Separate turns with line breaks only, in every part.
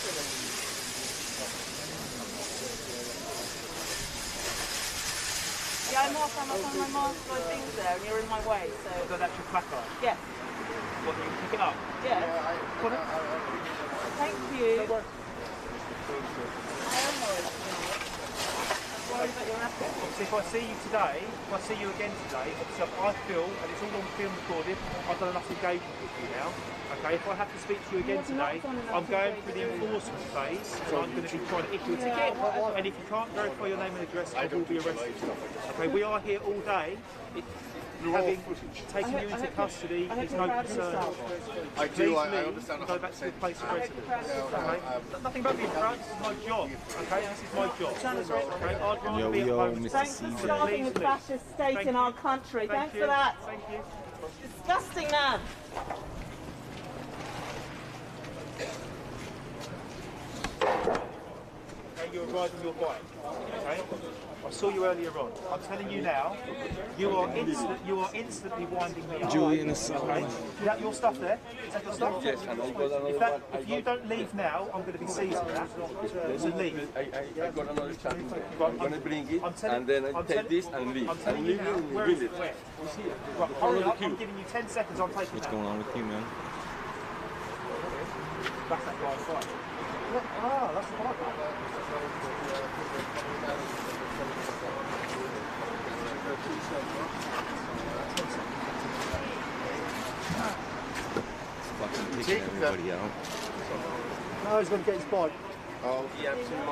Yeah, I'm off. I'm on my master things there, and you're in my way. So.
I've got an actual placard.
Yes.
What, you can pick it up?
Yeah. Thank you. I am worried. I'm worried about your racket.
Obviously, if I see you today, if I see you again today, obviously I feel, and it's all on film recorded, I've done enough engagement with you now. Okay, if I have to speak to you again today, I'm going through the enforcement phase, so I'm going to be trying to issue a ticket, and if you can't verify your name and address, I will be arrested. Okay, we are here all day. Having taken you into custody is no concern.
I do, I understand.
Go back to the place of residence. Okay? Nothing about being proud, this is my job. Okay, this is my job. Okay, I'd rather be at home.
Thanks for starting the fascist state in our country. Thanks for that.
Thank you.
Disgusting man.
Okay, you're riding your bike. Okay, I saw you earlier on. I'm telling you now, you are instantly winding me up.
Julian, Assange.
Okay, is that your stuff there? Is that your stuff?
Yes, and I got another one.
If you don't leave now, I'm going to be seizing that. So leave.
I got another chance. I'm going to bring it, and then I take this and leave.
I'm telling you now, where is it? Where? Right, hurry up, I'm giving you 10 seconds, I'm taking
What's
that.
going on with you, man?
That's that guy's right. Ah, that's the bike.
Fucking taking everybody out.
No, he's going to get his bike.
Oh, yeah, absolutely.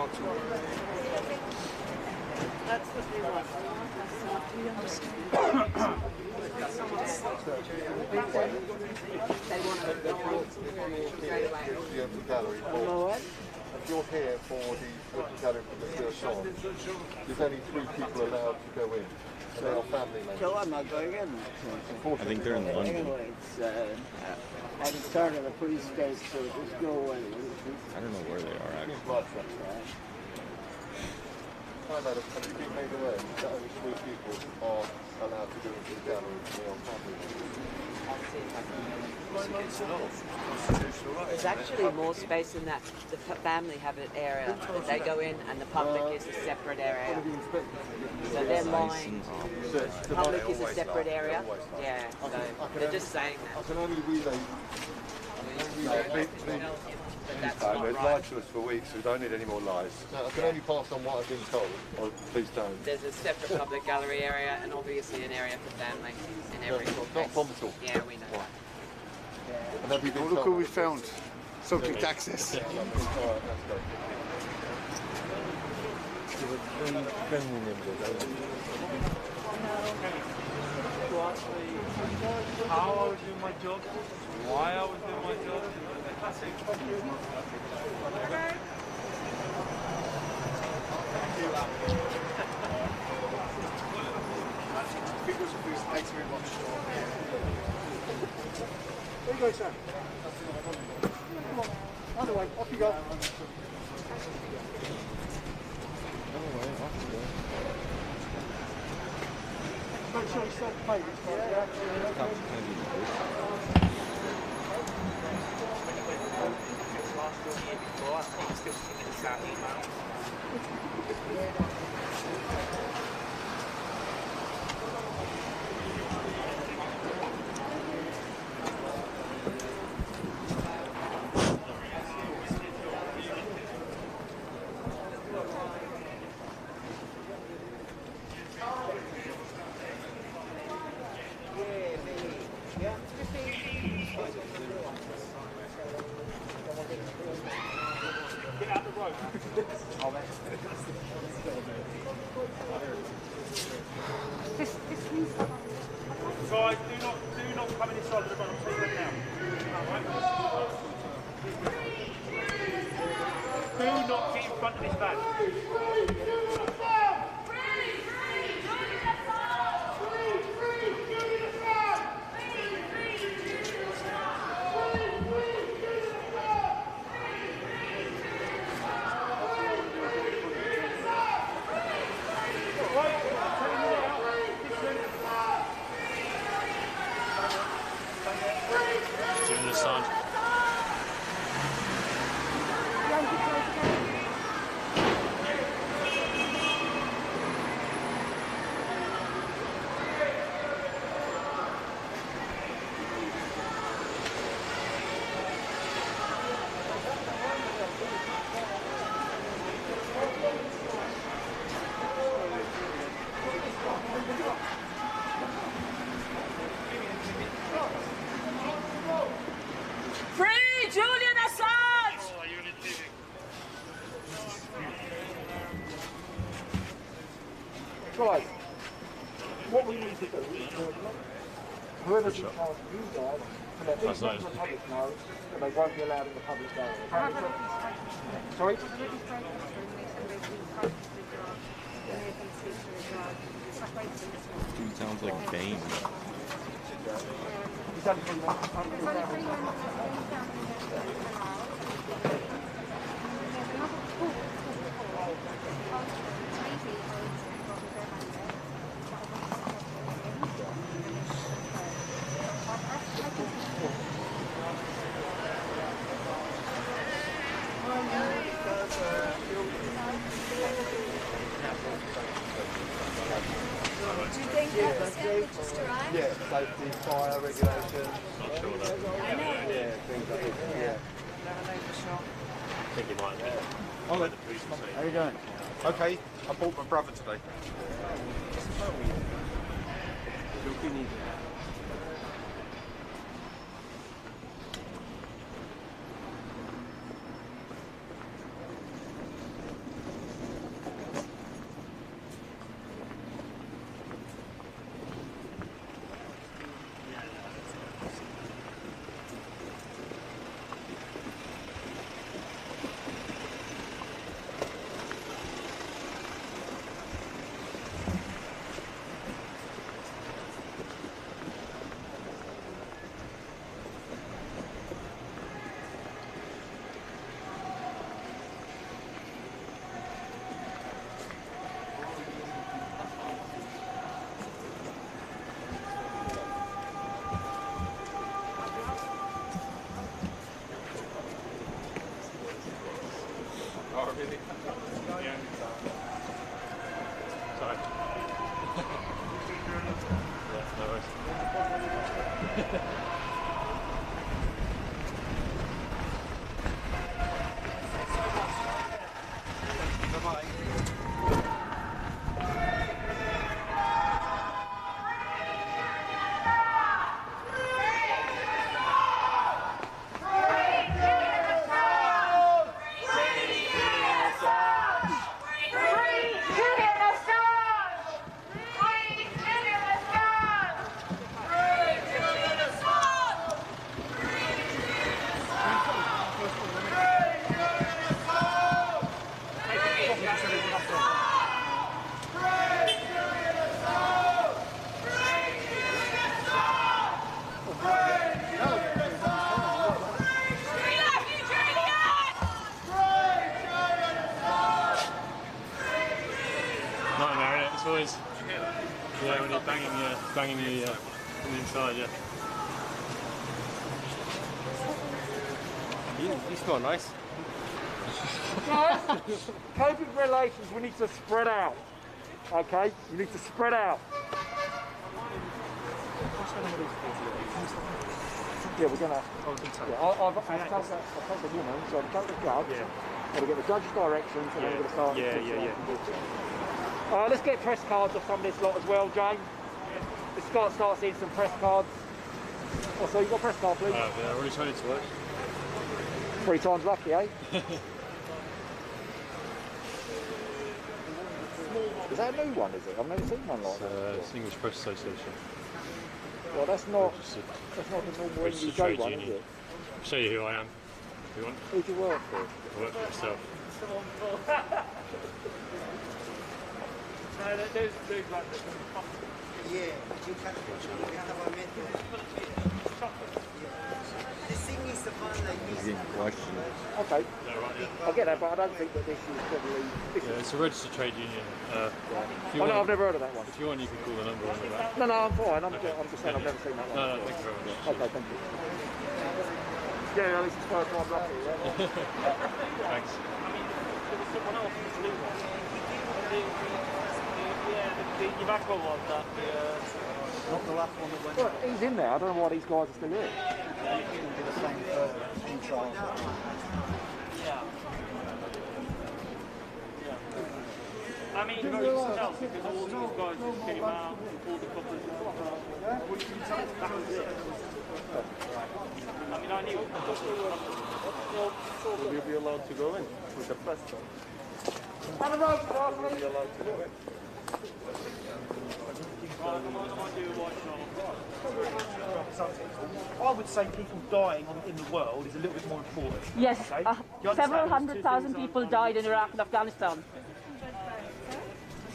That's what they want. Do you understand? They want to
The gallery. If you're here for the gallery for the Assange, there's only 3 people allowed to go in. And they are family members.
So I'm not going in.
I think they're in London.
Anyway, I just started a police case, so just go away.
I don't know where they are actually.
Hi madam, have you been made aware that only 3 people are allowed to go into the gallery and they are family members?
There's actually more space in that the family habit area that they go in, and the public is a separate area. So they're lying. The public is a separate area. Yeah, so they're just saying
I
that.
can only relay.
They've lied to us for weeks, we don't need any more lies.
No, I can only pass on what I've been told.
Oh, please don't.
There's a separate public gallery area, and obviously an area for family in every court
Not
case.
vomitable.
Yeah, we know that.
And have you been
Look
told?
who we found. Subject to access.
Alright, that's great.
How I was doing my job, why I was doing my job.
Thanks very much.
There you go, sir. Come on. Other way, off you go. Make sure you self-pay this one, yeah? Get out the road. Guys, do not come inside the road. I'm taking it now. Alright? Do not get in front of this van.
Julian Assange.
Right. What we need to do is whoever's in charge of you guys, to let these members of the public know that they won't be allowed in the public area. Sorry?
Dude sounds like Bane.
He's done 3 months.
Do you think that's him that just arrived?
Yeah, safety, fire regulations.
Not sure though.
I know.
Yeah, things like this. Yeah.
I think he might be. I'll let the police say.
How you doing?
Okay, I bought my brother today. Oh, really? Yeah. Sorry. Yeah, no worries. Nightmare, innit? It's always, yeah, when you're banging the from the inside, yeah. You smell nice.
Guys, COVID relations, we need to spread out. Okay? You need to spread out. Yeah, we're gonna. I've told the woman, so I've told the judge.
Yeah.
We're going to get the judge's directions and then we're going to start.
Yeah.
Let's get press cards of some of this lot as well, Jane. Let's start seeing some press cards. Oh, so you got a press card, please?
Yeah, I already showed it to work.
3 times lucky, eh? Is that a new one, is it? I've never seen one like that.
It's English Press Association.
Well, that's not the normal
Registered
UK one,
union.
is it?
I'll show you who I am. If you want.
Who do you work for?
I work for myself.
Yeah, you can have a method. The thing is the one that
He's in question.
Okay.
Yeah, right, yeah.
I get that, but I don't think that this is probably...
Yeah, it's a registered trade union. If you
Oh, no,
want,
I've never heard of that one.
if you want, you can call the number on the back.
No, I'm fine. I'm just saying I've never seen that one.
No, thank you very much.
Okay, thank you. Yeah, this is first time lucky, yeah?
Thanks.
The tobacco one, that
not the last one that went.
Well, he's in there. I don't know why these guys are still here.
It's going to be the same for in trials.
I mean, very tell because all these guys just came out, all the couples. I mean, I knew.
Will you be allowed to go in with the press card?
On the road,
Will you be allowed to go in?
I would say people dying in the world is a little bit more important.
Yes,
Okay? Do you
several
understand?
100,000 people died in Iraq and Afghanistan.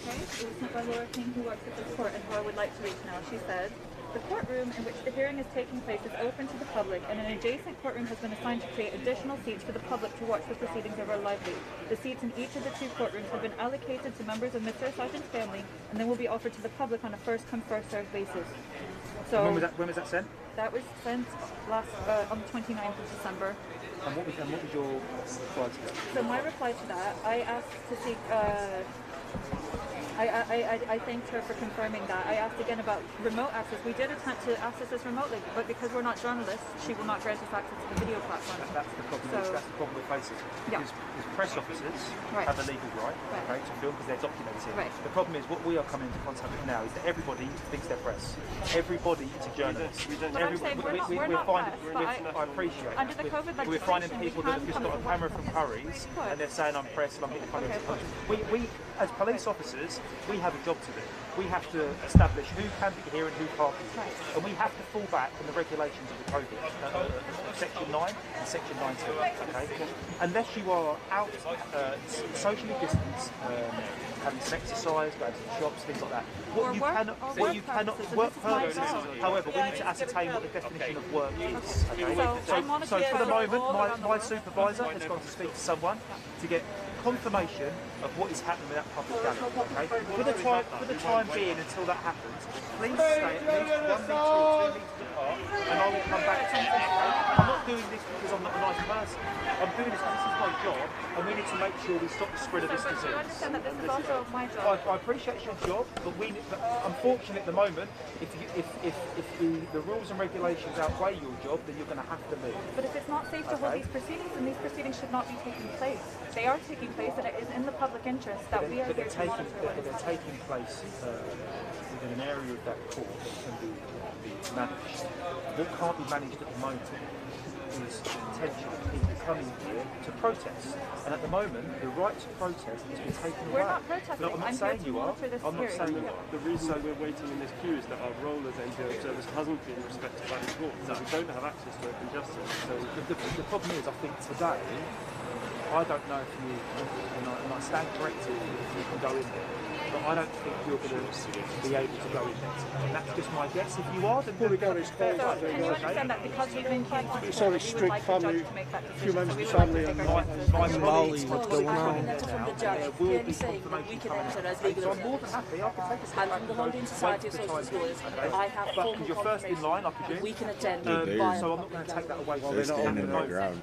Okay, it was sent by Laura King, who works at the court, and who I would like to reach now. She said, the courtroom in which the hearing is taking place is open to the public, and an adjacent courtroom has been assigned to create additional seats for the public to watch the proceedings over lively. The seats in each of the 2 courtrooms have been allocated to members of Mr. Assange's family, and then will be offered to the public on a first-come, first-served basis. So
When was that sent?
that was sent last on the 29th of December.
And what was your reply to that?
So my reply to that, I asked to seek. I thanked her for confirming that. I asked again about remote access. We did attempt to access this remotely, but because we're not journalists, she will not grant us access to the video platform.
That's the problem.
So,
That's the problem we're facing.
Yeah.
Because press officers
Right.
have a legal right, okay, to film because they're documenting.
Right.
The problem is what we are coming into contact with now is that everybody thinks they're press. Everybody is a journalist.
But I'm saying we're not
finding.
press, but
I appreciate.
under the COVID
we're finding
legislation,
people
we
that have just
can
got a
come
camera
to
from
one.
Curry's and they're saying I'm press and I'm hitting front
Okay.
of we as police officers we have a job to do. We have to establish who can be here and who can't be here. And we have to fall back on the regulations of the COVID, Section 9 and Section 19, okay? Unless you are out socially distanced, having some exercise, going to the shops, things like that. What you cannot work purposes. However, we need to ascertain what the definition of work is. Okay? So for the moment, my supervisor has gone to speak to someone to get confirmation of what is happening with that public gallery. Okay? For the time being, until that happens, please stay at least 1 metre or 2 metres apart, and I will come back to you. Okay? I'm not doing this because I'm not a nice person. I'm doing this because this is my job, and we need to make sure we stop the spread of this disease.
I understand that this is also my job.
I appreciate your job, but unfortunately at the moment, if the rules and regulations outweigh your job, then you're going to have to leave.
But if it's not safe to hold these proceedings, then these proceedings should not be taking place. They are taking place, and it is in the public interest that we are here to monitor what is
they're taking place within an area of that court that can be managed. What can't be managed at the moment is the intention of people coming here to protest. And at the moment, the right to protest has been taken away.
We're not protesting.
No, I'm not saying you are. I'm not saying you are.
The reason we're waiting in this queue is that our role as AJ observers hasn't been respected by the court. So we don't have access to open justice.
So the problem is, I think today, I don't know if you, and I stand corrected if you can go in there, but I don't think you're going to be able to go in there today. And that's just my guess. If you are, then
Before we go, it's
So can you understand that because we've been here
it's so strict family, few members of the family and
Molly, what's going
on? Letter from the judge clearly saying that we can enter as legal observers. And from the Holding Society of Social Lawyers, I have formal
you're first in line, I presume.
we can attend
So I'm
via
not going to take that away.
They're standing their ground.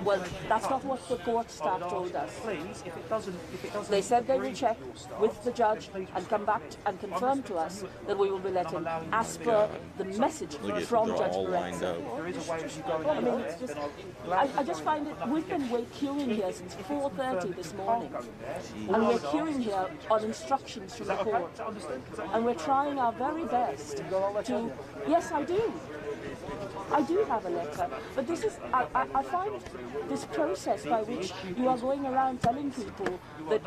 Well, that's not what the court staff told us.
Please, if it doesn't,
They said they will check with the judge and come back and confirm to us that we will be let in as per the message from Judge Perez.
there is a way of you going
I mean,
in
it's
there,
just,
then
I just find it, we've been queuing here since 4:30 this morning, and we're queuing here on instructions from the court, and we're trying our very best to, yes I do have a letter, but this is, I find this process by which you are going around telling people that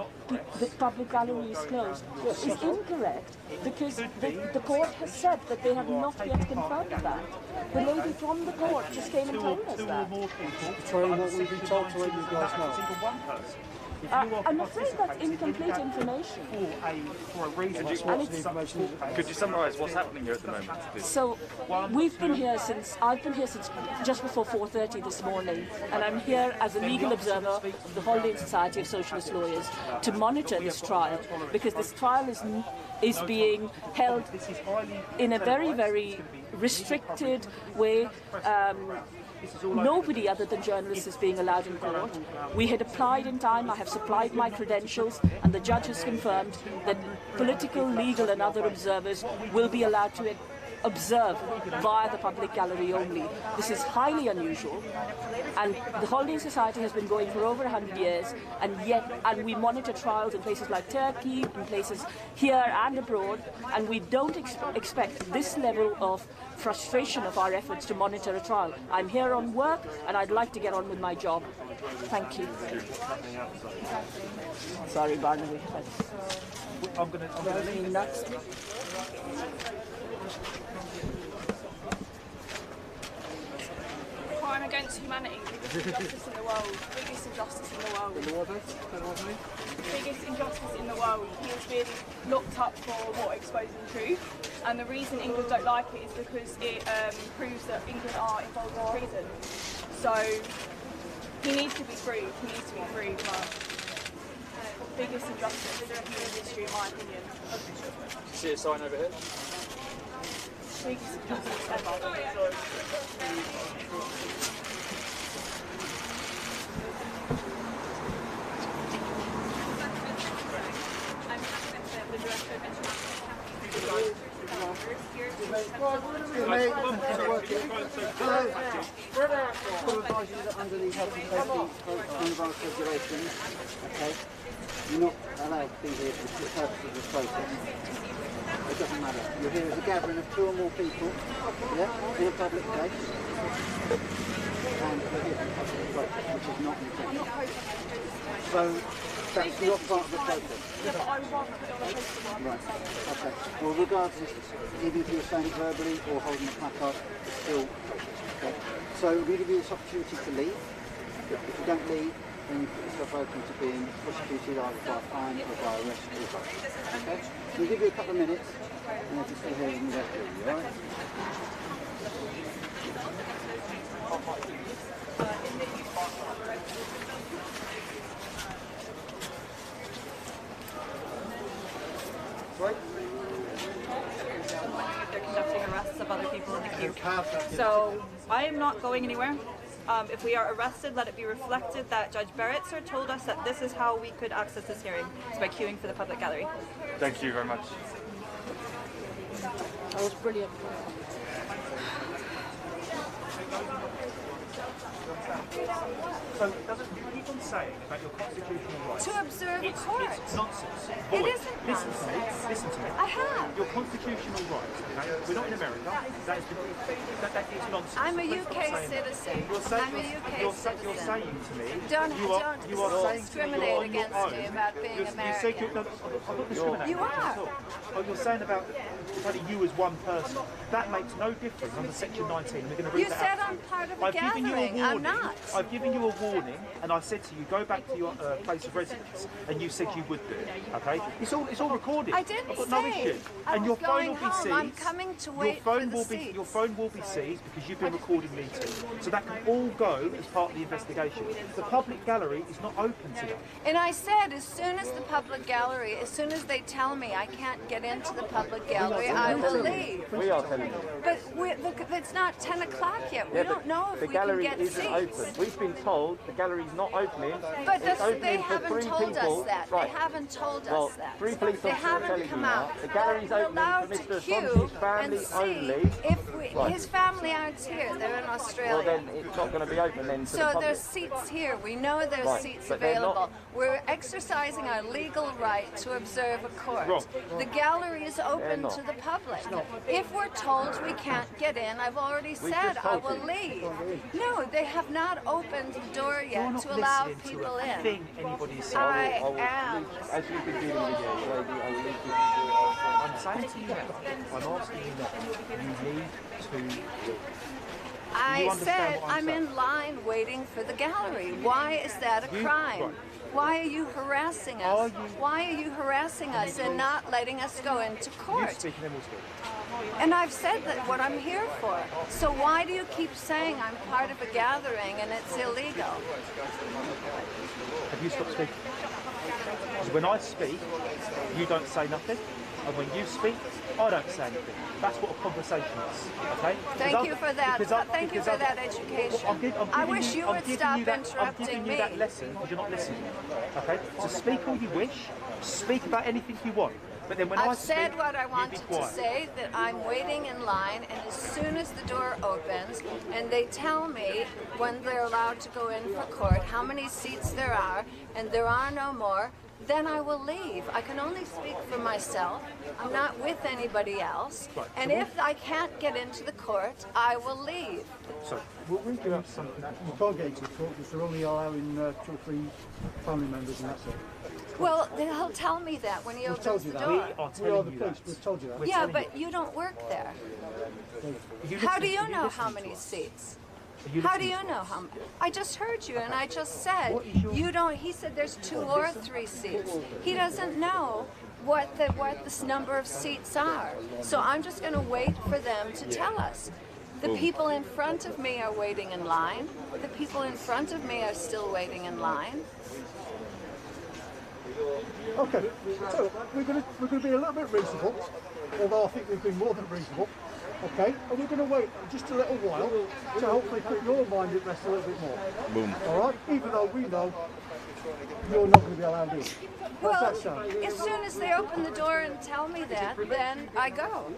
the public gallery is closed is incorrect, because the court has said that they have not yet confirmed that. The lady from the court just came and told us that.
sorry, what we've been told to let you guys know.
I'm afraid that's incomplete information.
For a reason.
Could you summarise what's happening here at the moment, please?
So I've been here since just before 4:30 this morning, and I'm here as a legal observer of the Holding Society of Socialist Lawyers to monitor this trial, because this trial is being held in a very, very restricted way. Nobody other than journalists is being allowed in court. We had applied in time, I have supplied my credentials, and the judge has confirmed that political, legal and other observers will be allowed to observe via the public gallery only. This is highly unusual, and the Holding Society has been going for over 100 years, and we monitor trials in places like Turkey, in places here and abroad, and we don't expect this level of frustration of our efforts to monitor a trial. I'm here on work, and I'd like to get on with my job. Thank you. Sorry, Barnaby.
I'm going to leave
nuts.
Crime against humanity, biggest injustice in the world, biggest injustice in the world. Biggest injustice in the world. He has been locked up for what, exposing truth, and the reason England don't like it is because it proves that England are involved in treason. So he needs to be freed. He needs to be freed. But biggest injustice in human history, in my opinion.
See a sign over here?
Biggest injustice ever.
Under the health and safety coronavirus regulations, okay, you're not allowed to be here for the purpose of this process. It doesn't matter. You're here as a gathering of 2 or more people, yeah, in a public place, and we're here for the public process, which is not intended. So that's not part of the process. Right. Okay. Well, regardless, even if you're saying it verbally or holding a placard, it's still okay. So we'll give you this opportunity to leave. If you don't leave, then you put yourself open to being prosecuted either by fine or by arrest or both. Okay? We'll give you a couple of minutes, and if you stay here, we can go through you, alright?
They're conducting arrests of other people in the queue. So I am not going anywhere. If we are arrested, let it be reflected that Judge Barretzer told us that this is how we could access this hearing, is by queuing for the public gallery.
Thank you very much.
That was brilliant.
So doesn't you keep on saying about your constitutional rights?
To observe a court.
It's nonsense.
It isn't
Listen to me.
nonsense.
Listen to me.
I have.
Your constitutional rights. Okay? We're not in America. That is nonsense.
I'm a
Please stop
UK
saying that.
citizen.
You're saying,
I'm a UK
you're
citizen.
saying to me.
Don't
you are saying
discriminate
to me
against me about being
you
American.
said I'm not discriminating.
You are.
Oh, you're saying about you as one person. That makes no difference under Section 19. We're going to read
You
that
said
out.
I'm part of a
I've given you a
gathering. I'm
warning.
not.
I've given you a warning, and I said to you, go back to your place of residence, and you said you would do it. Okay? It's all recorded.
I didn't
I've got no
say
issue.
I
And
was
your phone
going
will be
home.
seized.
I'm coming to wait for the seats.
Your phone will be seized because you've been recording me too. So that can all go as part of the investigation. The public gallery is not open today.
And I said, as soon as the public gallery, as soon as they tell me I can't get into the public gallery, I will leave.
We are telling you.
But look, it's not 10 o'clock yet. We don't know if
the
we can
gallery
get
isn't
seats.
open. We've been told the gallery's not opening.
But
it's
they
opening for
haven't
3
told
people.
us that.
Right.
They haven't told
Well,
us that.
3 police
They
officers are
haven't
telling you
come
now.
out.
The gallery's
We're
opening for
allowed to
Mr.
queue
Assange's family
and see
only.
if
Right.
his family aren't here. They're in
Well,
Australia.
then it's not going to be open then to the
So
public.
there's seats here. We know there's
Right,
seats
but they're
available.
not-
We're exercising our legal right to observe a court.
Wrong.
The gallery is open
not.
to the public. If we're told we can't get in, I've already
We
said
just
I
told
will
you.
leave. No, they have not opened the door
You're
yet
not
to allow
listening
people
to a
in.
thing anybody says.
I am.
As you've been dealing with it, lady, I will leave you to
I'm saying to you now, I'm asking you now, you need to leave.
I
You understand
said
what I'm
I'm
saying?
in line waiting for the gallery. Why is that a crime?
right.
Why are you harassing us? Why are you harassing us and not letting us go into
You
court?
speak and then we'll speak.
And I've said that what I'm here for. So why do you keep saying I'm part of a gathering and it's illegal?
Have you stopped speaking? Because when I speak, you don't say nothing. And when you speak, I don't say anything. That's what a conversation is, okay?
Thank you for that. Thank you for that education. I wish you would stop
I'm
interrupting
giving
me.
you that lesson because you're not listening, okay? So speak all you wish, speak about anything you want, But then when
I've
I
said
speak,
what I
you be
wanted to
quiet.
say, that I'm waiting in line, and as soon as the door opens and they tell me when they're allowed to go in for court, how many seats there are, and there are no more, then I will leave. I can only speak for myself. I'm not with anybody else.
Right,
And
so
if I can't get into the court, I will leave.
So we'll do something. You can't get into the court because they're only allowing 2 or 3 family members and that's it.
Well, he'll tell me that when he
We've told
opens
you
the
that.
door.
We are the police. We've told you that.
Yeah, but you don't work there. How do you know how many seats? How do you know how many? I just heard you and I just said you don't. He said there's 2 or 3 seats. He doesn't know what this number of seats are. So I'm just going to wait for them to tell us. The people in front of me are waiting in line. The people in front of me are still waiting in line.
Okay, so we're going to be a little bit reasonable, although I think we've been more than reasonable. Okay, and we're going to wait just a little while to hopefully put your mind at rest a little bit more.
Boom.
All right, even though we know you're not going to be allowed in.
Well,
How's that sound?
as soon as they open the door and tell me that, then I go.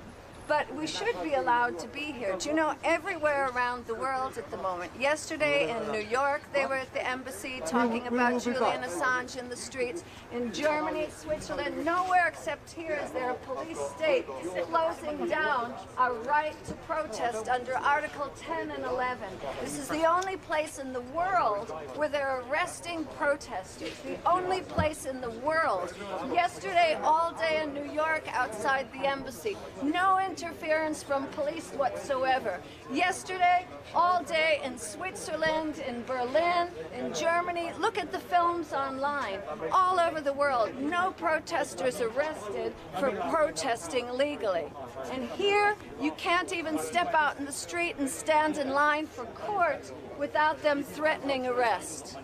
But we should be allowed to be here. Do you know, everywhere around the world at the moment. Yesterday in New York, they were at the embassy talking about Julian Assange in the streets. In Germany, Switzerland, nowhere except here is there a police state closing down our right to protest under Article 10 and 11. This is the only place in the world where they're arresting protesters. The only place in the world. Yesterday, all day in New York, outside the embassy. No interference from police whatsoever. Yesterday, all day in Switzerland, in Berlin, in Germany. Look at the films online. All over the world, no protesters arrested for protesting legally. And here, you can't even step out in the street and stand in line for court without them threatening arrest.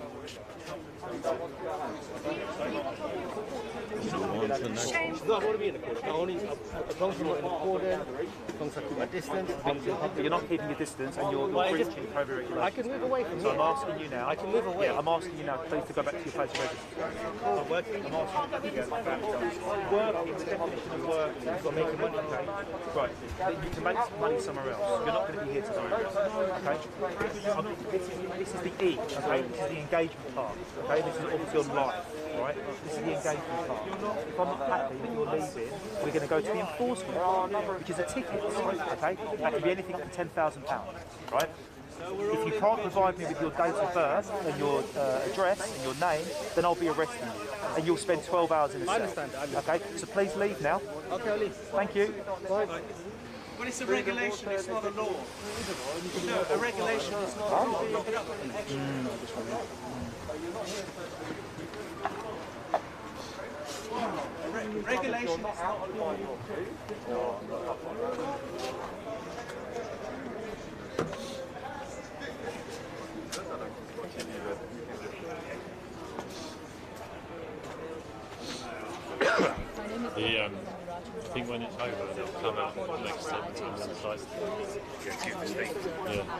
Shame.
No, I want to be in the corner. Only as long as you're not in the corner, as long as I keep my distance.
You're not keeping your distance and you're breaching COVID regulations.
I can move away from
So
here.
I'm asking you now.
I can move away.
Yeah, I'm asking you now, please, to go back to your place of residence. I'm working. I'm asking you to go back. Working, the definition of work is to make money, okay? Right. You can make money somewhere else. You're not going to be here tomorrow. Okay? This is the E, okay? This is the engagement part. Okay? This is obviously your life, right? This is the engagement part. If I'm not happy that you're leaving, we're going to go to the enforcement part, which is a ticket, okay? That could be anything up to £10,000, right? If you can't provide me with your date of birth and your address and your name, then I'll be arresting you, and you'll spend 12 hours in a cell.
I understand.
Okay, so please leave now.
Okay, I'll leave.
Thank you. Bye.
But it's a regulation, it's not a law. No, a regulation is not a law. Look it up. Regulation is not a law.
I think when it's over, they'll come out for the next 7 times and slice it. Yeah.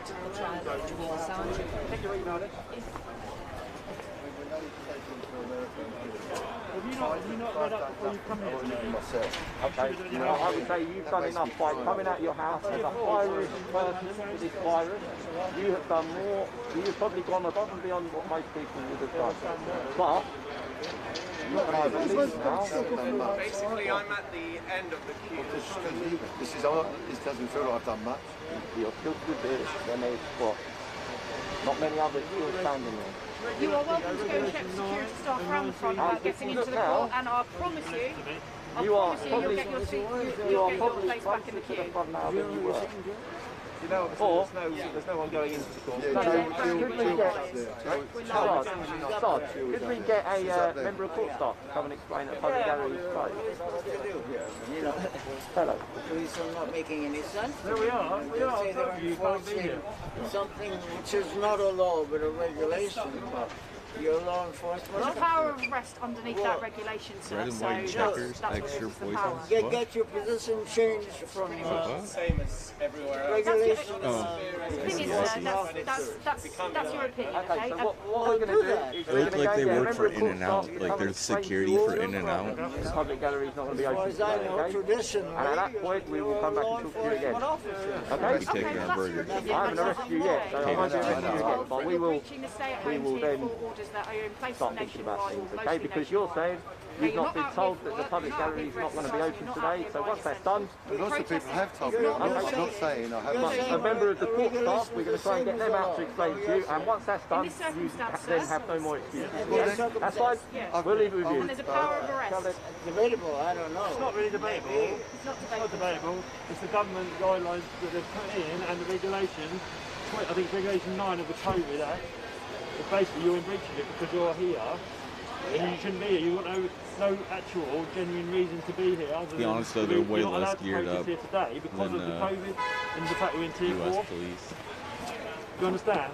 Have you not read up before you come here?
Okay, I would say you've done enough by coming out of your house as a high-risk person with this virus. You have done more, you've probably gone above and beyond what most people would have done. But, you're not going to leave now.
Basically, I'm at the end of the queue.
This doesn't feel like I've done much.
You're still good there, then there's what? Not many others still standing there.
You are welcome to go and check security staff around the front about getting into the court, and I promise you, you'll get your seat, you'll get your place back in the queue.
You know, there's no one going into the court. Could we get a member of court staff to come and explain at public gallery's place? Hello.
Police are not making any sense.
There we are. We are.
Say they're enforcing something which is not a law but a regulation. You're law enforcement.
There's a power of arrest underneath that regulation, sir.
Red and
So
white checkers,
that's
extra
the power.
poison.
Get your position changed from
Same as everywhere else.
regulation.
The thing is, that's your opinion, okay?
So what we're going to do is
It looked like they work for In and Out, like there's security for In and Out.
the public gallery is not going to be open today, okay? And at that point, we will come back and talk to you again. Okay?
Be taking our burgers.
I haven't arrested you yet, so I won't arrest you again, but we will then
orders that are in place
start thinking about things, okay? Because you're saying you've not been told that the public gallery is not going to be open today, so once that's done...
Lots of people have told me. I'm not saying I haven't.
A member of the court staff, we're going to try and get them out to explain to you, and once that's done, you then have no more excuses. That's fine. We'll leave it with you.
And there's a power of arrest.
Debatable, I don't know.
It's not really debatable.
It's not
It's not debatable. It's the government guidelines that they've put in and the regulations. I think it's Regulation 9 of the COVID Act. But basically, you're in breach of it because you're here. And you shouldn't be here. You've got no actual, genuine reason to be here. Other
To be honest, though, they're way less geared up
here today because
than
of the COVID and the fact we're in Tier 4.
US police.
Do you understand?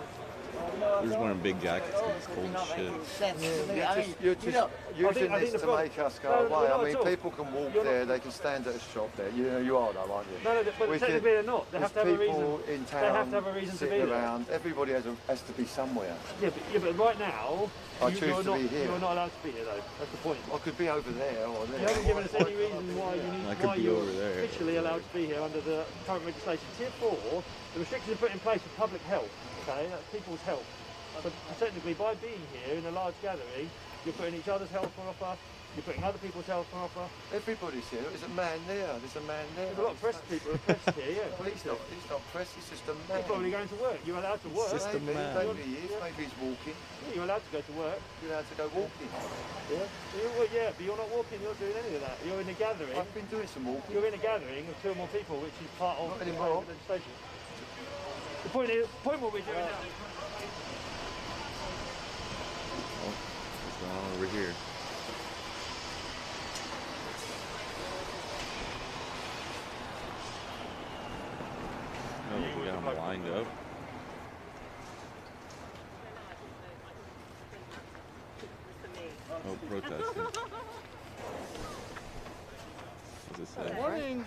They're just wearing big jackets because it's cold as shit.
You're just using this to make us go away. I mean, people can walk there, they can stand at a shop there. You know, you are though, aren't you?
No, but technically they're not. They have to have a reason.
People in town,
they have to have a reason to be
around. Everybody has to be somewhere.
Yeah, but right now,
I choose to be here.
You're not allowed to be here though. That's the point.
I could be over there or there.
You haven't given us any reason why you're
over there.
officially allowed to be here under the current legislation. Tier 4, the restrictions are put in place for public health. Okay, that's people's health. So technically, by being here in a large gathering, you're putting each other's health on offer, you're putting other people's health on offer.
Everybody's here. There's a man there. There's a man there.
There's a lot of press people are pressed here, yeah.
Well, he's not pressed, he's just a man.
He's probably going to work. You're allowed to work.
Maybe he is. Maybe he's walking.
Yeah, you're allowed to go to work.
You're allowed to go walking.
Yeah, but you're not walking, you're not doing any of that. You're in a gathering.
I've been doing some walking.
You're in a gathering of 2 or more people, which is part of the legislation. The point what we're doing now.
What's going on over here? Oh, we got them lined up. Oh, protesting. What's it say?
Morning.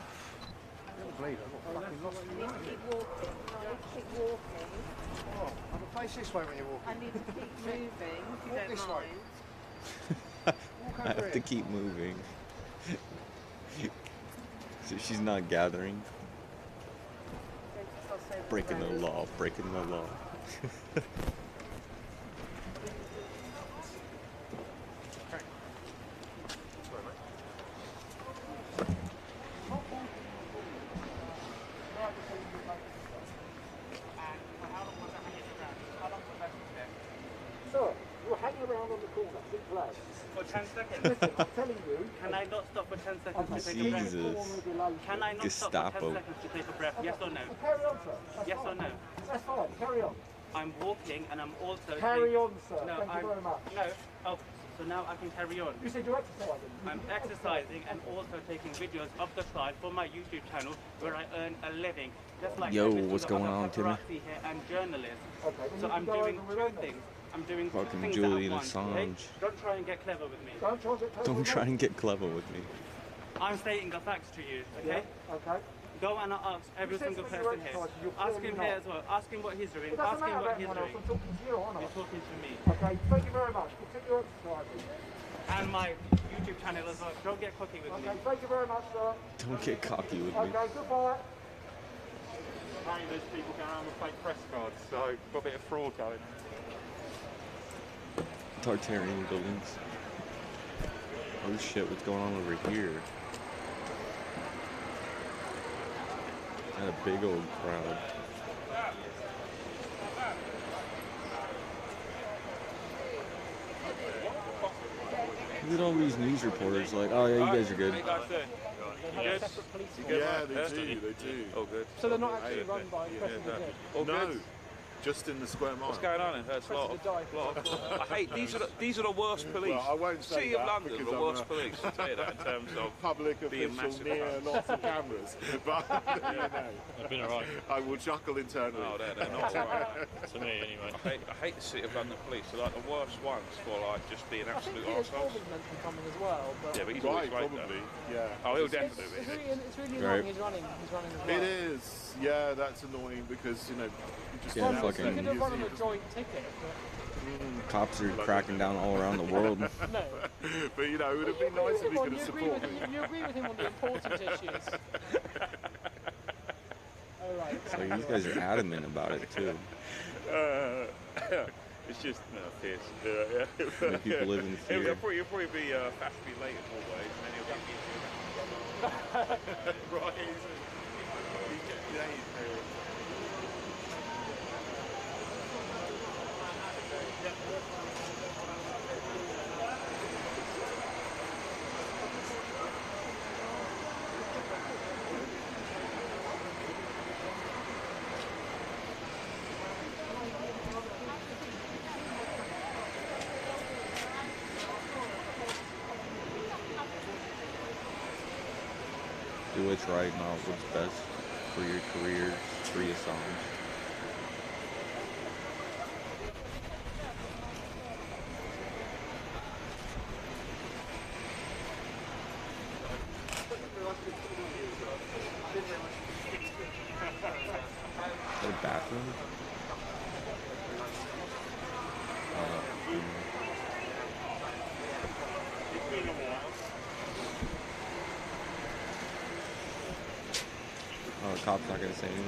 Oh, have a face this way when you're walking.
I need to keep moving, if you
Walk
don't
this
mind.
way.
I have to keep moving. So she's not gathering. Breaking the law, breaking the law.
So, you're hanging around on the corner, big flags.
For 10 seconds.
Listen, I'm telling you.
Can I not stop for 10 seconds to take a breath?
Jesus.
Can I not stop for 10
Gestapo.
seconds to take a breath? Yes or no?
Carry on, sir. That's
Yes
fine.
or no?
That's fine, carry on.
I'm walking and I'm also...
Carry on, sir.
No,
Thank you very much.
No. Oh, so now I can carry on.
You said you're exercising.
I'm exercising and also taking videos of the side for my YouTube channel where I earn a living. Just like
Yo,
every
what's
single
going
other
on, Timmy?
paparazzi here and journalists.
Okay,
So I'm doing 2 things. I'm doing 2
Fucking
things
Julian
at once. Okay?
Assange.
Don't try and get clever with me.
Don't try and get clever with me.
I'm stating the facts to you, okay?
Yeah, okay.
Go and ask every
You said
single
when you're
person here.
exercising, you're
Ask him
clearly
here
not.
as well. Ask him what he's doing.
It doesn't
Ask him
matter
what
about
he's
anyone else.
doing.
I'm talking to you, aren't I?
You're talking to me.
Okay, thank you very much. Continue exercising.
And my YouTube channel as well. Don't get cocky with me.
Okay, thank you very much, sir.
Don't get cocky with me.
Okay, goodbye.
Apparently there's people going around with fake press cards, so got a bit of fraud going.
Tartarian buildings. Oh shit, what's going on over here? Got a big old crowd. Look at all these news reporters like, oh yeah, you guys are good.
Yeah, they do. Oh, good.
So they're not actually run by press and
No.
Just in the square mile.
What's going on in Hurst Lot? I hate these are the worst police.
Well, I won't say
City
that
of London,
because
the
I'm
worst police. I'll tell you that in terms of
public
being
official
massive
near
cunts.
lots of cameras. But you know,
They've been alright.
I will chuckle internally.
No, they're not alright.
To me, anyway.
I hate the City of London police. They're like the worst ones for like just being absolute
Piers
arseholes.
Morgan's meant to be coming as well, but
Yeah, but he's
Right,
always late
probably.
though.
Yeah.
Oh, he'll definitely be.
it's really annoying. He's running as well.
It is. Yeah, that's annoying because you know. You just
Yeah,
announce
fucking-
that
You could have run on
you-
a joint ticket.
Cops are cracking down all around the world.
No.
But you know, it would have been nice if he could have supported.
You agree with him on the important issues. All right.
So these guys are adamant about it too.
It's just no piss. Yeah.
Make people live in fear.
He'll probably be fashionably late always, and then he'll get me right.
Do what's right, not what's best for your career. Free Assange. Is that a bathroom? Oh, the cop's not gonna say anything.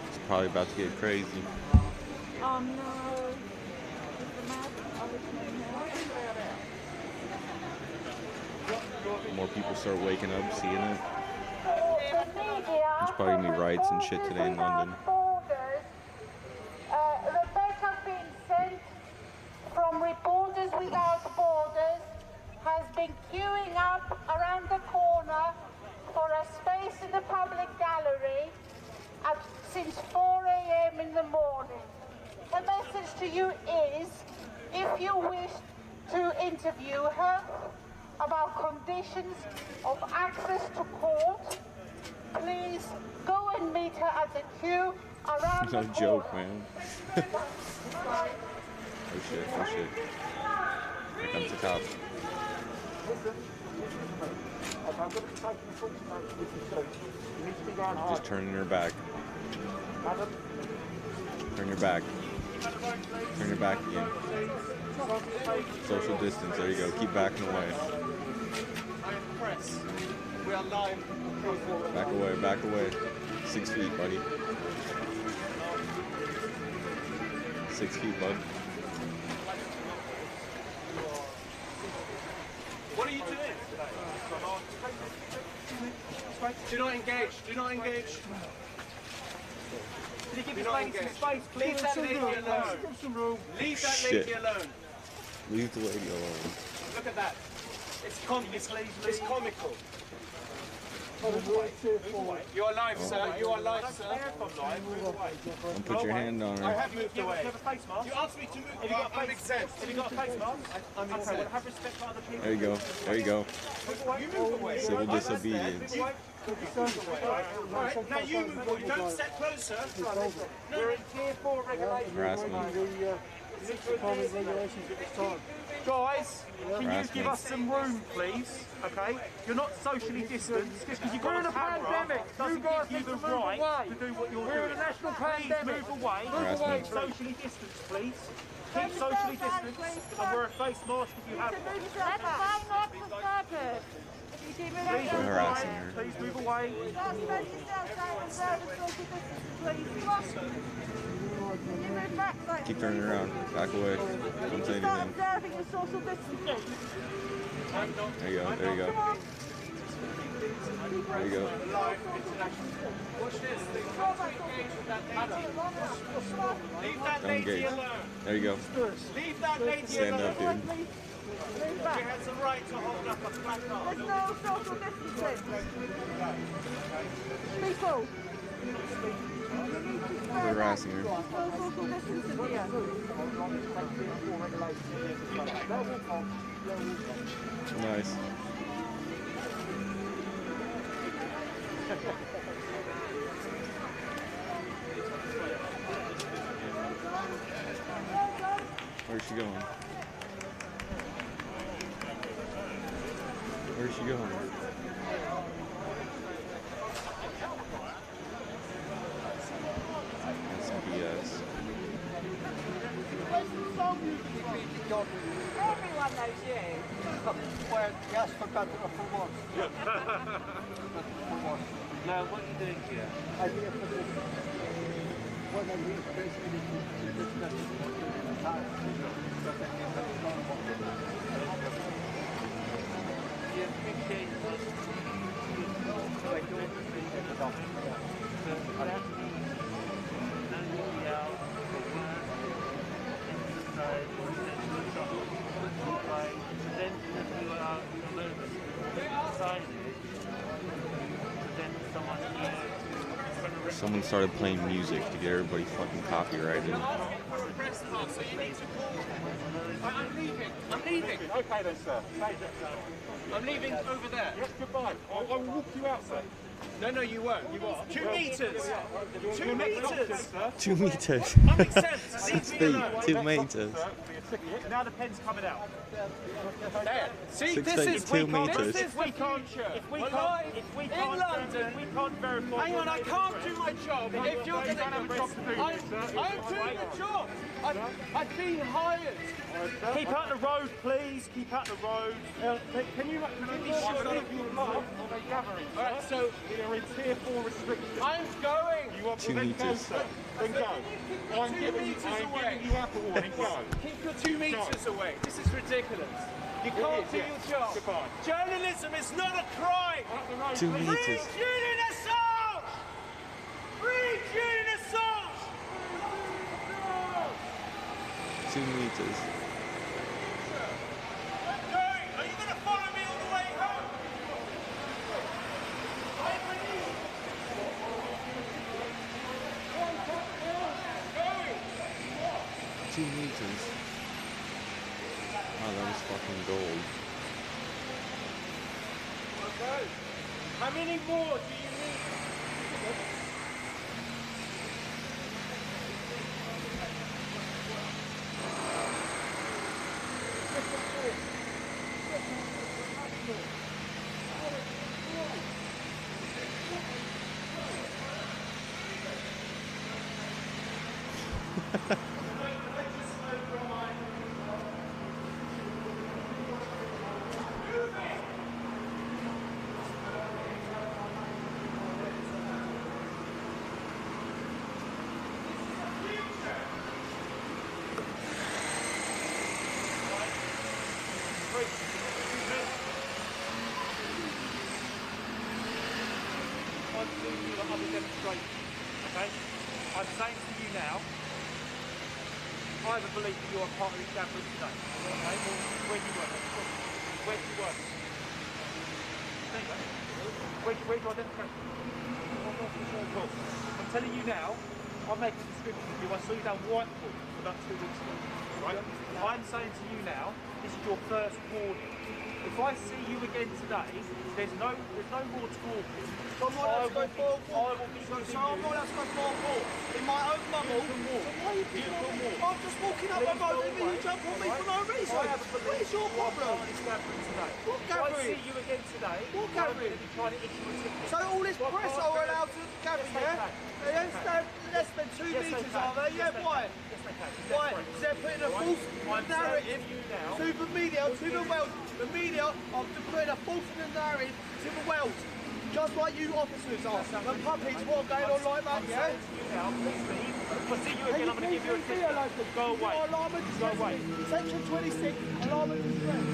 It's probably about to get crazy.
Oh no.
More people start waking up, seeing it. There's probably gonna be riots and shit today in London.
Rebecca Vincent from Reporters Without Borders has been queuing up around the corner for a space in the public gallery since 4 a.m. in the morning. The message to you is, if you wish to interview her about conditions of access to court, please go and meet her at the queue around
It's
the
no joke, man. Oh shit, oh shit. Here comes the cop. Just turning her back. Turn your back. Turn your back again. Social distance, there you go. Keep backing away.
Press. We are live.
Back away, back away. 6 feet, buddy. 6 feet, bud.
What are you doing? Do not engage. Do not engage.
Can you give this space, please?
Leave that lady alone. Leave that lady
Shit.
alone.
Leave the lady alone.
Look at that. It's comical. You are live, sir. You are live, sir.
Don't put your hand on
I
her.
have moved away.
Do you have a face mask?
You asked me to move.
Have you got a
I'm
face
exempt.
Have you got a face mask?
I'm
Okay,
exempt.
well, have respect for other people.
There you go. There you go.
You move away.
Civil disobedience.
Alright, now you move away. Don't step closer.
We're in tier 4 regulation.
Harassment.
Guys, can you
Harassment.
give us some room, please? Okay? You're not socially distanced just because you've got a camera doesn't give you the right to do what you're doing. We're in a national pandemic. Please move away.
Harassment.
Keep socially distanced, please. Keep socially distanced and wear a face mask if you have one.
That's fine, not for purpose. If you keep it
Please
They're
move
harassing
away.
her.
Please move away.
Just make yourself safe and observe the social distance, please.
Keep turning around. Back away. Don't say anything. There you go. There you go. There you go. Don't engage. There you go. Stand up, dude.
She has the right to hold up a placard.
There's no social distancing. People.
Harassing her. Nice. Where's she going? Where's she going? That's some BS.
Everyone knows you.
Well, yes, for better or for worse.
Now, what are you doing here?
I'm here for this. When I read basically to discuss the time.
Someone started playing music to get everybody fucking copyrighted.
I'm leaving. I'm leaving.
Okay then, sir.
I'm leaving over there.
Yes, goodbye. I will walk you out, sir.
No, no, you won't. You are. 2 meters. 2 meters.
2 meters.
I'm exempt.
6 feet. 2 meters.
Now the pen's coming out.
There. See,
6
this
feet,
is
2 meters.
This is the future.
If we
We're
can't,
live
if we
in
can't,
London.
if we can't verify.
Hang on, I can't do my job. If you're going to have a job to do, I'm doing the job. I've been hired.
Keep out the road, please. Keep out the road.
Can you show your love of a gathering?
Alright, so
we are in tier 4 restrictions.
I'm going.
You want
2
then go,
meters.
sir. Then go. I'm giving you ample warning. Go.
Keep your 2 meters away. This is ridiculous. You can't do your job.
Goodbye.
Journalism is not a crime.
2
Free
meters.
Julian Assange! Free Julian Assange!
2 meters.
Are you going to follow me all the way home?
2 meters. Oh, that was fucking gold.
Okay. How many more do you need?
Okay? I'm saying to you now, I have a belief that you're a part of this gathering today. Okay? Where do you work? Where do you work? There you go. Where's your identification? Cool. I'm telling you now, I'm making a description of you. I saw you down Whitehall about 2 weeks ago. Right? I'm saying to you now, this is your first warning. If I see you again today, there's no more talking.
So I'm not allowed to go for a walk. So I'm not allowed to go for a walk in my own bubble. So why are you doing that? I'm just walking up the road and you jump on me for no reason. What is your problem? What
If I
gathering?
see you again today,
What gathering?
I'm trying to issue a ticket.
So all this press are allowed to gather, yeah? They don't stand less than 2 meters, are they? Yeah, why? Why? Because they're putting a false narrative to the media, to the world. The media are putting a false narrative to the world. Just like you officers are. The puppies, what are going on like that, yeah?
If I see you again, I'm going to give you a ticket. Go away.
You are alarm and distress.
Go away.
Section 26, alarm and distress.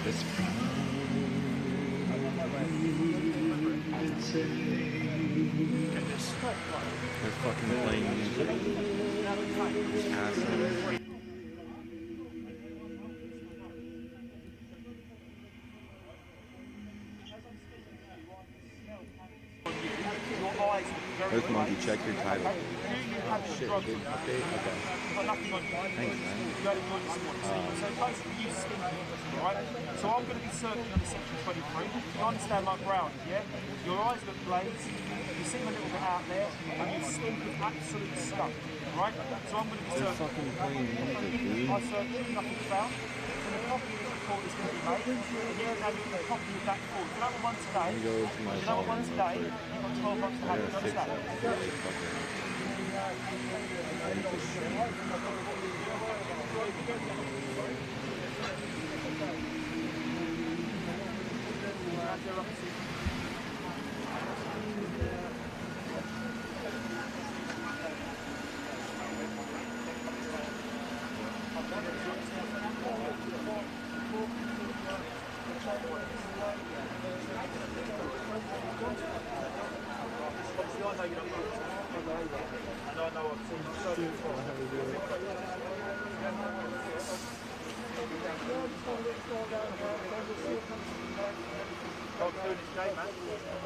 This. They're fucking playing music. Assholes. Earth Monkey, check your title. Oh shit, you did update? Okay. Thanks, man.
So basically you stink, right? So I'm going to be searching under section 23. You understand my ground, yeah? Your eyes look glazed, you seem a little bit out there, and you stink of absolute skunk, right? So I'm going to be
They're
searching.
fucking playing music, dude.
I search you, nothing's found. So the copy of the report is going to be made. Yeah, now you get a copy of that report. You know what one today?
Let me go to my
You know what one
phone
today?
real quick.
You've got 12 months to
I
have it,
gotta fix
understand?
that before they fucking... I need to stream.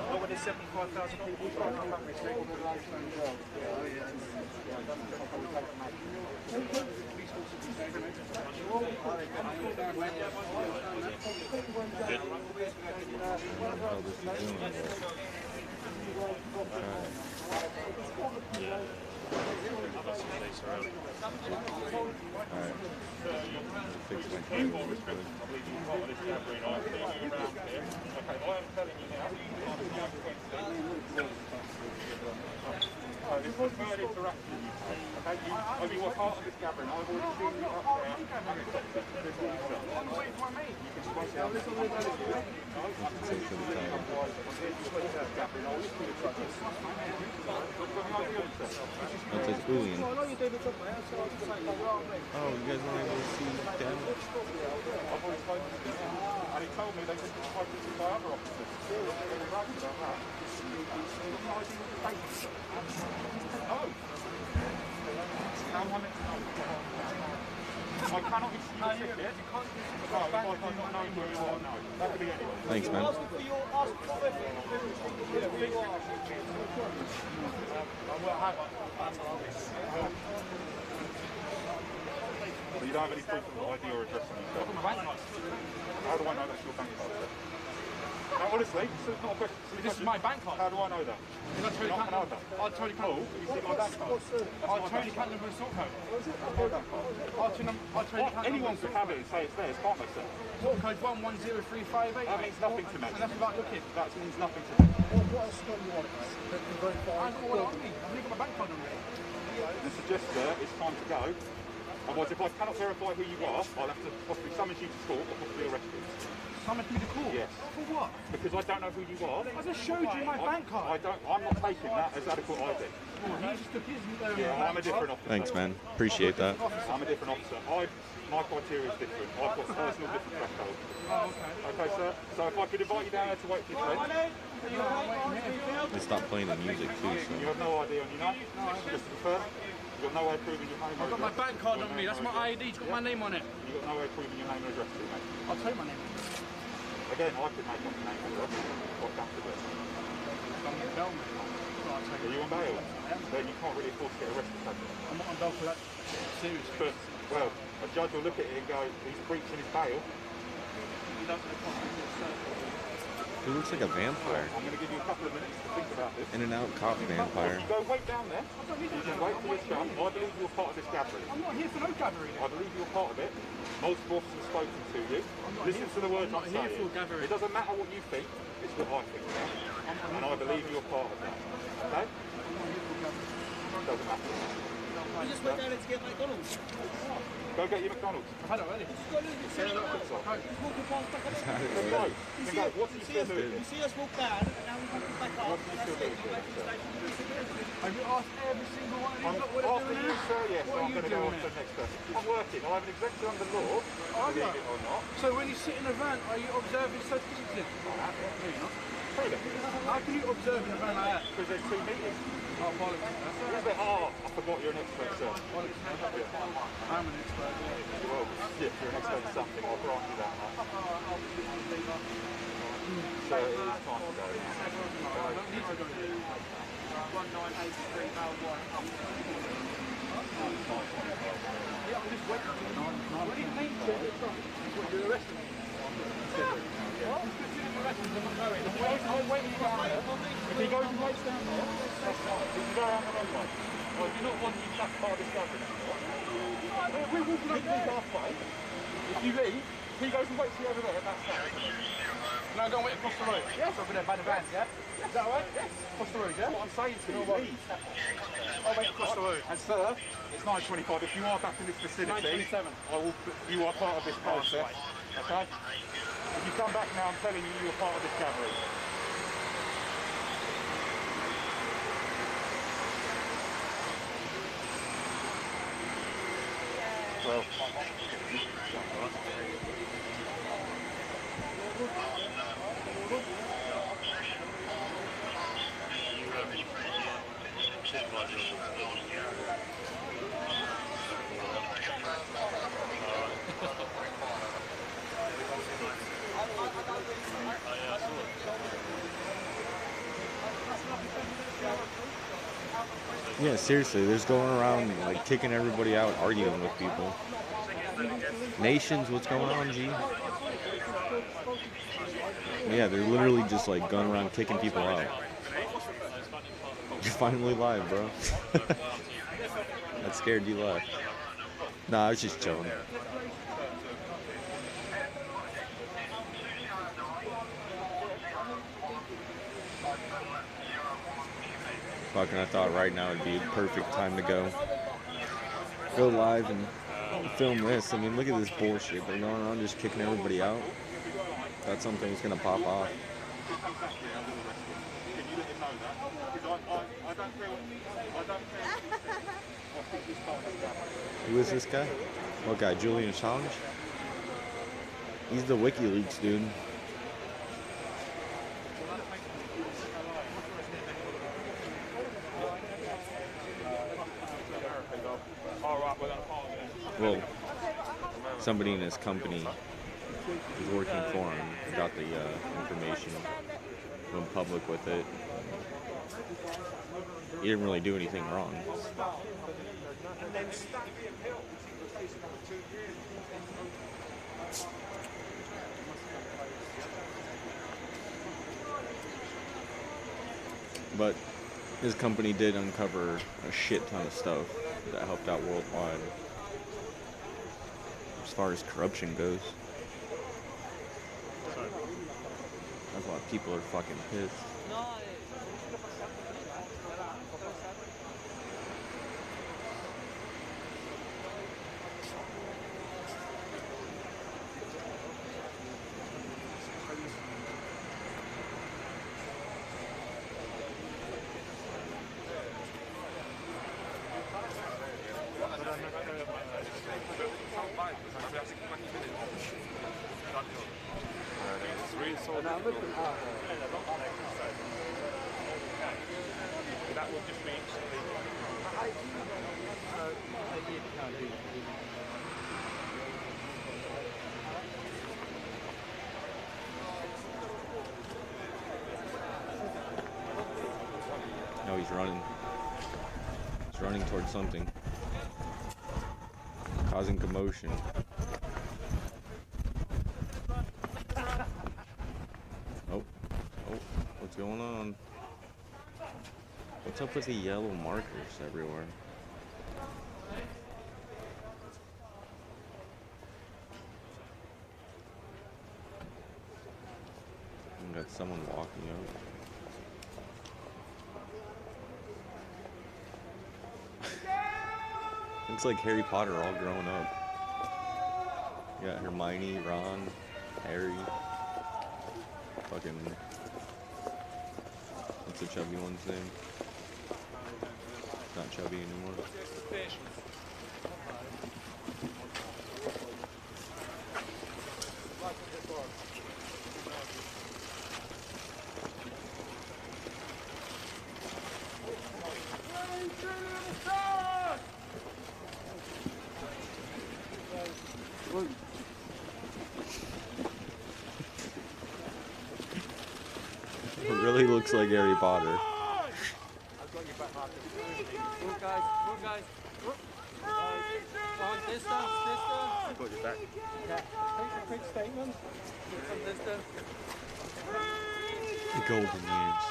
Not when there's 75,000 people trying to come this thing.
Fix my camera real quick.
This was very interactive. Okay, you were part of this gathering. I've already seen you up there.
That says Julian. Oh, you guys want to go see Dan?
And he told me they could be spoken by other officers. I cannot issue a ticket.
Thanks, man.
So you don't have any proof of ID or address on yourself? How do I know that's your bank card? No, honestly, this is not a question.
This is my bank card.
How do I know that?
I'll totally can't number. I'll totally can't.
You see my bank card?
I'll totally can't number a sort code.
Anyone could have it and say it's theirs, can't they, sir?
Sort code 110358.
That means nothing to me.
And that's without looking.
That means nothing to me.
What else do you want?
I've got my bank card number.
The suggestor, it's time to go. Otherwise, if I cannot verify who you are, I'll have to possibly summon you to court or possibly arrest you.
Summon me to court?
Yes.
For what?
Because I don't know who you are.
I just showed you my bank card.
I'm not taking that as adequate ID.
Well, he just took his.
Yeah, I'm a different officer.
Thanks, man. Appreciate that.
I'm a different officer. My criteria is different. I've got personal different thresholds.
Oh, okay.
Okay, sir. So if I could invite you down there to wait for your friend.
They stopped playing the music too, so.
You have no ID on you, no? Just to confirm. You've got no way of proving your name or
I've got my bank card on me. That's my ID. It's got my name on it.
You've got no way of proving your name or address to me.
I'll tell you my name.
Again, I could make up the name and address. What comes to it?
I'm on bail, mate.
Are you on bail? Then you can't really afford to get arrested, can you?
I'm not on bail for that. Seriously.
But, well, a judge will look at it and go, he's breaching his bail.
He looks like a vampire.
I'm going to give you a couple of minutes to think about this.
In and out cop vampire.
You go wait down there. You can wait till it's done. I believe you're part of this gathering.
I'm not here for no gathering.
I believe you're part of it. Multiple officers have spoken to you. Listen to the words I'm saying. It doesn't matter what you think, it's what I think. And I believe you're part of that. Okay? Doesn't matter.
We just went down there to get McDonald's.
Go get your McDonald's.
I had it already. Just go look. Just walking past back up there. You see us walk down, and now we're walking back up. That's it. We're back to the station.
Have you asked every single one of
I'm
these what they're
after
doing
you,
now?
sir, yes.
What are
I'm
you
going to go
doing
on to the
now?
next person. I'm working. I have an exemption under law, believe it or not.
So when you sit in a van, are you observing social distancing? No, you're not. How can you observe in a van like that?
Because there's 2 meters.
Oh, apologies.
I forgot you're an expert, sir.
I'm an expert, yeah.
Well, yeah, you're an expert at something. I'll grant you that much. So it is time to go now.
I don't need to go there.
1983 male one.
Yeah, I'm just waiting for the 9. What do you mean, sir? What, you're arresting me? What? I'm waiting down there.
If he goes and waits down there, that's fine. You can go around the wrong way. Well, you're not wanting you back part of this government. We're walking over there halfway. If you leave, if he goes and waits you over there, that's fine.
No, go and wait across the road. Yes, over there by the vans, yeah? Is that alright? Yes. Across the road, yeah?
That's what I'm saying to you, leave.
I'll wait across the road.
And sir, it's 9:25. If you are back in this vicinity,
9:27.
you are part of this process. Okay? If you come back now, I'm telling you, you are part of this gathering. Well,
Yeah, seriously, they're just going around like kicking everybody out, arguing with people. Nations, what's going on, G? Yeah, they're literally just like going around kicking people out. You're finally live, bro. That scared you left. Nah, I was just chilling. Fucking, I thought right now would be a perfect time to go live and film this. I mean, look at this bullshit. They're going around just kicking everybody out. Thought something was gonna pop off. Who is this guy? What guy? Julian Assange? He's the WikiLeaks dude. Well, somebody in his company was working for him, got the information, went public with it. He didn't really do anything wrong. But his company did uncover a shit ton of stuff that helped out worldwide as far as corruption goes. That's why people are fucking pissed. No, he's running. He's running towards something. Causing commotion. Oh, what's going on? What's up with the yellow markers everywhere? We got someone walking out. Looks like Harry Potter all grown up. You got Hermione, Ron, Harry. Fucking. What's the chubby one's name? Not chubby anymore. It really looks like Harry Potter.
Move, guys. Move, guys. On distance.
I've got your back.
Yeah. Take a quick statement. Get some distance.
The golden years.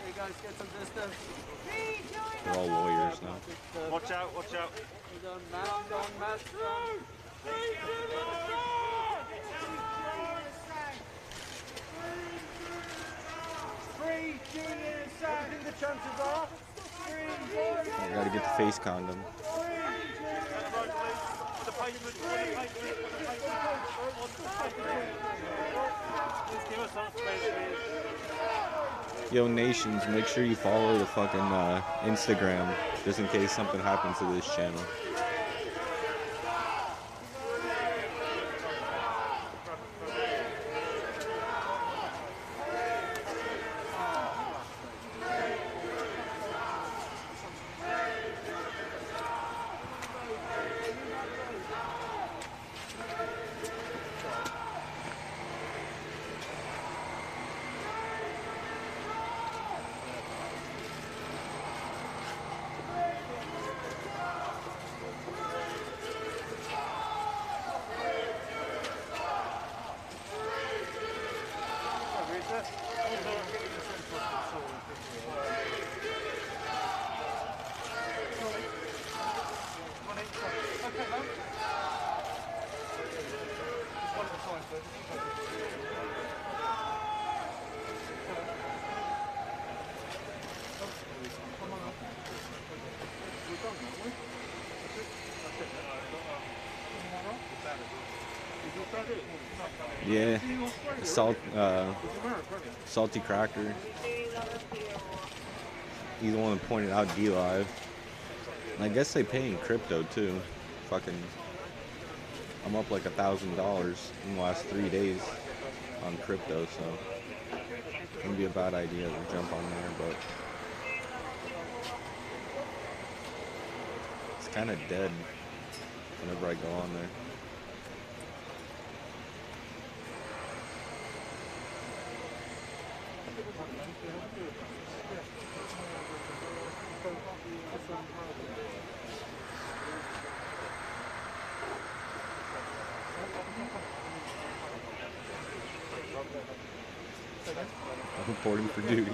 You guys get some distance.
They're all lawyers now.
Watch out, watch out.
Mask on.
Free Julian Assange. I think the chances are.
I gotta get the face condom. Yo, nations, make sure you follow the fucking Instagram, just in case something happens to this channel. Yeah, salty cracker. He's the one that pointed out D-Live. And I guess they pay in crypto too. Fucking, I'm up like $1,000 in the last 3 days on crypto, so it wouldn't be a bad idea to jump on there, but it's kind of dead whenever I go on there. I'm reporting for duty.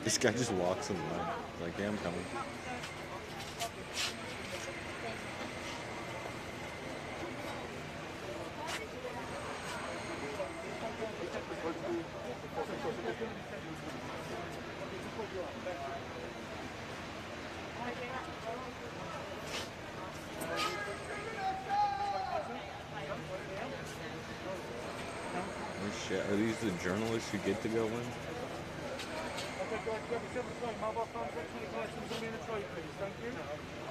This guy just walks in line. He's like, yeah, I'm coming. Oh shit, are these the journalists who get to go in?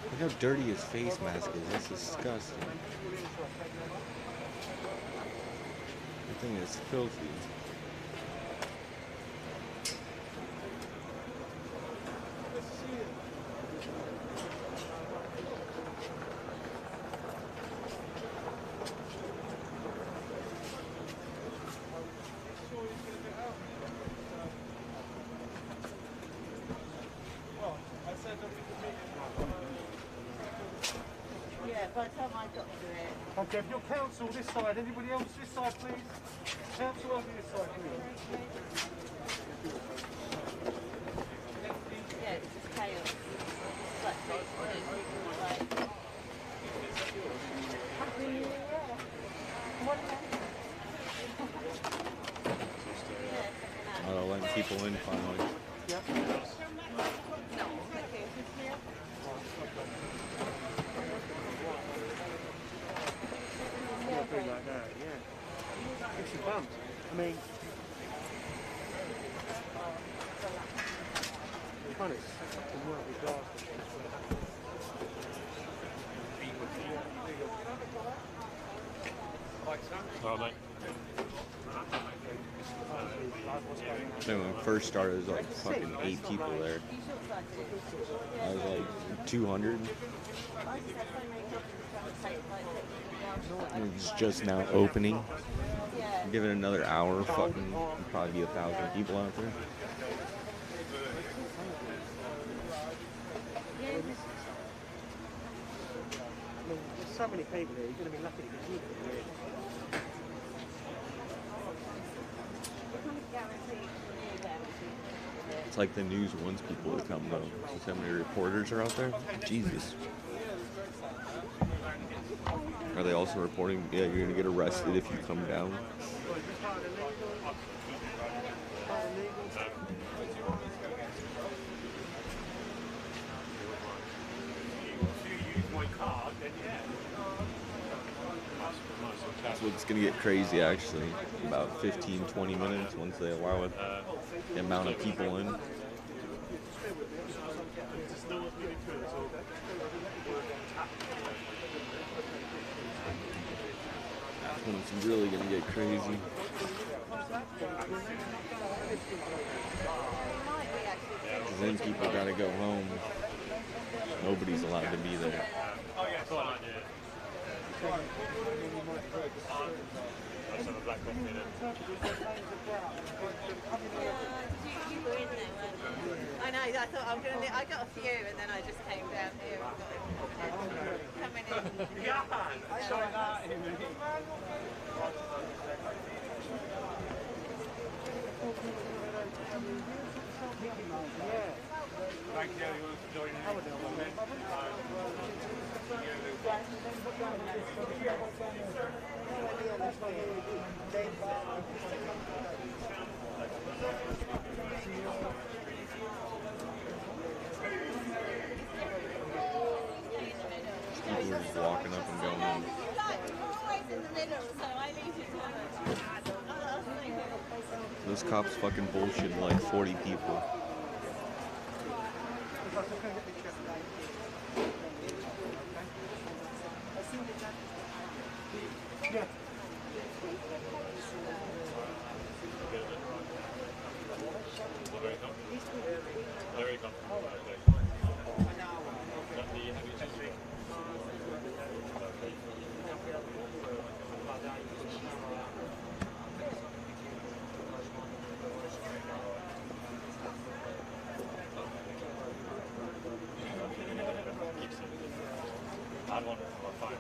Look how dirty his face mask is. That's disgusting. The thing is filthy.
By the time I got to it.
Okay, if you're council this side, anybody else this side, please? Council over this side, please.
Yeah, it's just chaos. It's like
people in finally.
Like that, yeah. It's a bump. I mean, funny.
Oh, mate.
So when it first started, there was like fucking 8 people there. I was like 200. It's just now opening. Give it another hour, fucking probably be 1,000 people out there.
There's so many people here, you're going to be lucky to get people really.
It's like the news wants people to come though. See how many reporters are out there? Jesus. Are they also reporting, yeah, you're gonna get arrested if you come down? So it's gonna get crazy actually. About 15-20 minutes once they allow it. The amount of people in. When it's really gonna get crazy. Because then people gotta go home. Nobody's allowed to be there.
Oh yeah, go on, yeah. That's on the black coffee in it.
You were in there, weren't you? I know, I thought I'm going to... I got a few and then I just came down here and got coming in.
Yeah, I saw that in the...
Thank you everyone for joining me.
People are just walking up and going in.
Always in the middle, so I leave you to
Those cops fucking bullshit like 40 people.
Yeah.
Very comfortable. I'd want it for my phone.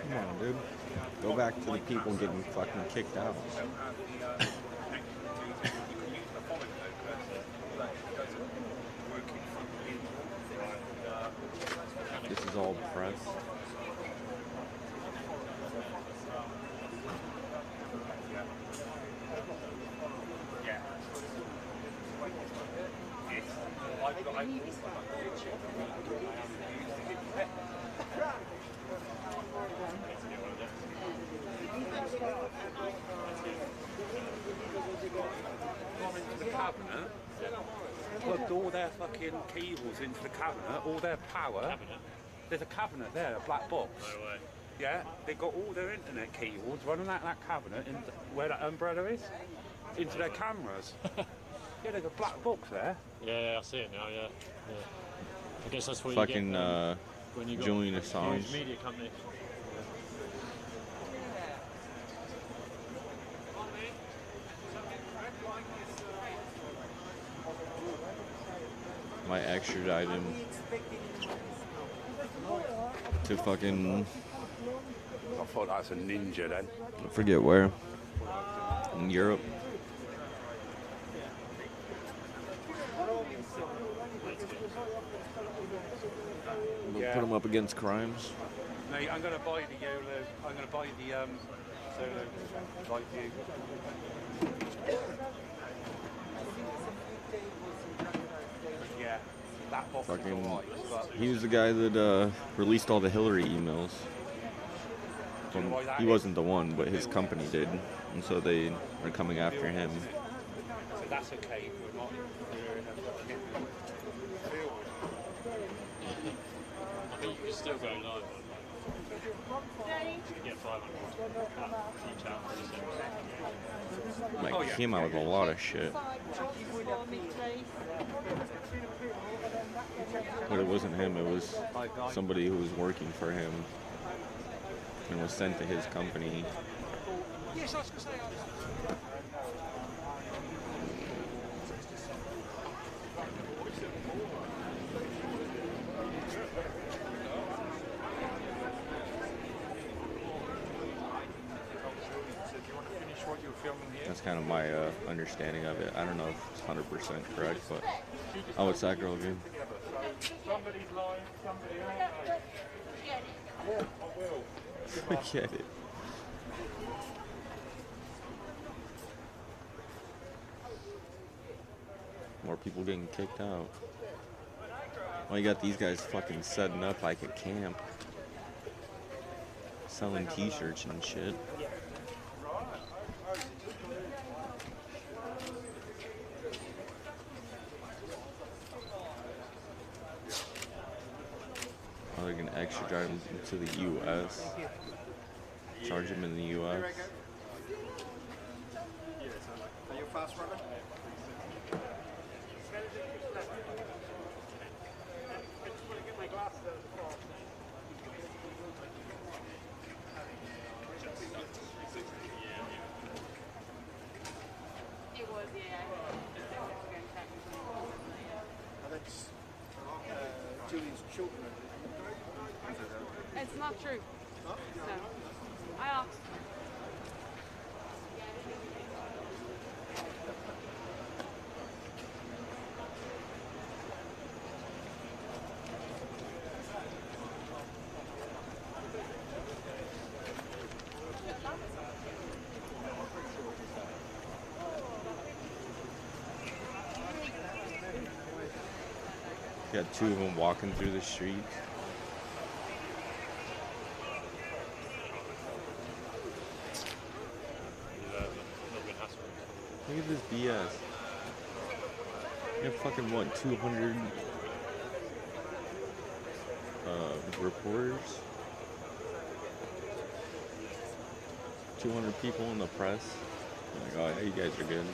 Come on, dude. Go back to the people getting fucking kicked out. This is all press.
Plugged all their fucking cables into the cabinet, all their power. There's a cabinet there, a black box.
No way.
Yeah, they got all their internet cables running out of that cabinet, where that umbrella is, into their cameras. Yeah, there's a black box there.
Yeah, I see it now, yeah. I guess that's what
Fucking,
you get when you got
Julian
a
Assange.
huge media company.
Might extradite him. to fucking,
I thought that was a ninja then.
I forget where, in Europe. We'll put them up against crimes.
No, I'm going to buy the YOLO. I'm going to buy the Solo Light View. Yeah, that box is alright, but
He was the guy that released all the Hillary emails.
Do you know why that
He
is?
wasn't the one, but his company did, and so they are coming after him.
So that's okay if we're not we're in a field.
I think you can still go live. You get 500 each out for the
Like,
Oh, yeah.
came out with a lot of shit. But it wasn't him, it was somebody who was working for him and was sent to his company.
Yes, I was going to say.
That's kind of my understanding of it. I don't know if it's 100% correct, but... Oh, what's that girl again?
Somebody's lying, somebody else. Yeah, I will.
Forget it. More people getting kicked out. Well, you got these guys fucking setting up like a camp. Selling t-shirts and shit. Oh, they're gonna extradite him to the U.S. Charge him in the U.S.
Are you a fast runner?
It was, yeah.
And that's Julian's children.
It's not true. No. I asked.
You got two of them walking through the street. Look at this BS. You have fucking what, 200 reporters? 200 people in the press? Oh my god, you guys are good.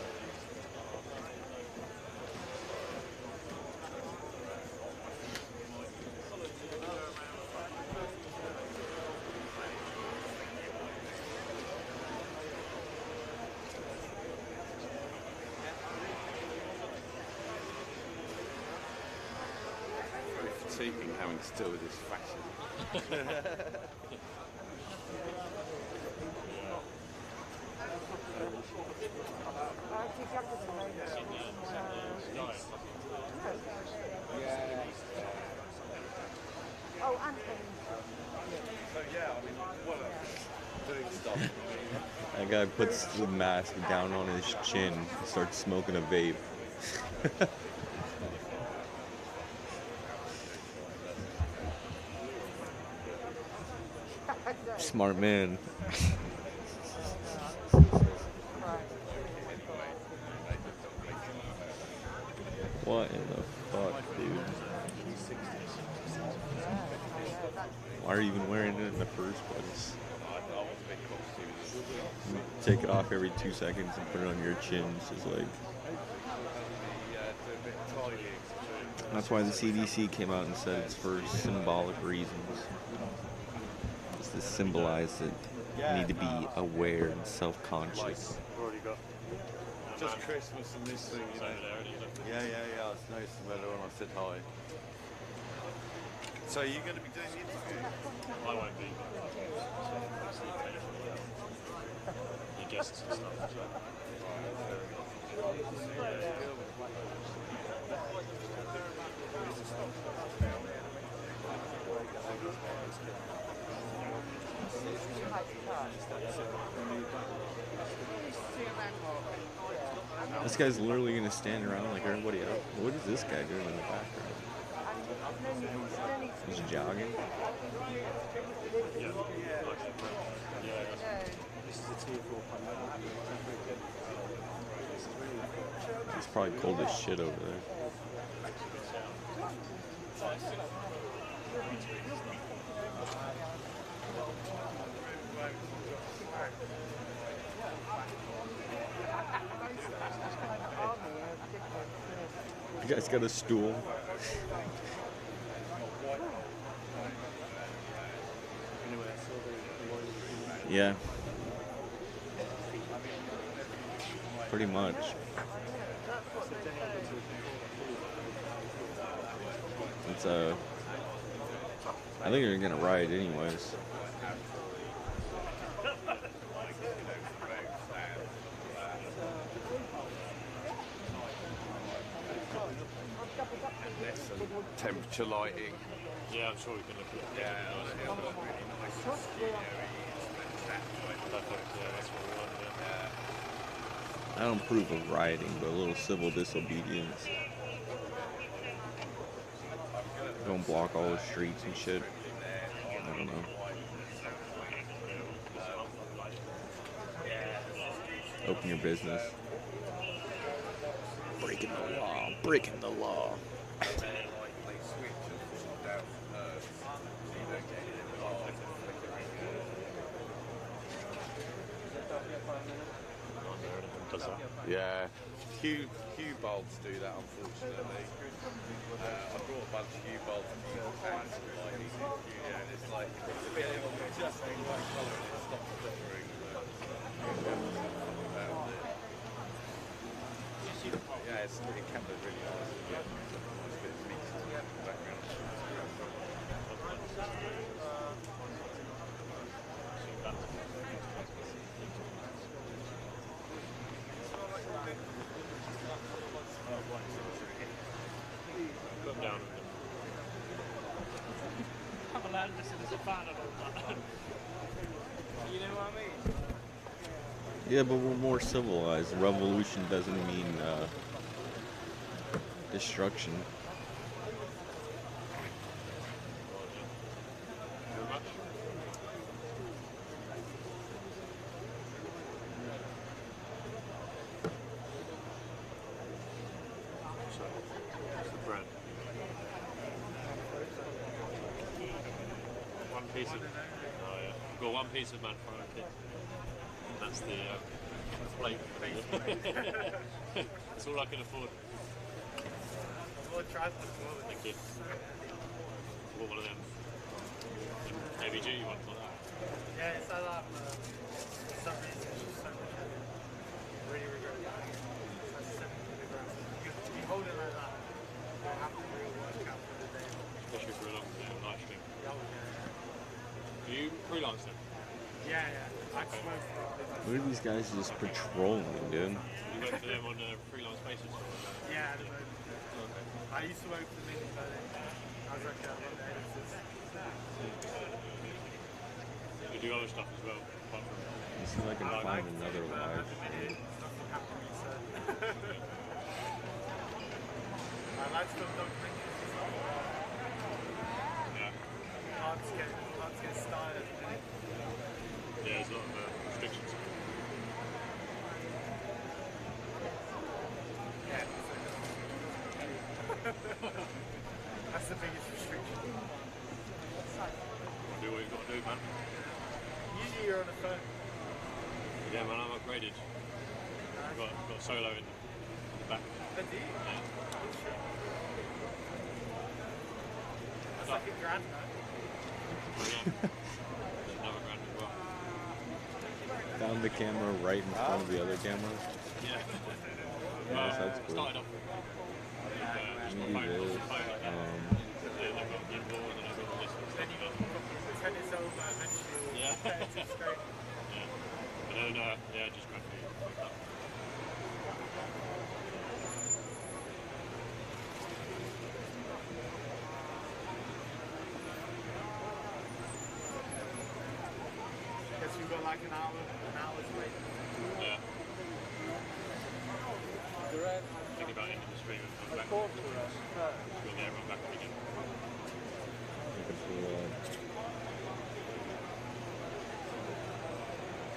Fatiguing having to deal with this fashion.
Oh, Anthony.
So yeah, I mean, what doing stuff.
That guy puts the mask down on his chin and starts smoking a vape. Smart man. What in the fuck, dude? Why are you even wearing it in the first place? You take it off every 2 seconds and put it on your chin. It's just like... That's why the CDC came out and said it's for symbolic reasons. It's to symbolize that you need to be aware and self-conscious.
Already got just Christmas and this thing, you know. Yeah, it's nice to meet everyone. I sit high.
So are you going to be doing the interview?
I won't be. The guests and stuff.
This guy's literally gonna stand around like everybody else. What is this guy doing in the background? He's jogging. It's probably cold as shit over there. You guys got a stool? Yeah. Pretty much. It's I think they're gonna riot anyways.
Temperature lighting.
Yeah, I'm sure we can look at it.
Yeah,
I don't approve of rioting, but a little civil disobedience. Don't block all the streets and shit. I don't know. Open your business. Breaking the law. Breaking the law.
Yeah, Hue bulbs do that, unfortunately. I brought a bunch of Hue bulbs and it's like, just the right colour and it stops flickering. Yeah, it's really camera's really nice. Yeah. Nice bit of mix in the background.
Put them down.
I'm allowed to listen as a fan of all that. You know what I mean?
Yeah, but we're more civilized. Revolution doesn't mean destruction.
One piece of man frying kit. That's the plate. That's all I can afford. Thank you. What one of them? ABG ones like that?
Yeah, it's like that. For some reason, it's just so much heavier. Really regret that. It's like 7 kilograms. You hold it like that, you'll have to really work out for the day.
Especially for a long live stream.
Yeah.
Do you freelance then?
Yeah. I smoke for a business.
What are these guys just patrolling, dude?
You work for them on a freelance basis? Or?
Yeah, at the moment. Okay. I used to work for the Mini Berlin. I was like one of the editors.
You do other stuff as well, apart from...
You seem like I can find another live.
Nothing happening, so... I like to film documentaries as well.
Yeah.
Hard to get started.
Yeah, there's a lot of restrictions.
Yeah. That's the biggest restriction.
Do what you've got to do, man.
Usually you're on a phone.
Yeah, man, I'm upgraded. I've got solo in the back.
Oh, do you?
Yeah.
That's like $1,000, no?
Yeah. Another grand as well.
Found the camera right in front of the other camera.
Yeah.
Nice, that's cool.
Started off
Let me do this.
then I've got gimbal and then I've got
but eventually we'll
Yeah.
get into straight.
Yeah. But then, yeah, just graffiti.
Guess we've got like an hour's wait.
Yeah. Think about ending the stream and come back. We'll get everyone back again.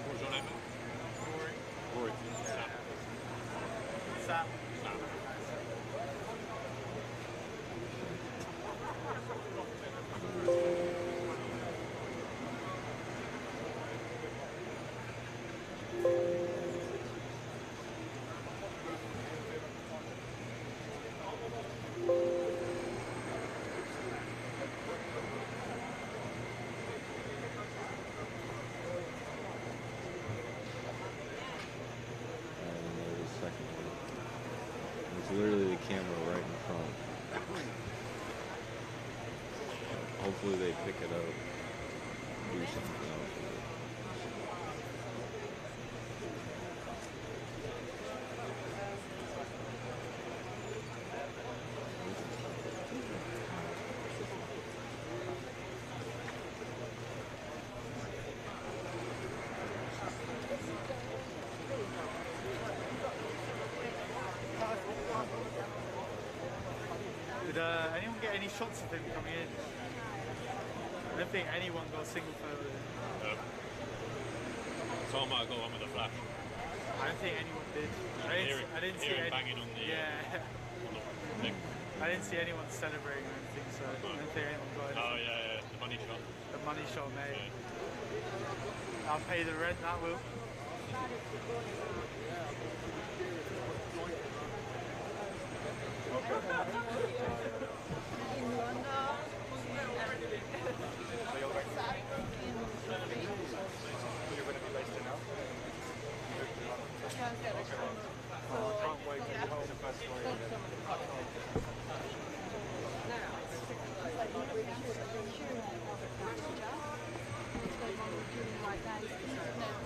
What's your name, mate? Rory.
Sam.
It's literally the camera right in front. Hopefully they pick it up, do something else with it.
Did anyone get any shots of him coming in? I don't think anyone got a single photo.
Someone might have got one with a flash.
I don't think anyone did. I didn't see any
banging on the
thing. I didn't see anyone celebrating or anything, so I don't think anyone got anything.
Oh yeah, the money shot.
The money shot, mate. Yeah. I'll pay the rent, that will.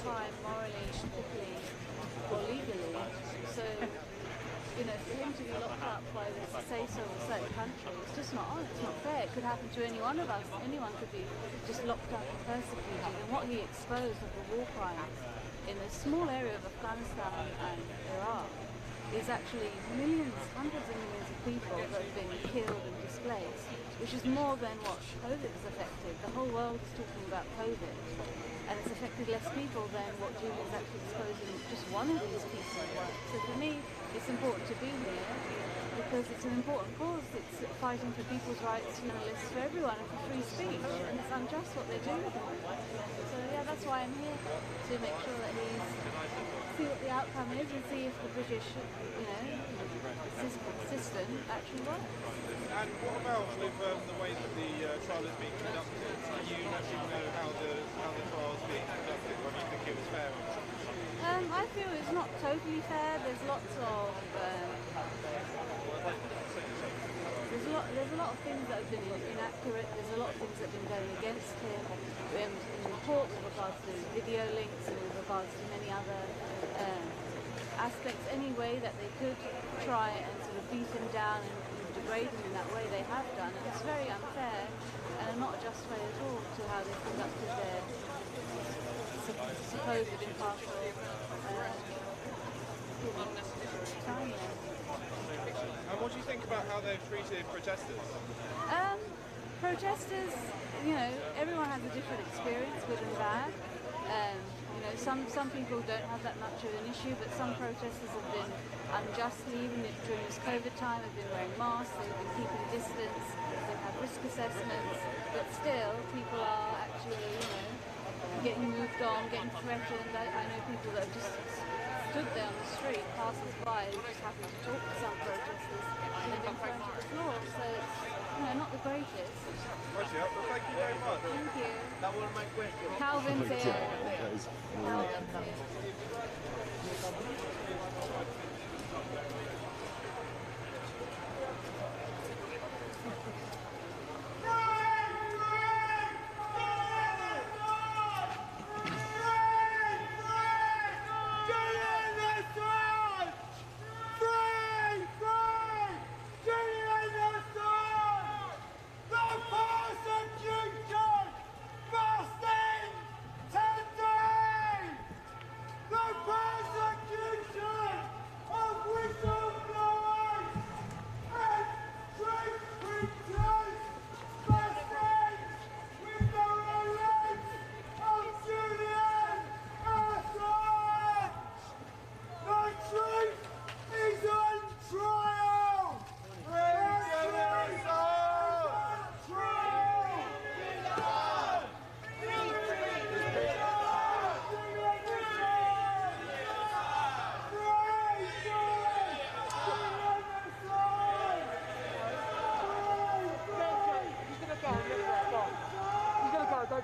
Time morally, ethically, or legally. So, you know, for him to be locked up by the say-so of a certain country, it's just not on. It's not fair. It could happen to any one of us. Anyone could be just locked up and persecuted. And what he exposed of the war crimes in a small area of Afghanistan and Iraq is actually millions, hundreds of millions of people that have been killed and displaced, which is more than what COVID has affected. The whole world is talking about COVID, and it's affected less people than what Julian is actually exposing just one of these pieces of work. So for me, it's important to be here because it's an important cause. It's fighting for people's rights, journalists, for everyone, and for free speech, and it's unjust what they're doing. So yeah, that's why I'm here, to make sure that see what the outcome is and see if the British, system actually works.
And what about with the way that the trial is being conducted? Do you actually know how the trial is being conducted? Whether you think it was fair?
I feel it's not totally fair. There's lots of there's a lot of things that have been inaccurate. There's a lot of things that have been going against him in reports with regards to video links and with regards to many other aspects. Any way that they could try and sort of beat him down and degrade him in that way, they have done, and it's very unfair and not a just way at all to how they conducted their supposed impartial time.
And what do you think about how they've treated protesters?
Protesters, everyone has a different experience, good and bad. Some people don't have that much of an issue, but some protesters have been unjustly, even during this COVID time, have been wearing masks, they've been keeping distance, they've had risk assessments, but still people are actually, getting moved on, getting threatened. I know people that have just stood there on the street, passers by, who just happened to talk to some protesters, and they've been thrown to the floor. So it's, not the greatest.
Well, thank you very much.
Thank you.
That was my question.
Calvin's here.
Calvin's
here.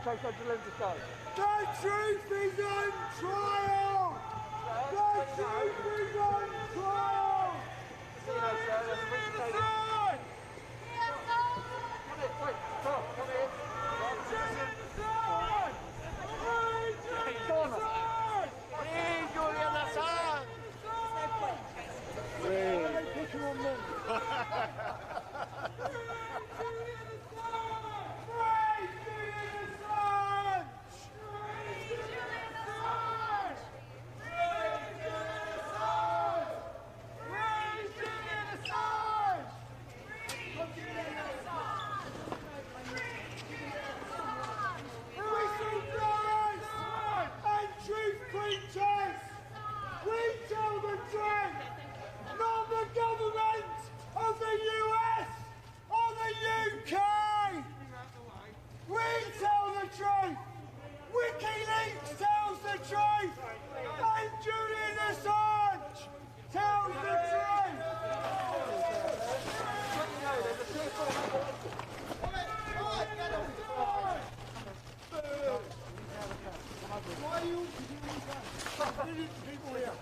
okay, so just let us go. The truth is on trial! The truth is on trial! You know, sir, that's a big thing. Come here, wait, Tom, come here. Hey, Julian, Assange! Hey, put you on me. WikiLeaks tells the truth, and Julian Assange tells the truth. Why are you people here?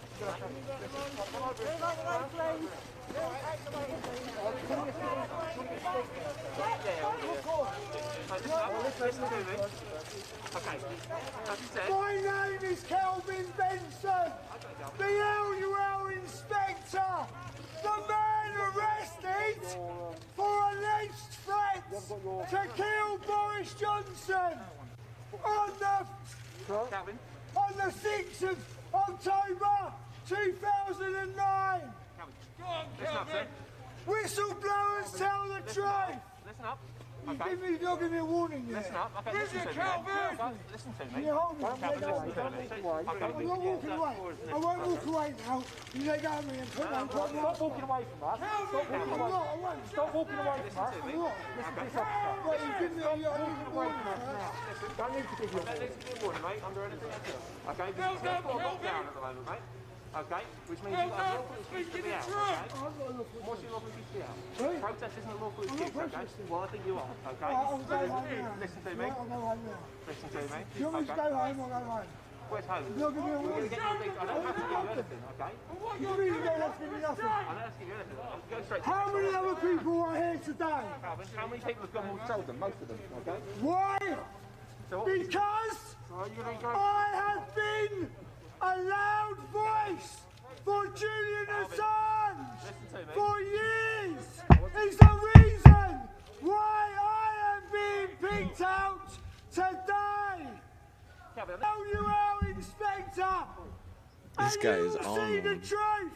My name is Kelvin Benson, the LUL inspector, the man arrested for alleged threats to kill Boris Johnson on the 6th of October 2009.
Go on, Kelvin.
Whistleblowers tell the truth.
Listen up.
You'll give me a warning there.
Listen up. Okay, listen to me. Listen to me.
You hold me.
Calvin, listen to me.
I'm not walking away. I won't walk away now. You let go of me and put my
Stop walking away from us. Stop walking away from us.
I'm not.
Listen to this officer.
But you give me a warning
now. Don't need to give you a warning. Don't need to give you a warning, mate, under anything else. Okay, because it's got a lockdown at the moment, mate. Okay, which means you've got a lawful excuse to be out, okay? What's your lawful excuse to be out? Protest isn't a lawful excuse, okay? Well, I think you are, okay? Listen to me. Listen to me.
Do you want me to go home or go home?
Where's home?
You're going to
We're going to get you a big... I don't have to give you anything, okay?
You really don't have to give me nothing.
I don't have to give you anything. Go straight to
How many other people are here today?
Calvin, how many people have gone and told them? Most of them, okay?
Why? Because I have been a loud voice for Julian Assange for years. It's the reason why I am being picked out today. LUL inspector.
This guy is
on.
on
You'll see the truth.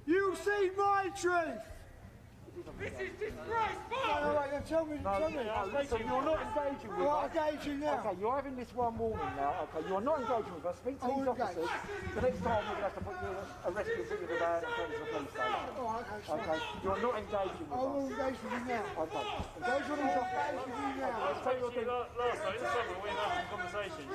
You'll see my truth.
This is disgraceful!
Tell me.
Listen, you're not engaging with us.
You're engaging now.
Okay, you're having this one warning now. Okay, you're not engaging with us. Speak to these officers. The next time we're going to have to put you arrest you, put you in the van and take you to the police station. Okay, you're not engaging with us.
I will engage with you now.
Okay, engage with these officers.
Let's take your thing. Last night in the summer we had some conversation.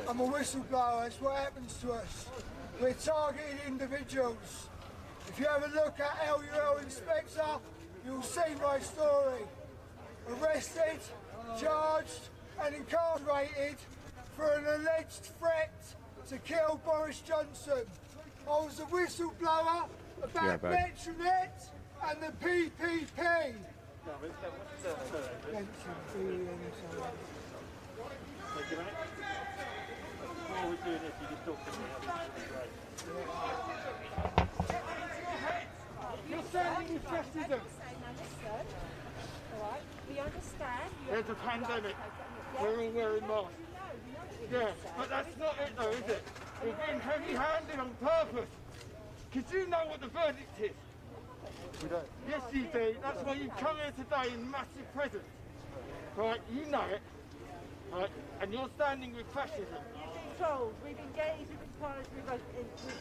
I'm a whistleblower, it's what happens to us. We're targeted individuals. If you have a look at LUL Inspector, you'll see my story. Arrested, charged and incarcerated for an alleged threat to kill Boris Johnson. I was a whistleblower about Metronet and the PPP.
Thank you, mate. While we're doing this, you just talk to me.
You're standing with fascism.
Alright, we understand.
There's a pandemic. We're all wearing masks. Yeah, but that's not it though, is it? We're being heavy-handed on purpose. Because you know what the verdict is.
We don't.
Yes, you do. That's why you've come here today in massive presence. Right, you know it. Right, and you're standing with fascism.
Told, we've engaged with the pilots, we've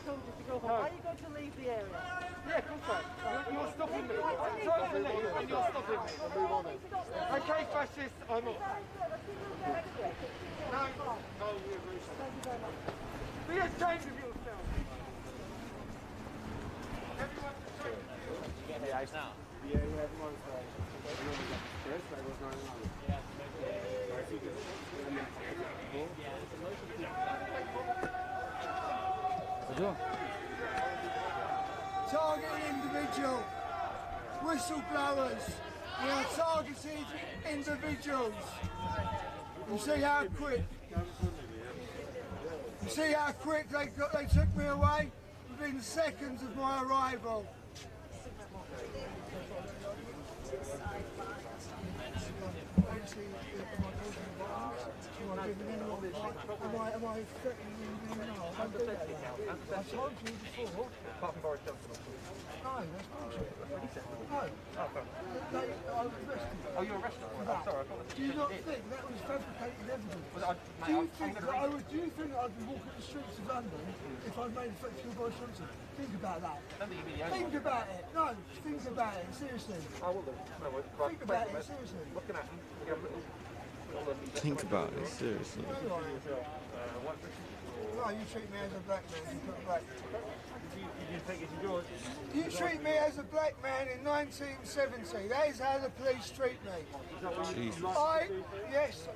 told you to go home.
No.
Are you going to leave the area?
Yeah, of course I am. You're stopping me. I'm trying to leave and you're stopping me.
Move on then.
Okay, fascist, I'm off. No, be ashamed of yourself. Everyone's ashamed.
You get the ice now?
Yeah, everyone's yes, I was not alone.
Targeted individual. Whistleblowers. We are targeted individuals. You see how quick? You see how quick they took me away? Within seconds of my arrival. Am I threatening you now? I told you before.
Apart from Boris Johnson.
No, that's bullshit. No. I was arrested.
Oh, you're arrested?
For that.
Sorry, I thought
Do you not think that was fabricated evidence?
Well,
do you think I'd be walking the streets of London if I'd made a threat to Boris Johnson? Think about that. Think about it. No, think about it. Seriously.
I will do. No,
think about it. Seriously.
Looking at him.
Think about it, seriously.
No, you treat me as a black man. You put black.
You think it's yours?
You treat me as a black man in 1970. That is how the police treat me.
Jesus.
Yes,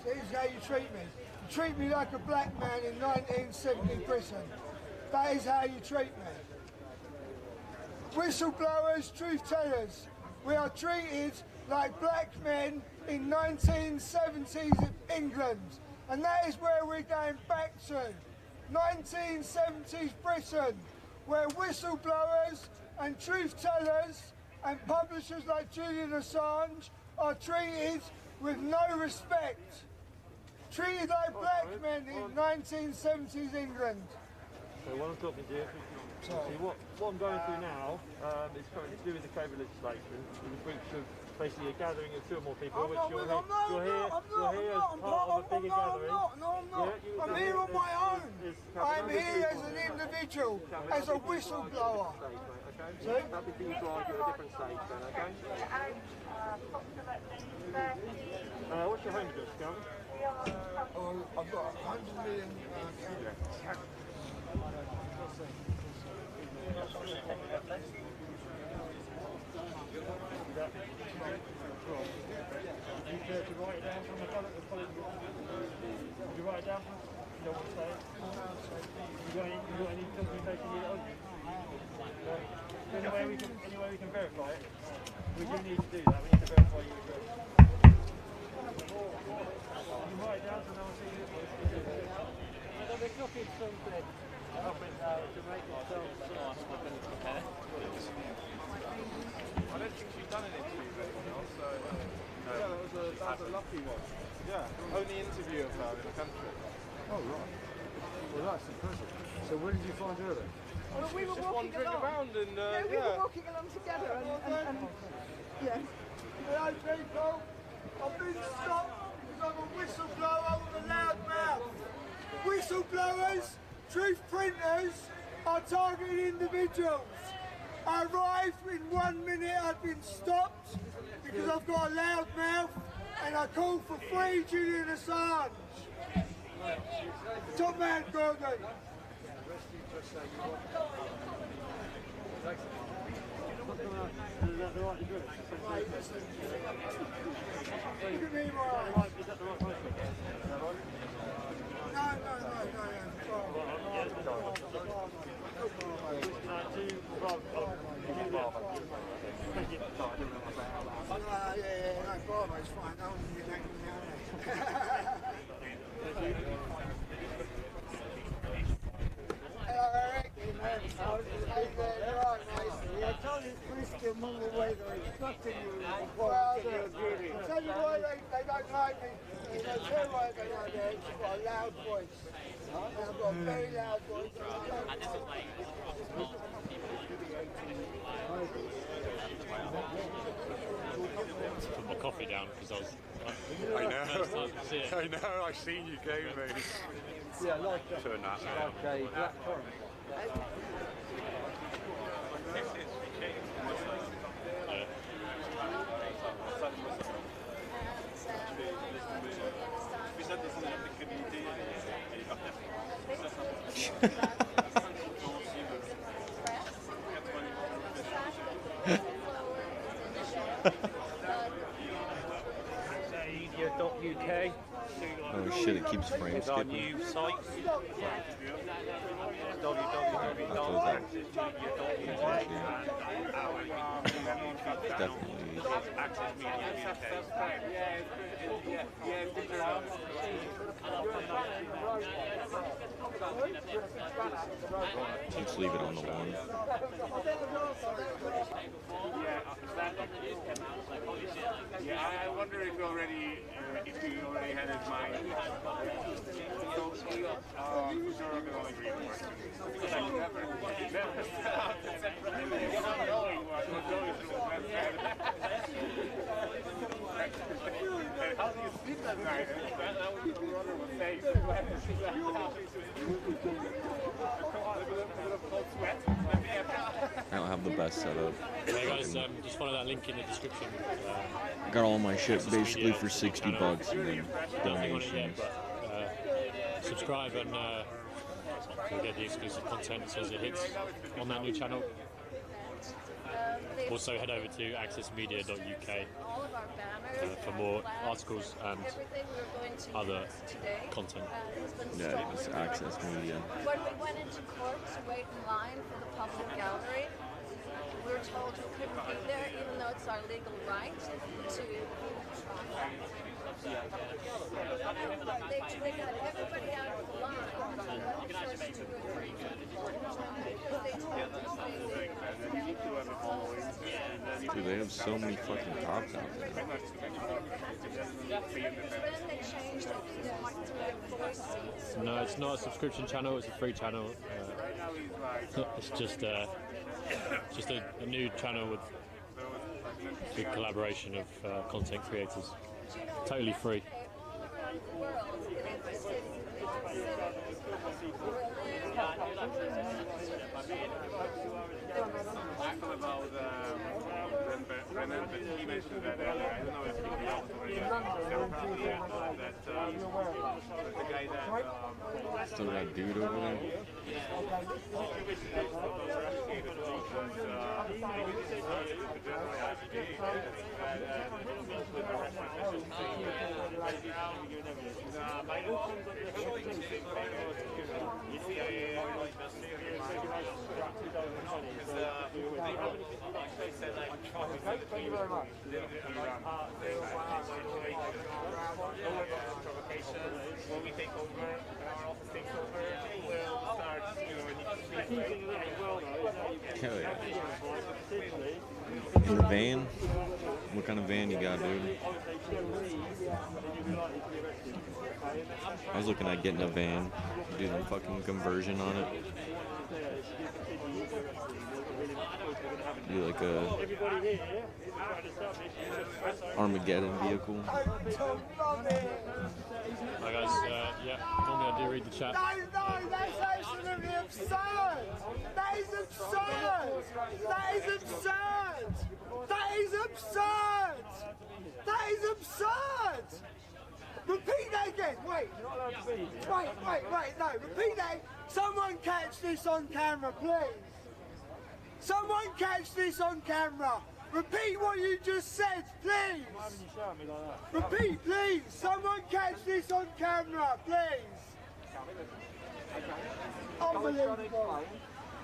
that is how you treat me. You treat me like a black man in 1970 prison. That is how you treat me. Whistleblowers, truth tellers. We are treated like black men in 1970s England. And that is where we're going back to. 1970s Britain, where whistleblowers and truth tellers and publishers like Julian Assange are treated with no respect. Treated like black men in 1970s England.
So what I'm talking to you, see what I'm going through now is currently to do with the COVID legislation, in the breach of basically a gathering of 2 or more people, which you're here as part of a bigger gathering.
I'm not. I'm here on my own. I'm here as an individual, as a whistleblower.
See? Happy for you to argue at a different stage then, okay? What's your home address, Gavin?
I've got 100 million
You care to write it down from the product? Did you write it down from? You don't want to say it? You got any documentation you on you? Any way we can verify it? We do need to do that. We need to verify your address. You write it down so no one sees it. There'll be copies something up in to make it so.
I don't think she's done an interview with anyone else, so... Yeah, that was a lucky one. Yeah, only interview of her in the country.
Oh, right. Well, that's impressive. So where did you find her then?
Well, we were
just
walking
wandering
along.
around and
we were walking along together and yeah.
Hello people, I've been stopped because I'm a whistleblower with a loud mouth. Whistleblowers, truth printers are targeted individuals. I arrived in 1 minute, I've been stopped because I've got a loud mouth and I called for free Julian Assange. Top man Gordon.
Is that the right address?
Look at me,
right. Is that the right place?
No. normal weather. It's nothing I'll tell you why they don't like me. They don't care why they don't like me. I've got a loud voice. I've got a very loud voice.
Put my coffee down because I was.
I know. I know. I've seen you go, mate.
Yeah, like that.
Turn that
Like a black currant.
Media.uk.
Oh shit, it keeps frame
It's our
skipping.
new site.
Definitely. Let's leave it on the one.
Yeah, I wonder if you already had in mind. How do you sleep at night? That would be rather safe.
I don't have the best setup.
Yeah, guys, just follow that link in the description.
Got all my shit basically for $60 and then donations.
Subscribe and you'll get the exclusive content as soon as it hits on that new channel. Also head over to accessmedia.uk for more articles and other content.
Yeah, it's Access Media.
When we went into court to wait in line for the public gallery, we were told we couldn't be there even though it's our legal right to... They got everybody out of the line.
Dude, they have so many fucking cops out there.
No, it's not a subscription channel, it's a free channel. It's just a new channel with big collaboration of content creators. Totally free.
About he mentioned that earlier. I don't know if he that the guy that
Still that dude over there?
Thank you very much. When we take over, our office takes over, we'll start,
Hell yeah. In the van? What kind of van you got, dude? I was looking at getting a van, do the fucking conversion on it. Do like a Armageddon vehicle.
Hi guys, yeah, normally I do read the chat.
No, that's absolutely absurd! That is absurd! That is absurd! That is absurd! That is absurd! Repeat that again, wait! Wait, no, repeat that! Someone catch this on camera, please! Someone catch this on camera! Repeat what you just said, please! Repeat, please! Someone catch this on camera, please! Unbelievable!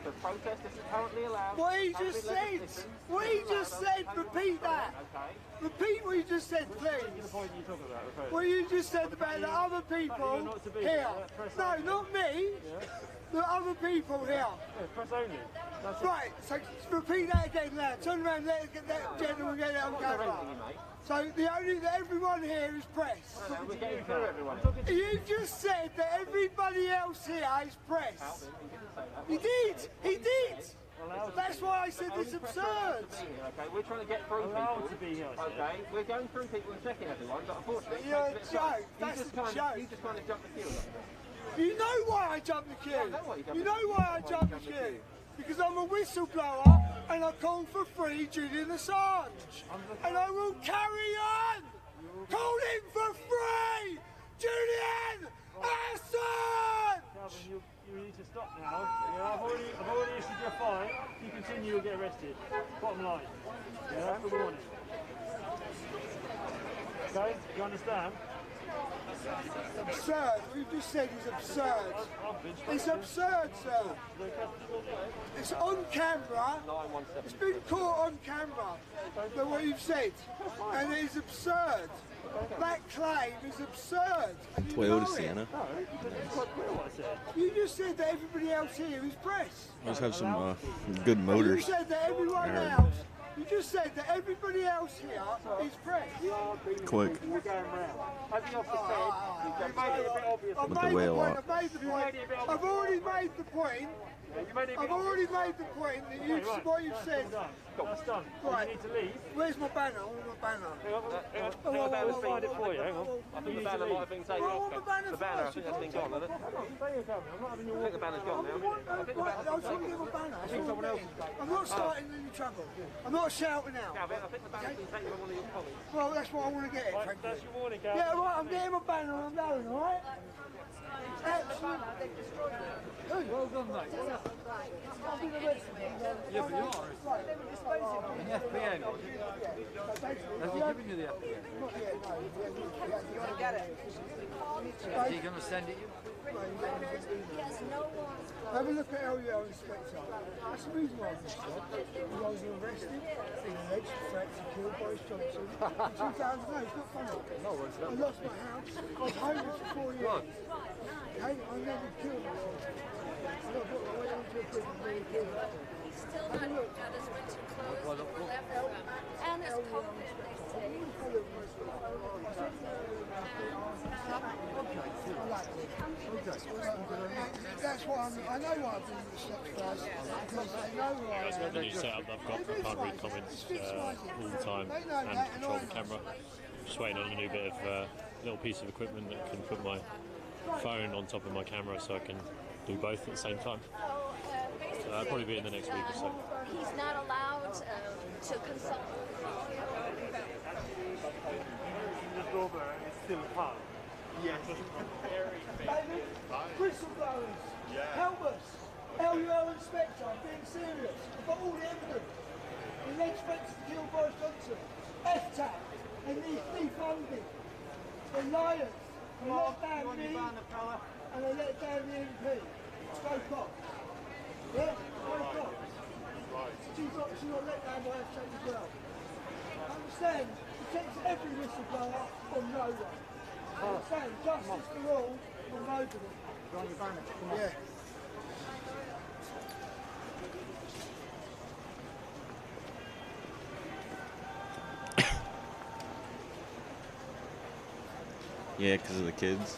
So protesters are currently allowed.
What he just said! What he just said! Repeat that! Repeat what you just said, please! What you just said about the other people here. No, not me! The other people here.
Press only.
Right, so repeat that again now. Turn around, let that gentleman get it on camera. So everyone here is press.
We're getting through everyone.
You just said that everybody else here is press. He did. He did. That's why I said it's absurd.
Okay, we're trying to get through people. Okay, we're going through people and checking everyone, but unfortunately,
you're a joke. That's a joke.
You just kind of jumped the queue.
You know why I jumped the queue. You know why I jumped the queue. Because I'm a whistleblower and I call for free Julian Assange. And I will carry on! Call him for free! Julian Assange!
Calvin, you need to stop now. Yeah, I've already issued your fine. If you continue, you'll get arrested. Bottom line. Yeah, that's the warning. Okay, you understand?
Absurd. What you just said is absurd. It's absurd, sir. It's on camera. It's been caught on camera. What you've said, and it is absurd. That claim is absurd.
Toyota Sienna.
You just said that everybody else here is press.
Let's have some good motors.
You said that everyone else. You just said that everybody else here is press.
Quick.
We're going round. As the officer said, you've made it a bit obvious.
I've made the point. I've already made the point. I've already made the point that what you've said.
That's done.
Right.
You need to leave.
Where's my banner? I want my banner.
I think the banner's find it for you. Hang on. I think the banner might have been taken off. The banner, I think that's been gone, hasn't it? I think the banner's gone now. I think the banner's been taken. I think someone else has taken it.
I'm not starting any trouble. I'm not shouting out.
Calvin, I think the banner's been taken by one of your colleagues.
Well, that's what I want to get.
Right, that's your warning, Calvin.
Yeah, right, I'm getting my banner and I'm going, alright? Excellent.
Well done, mate. Yeah, but you are. The FBN. Has he given you the FBN? You want to get it? Is he going to send it you?
Have a look at LUL Inspector. That's the reason why I was arrested. I was arrested in alleged threat to kill Boris Johnson in 2008. It's not funny. I lost my house. I was homeless for 4 years. Okay, I never killed myself. I went into a prison and really killed myself.
He's still not got his winter clothes or left and his coat in next
That's why I know why I've been in the steps first. Because I know why
That's what the new setup I've got. I can't read comments all the time and control the camera. Just waiting on a new bit of little piece of equipment that can put my phone on top of my camera so I can do both at the same time. So that'll probably be in the next week or so.
He's not allowed to consult.
The doorbell is still hot.
Yes. David, whistleblowers, help us. LUL Inspector, I'm being serious. I've got all the evidence. The alleged threats to kill Boris Johnson, FTAC, and these defunding. The liars. They let down me, and they let down the MP. Spoke off. Yeah? Spoke off. She got let down by FTAC as well. Understand? Protects every whistleblower from no one. Understand? Justice for all from nobody. Yeah.
Yeah, because of the kids.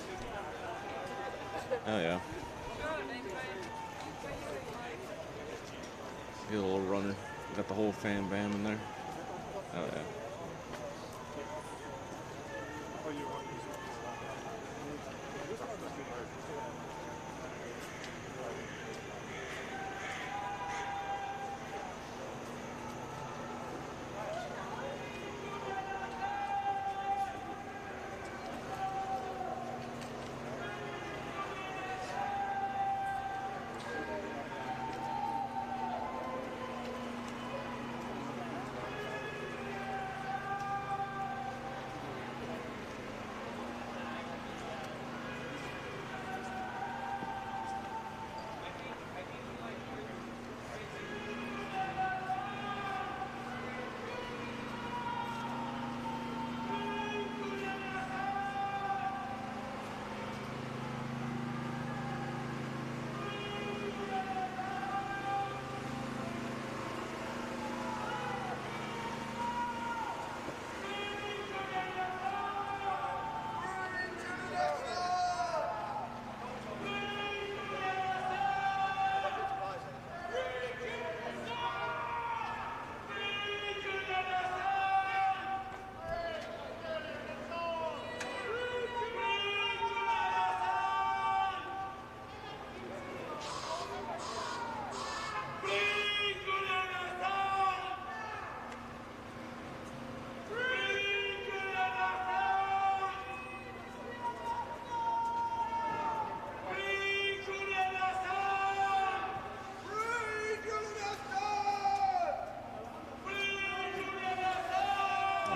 Oh yeah. Get a little runner. Got the whole fan bam in there. Oh yeah.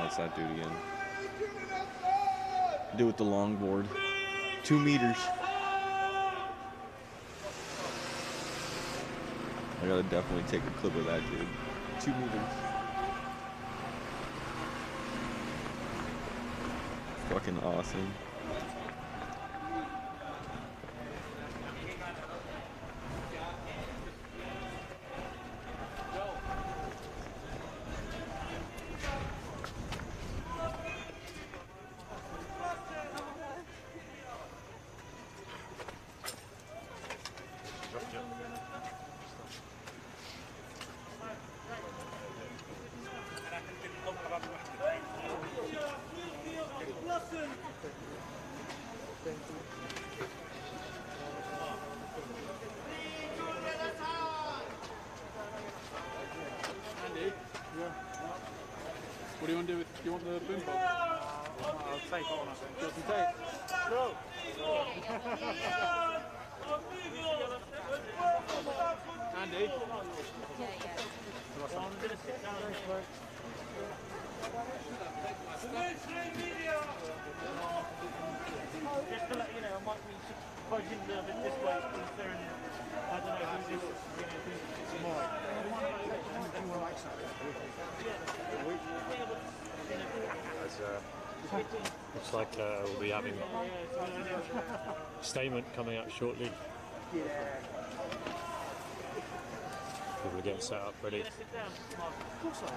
That's that dude again. Do with the longboard. 2 meters. I gotta definitely take a clip of that dude. 2 meters. Fucking awesome.
What do you want to do with? Do you want the boom box?
I'll take it on, I think. Just take it. Go!
Andy?
Just to let you know, I might be fudging a bit this way concerning, I don't know who this is going to be tomorrow.
Looks like we'll be having a statement coming out shortly. People are getting set up ready.
Of course I am.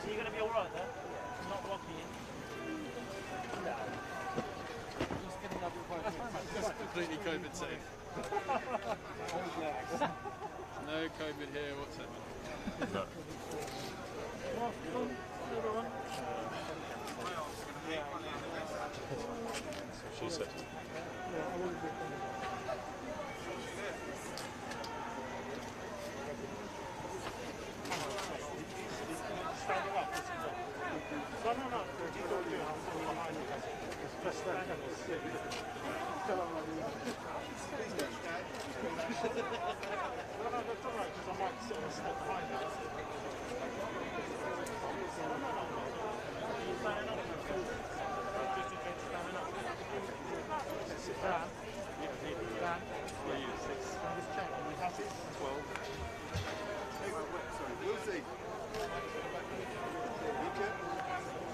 So you're going to be alright there? Not rocking you? No. Just getting up and
Just completely COVID safe. No COVID here whatsoever.
No. She said.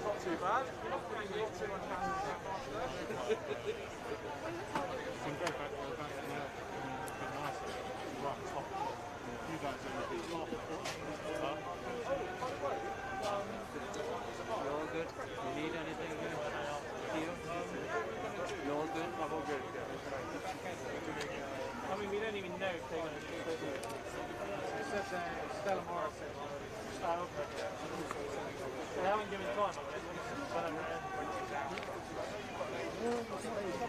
Not too bad.
You're all good? You need anything here? You're all good?
I'm all good.
I mean, we don't even know if they're going to do it. It says Stella Morris said, oh, okay. They haven't given time, I guess.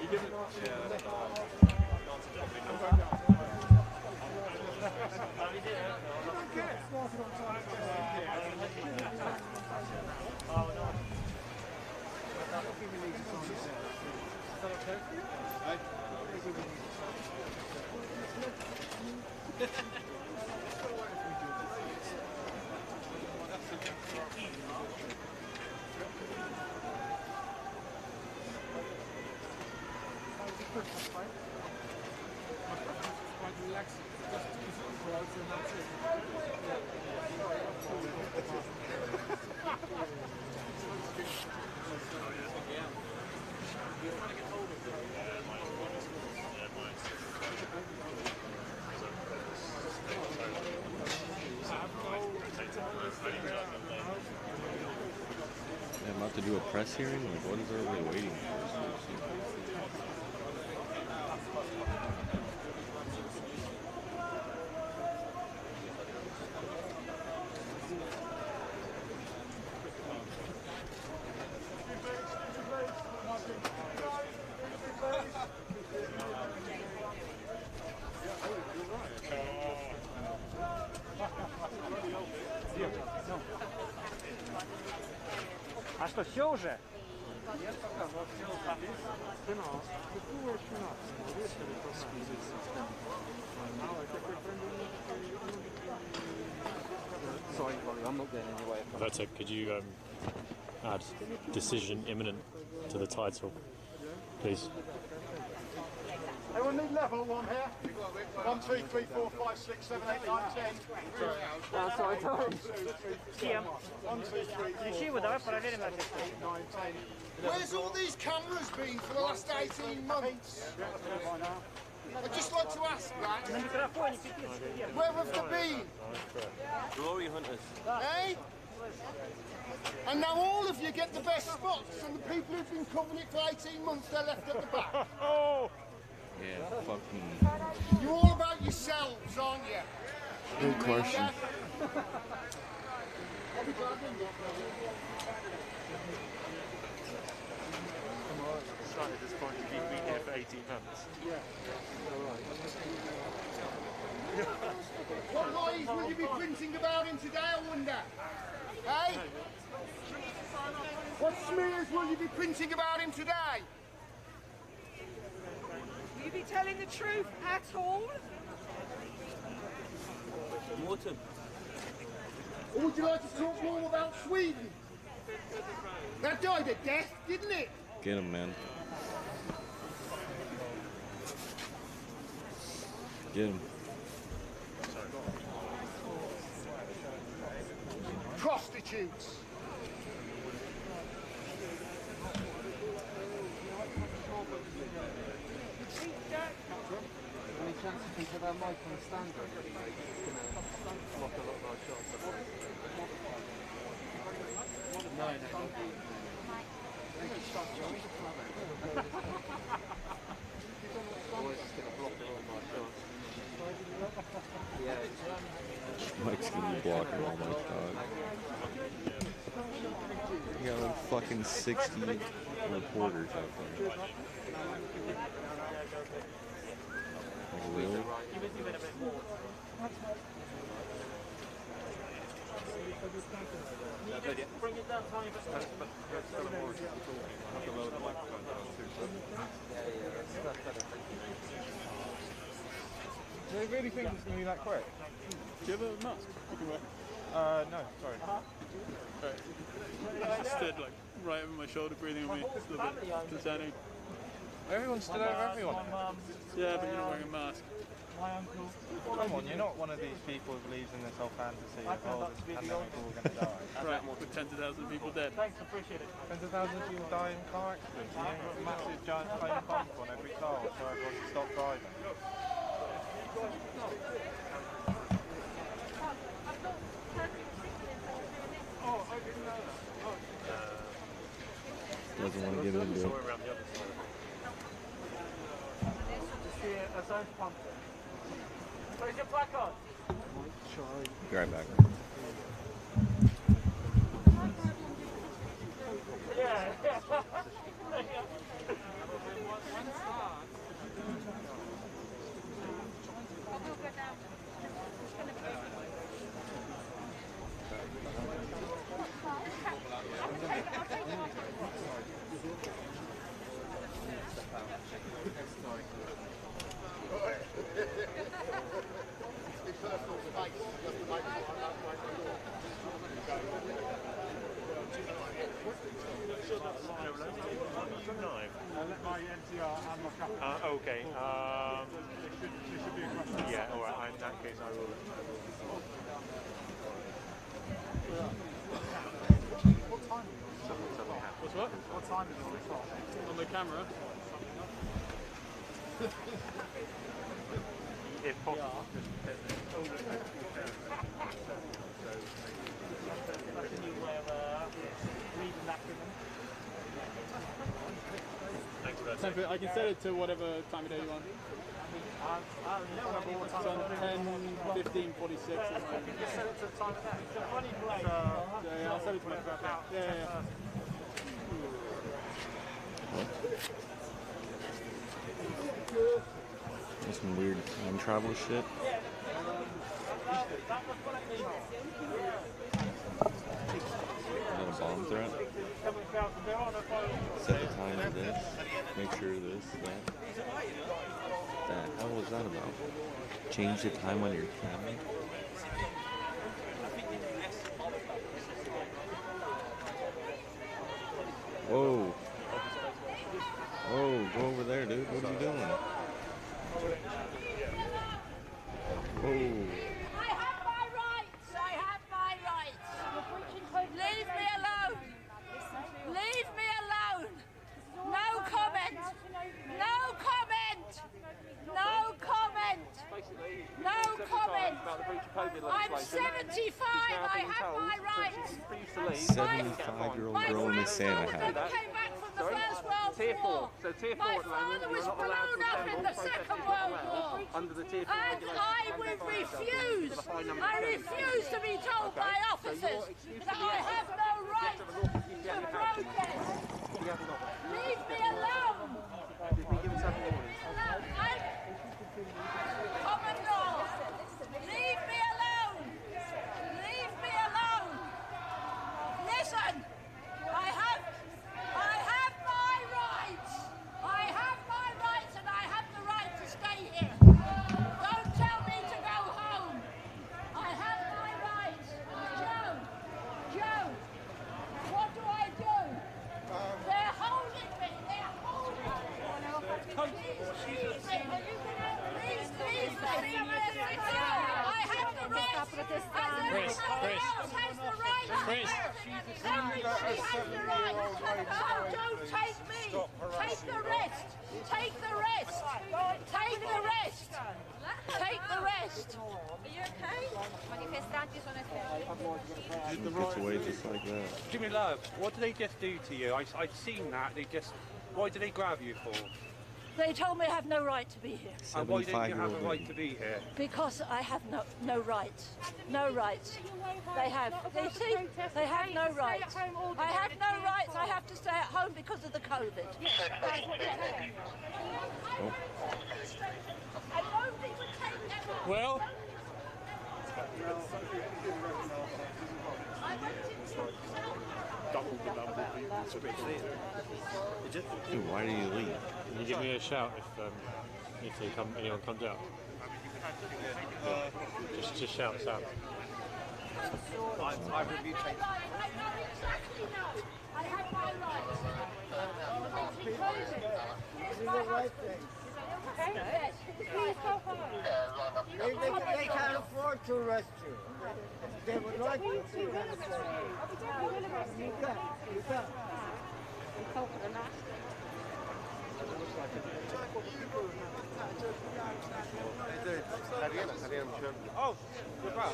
You give it?
I'm about to do a press hearing? Like, what is everybody waiting for?
А что, все уже?
not getting in your way.
Roberto, could you add decision imminent to the title, please?
Everyone need level one here. 1, 2, 3, 4, 5, 6, 7, 8, 9, 10.
Sorry, Tom.
1, 2, 3, 4, 5, 6, 7, 8, 9, 10.
Where's all these cameras been for the last 18 months? I'd just like to ask that. Where have they been?
Glory hunters.
Eh? And now all of you get the best spots, and the people who've been covering it for 18 months, they're left at the back.
Yeah, fucking.
You're all about yourselves, aren't you?
No question.
Decided this point to keep me here for 18 months.
What lies will you be printing about him today, I wonder? Hey? What smears will you be printing about him today?
Will you be telling the truth at all?
Morton. Or would you like to talk more about Sweden? That died a death, didn't it?
Get him, man. Get him.
Prostitutes.
Any chance you can put that mic on the stand? It's going to block a lot of our shots. No. Always just going to block a lot of my shots. Yeah.
Mike's gonna be blocking all my talk. You got like fucking 60 reporters out there. Oh, really?
Bring it down tiny bit.
Do they really think it's going to be that quick? Do you have a mask you can wear? No, sorry.
I just stood like right over my shoulder breathing on me. It's a little bit concerning.
Everyone stood over everyone.
Yeah, but you're not wearing a mask.
Come on, you're not one of these people who believes in this whole fantasy of, oh, this pandemic, we're all going to die.
Right, with tens of thousands of people dead.
Thanks, appreciate it.
Tens of thousands of people die in car accidents. You've got a massive giant foam pump on every car so everyone can stop driving.
Doesn't want to get into it.
Assange pumped it. Where's your placard?
Be right back.
Yeah.
Okay. Yeah, alright, in that case I will.
What time? What's what? What time is it on the camera?
If possible.
I can set it to whatever time of day you want. It's on 10, 15, 46.
Just set it to time of day. It's a funny place.
Yeah, I'll set it to my crap. Yeah.
That's some weird time travel shit. Is that a bomb threat? Set the time of this. Make sure this, that. The hell was that about? Change the time on your camera? Whoa. Whoa, go over there, dude. What are you doing? Whoa.
I have my rights. I have my rights. Leave me alone. Leave me alone. No comment. No comment. No comment. No comment. I'm 75. I have my rights.
75-year-old girl in a Santa hat.
Came back from the First World War. My father was blown up in the Second World War. And I will refuse. I refuse to be told by officers that I have no right to protest. Leave me alone. Common law. Leave me alone. Leave me alone. Listen. I have my rights. I have my rights and I have the right to stay here. Don't tell me to go home. I have my rights. Joe, what do I do? They're holding me. They're holding me. Please leave me. Please leave me. I have the right. As everybody else has the right. Everybody has the right. So don't take me. Take the rest. Take the rest. Take the rest. Take the rest.
Are you okay? Manifestanti sono fermi.
He gets away just like that.
Jimmy Love, what did they just do to you? I'd seen that. Why did they grab you for?
They told me I have no right to be here.
And why didn't you have a right to be here?
Because I have no rights. No rights. They have. They see, they have no rights. I have no rights. I have to stay at home because of the COVID.
Oh.
Well,
Dude, why did you leave?
Can you give me a shout if anyone comes out? Just shout us out.
I review tape. I have my rights.
This is the right thing. They can't afford to arrest you. They would like to see you. You can't.
Oh,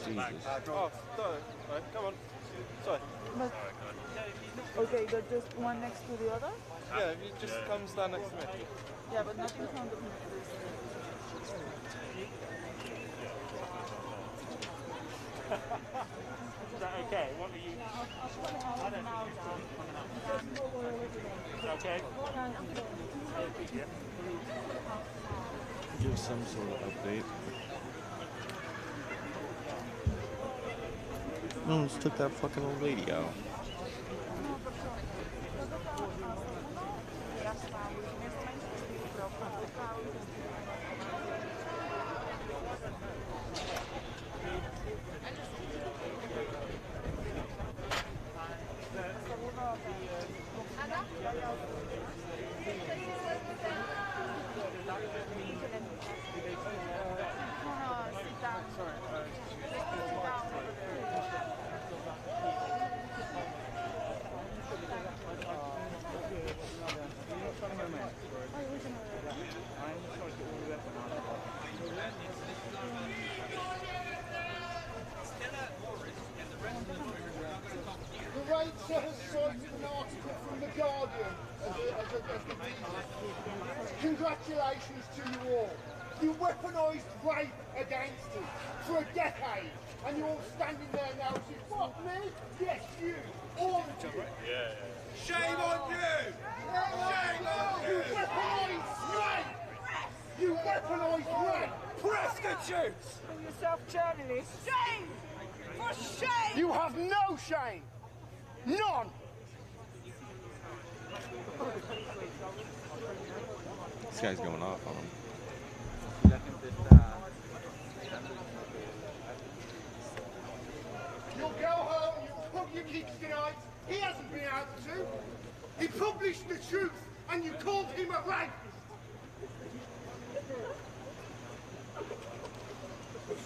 you're back. Oh, sorry. Right, come on. Sorry.
Okay, they're just one next to the other?
Yeah, you just come stand next to me.
Yeah, but not in front of me.
Is that okay? What are you? I don't think okay.
Give some sort of update. No one just took that fucking old lady out.
Rachel has cited an article from The Guardian as the reason. Congratulations to you all. You weaponised rape against it for a decade, and you're all standing there now and saying, "Fuck me? Yes, you. All of you."
Shame on you! Shame on you!
You weaponised rape! You weaponised rape! Prostitutes!
Call yourself journalists.
Shame! For shame! You have no shame! None!
This guy's going off on him.
You'll go home, you'll put your kids tonight. He hasn't been able to. He put published the truth and you called him a rapist.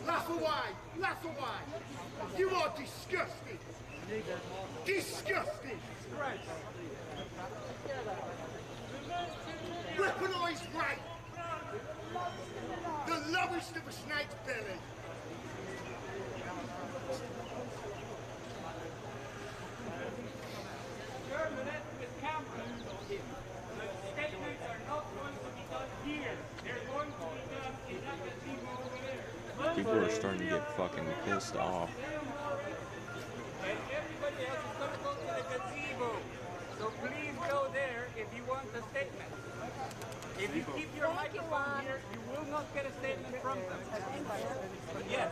Laugh away, laugh away. You are disgusting. Disgusting. Weaponised rape. The lowest of a snake's belly.
Statements are not going to be done here. They're going to be done in that gazebo over there.
People are starting to get fucking pissed off.
And everybody else is going to go to the gazebo. So please go there if you want a statement. If you keep your microphone here, you will not get a statement from them. Yes.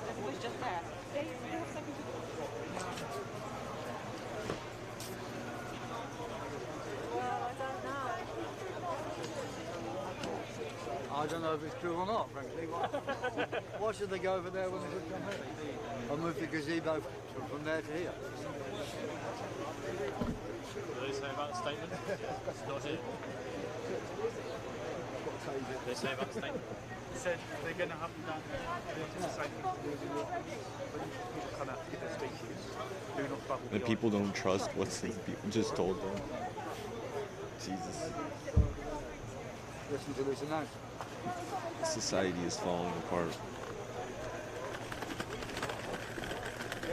Everybody's just there.
Well, I don't know.
I don't know if it's true or not, frankly. Why should they go over there when they could come here? I'll move the gazebo from there to here.
What do they say about the statement? It's not here. What do they say about the statement?
They said they're going to have them down there. It's the same thing. People come out to give their speeches. Do not bubble
The people don't trust what these people just told them. Jesus.
Listen to this announcement.
Society is falling apart.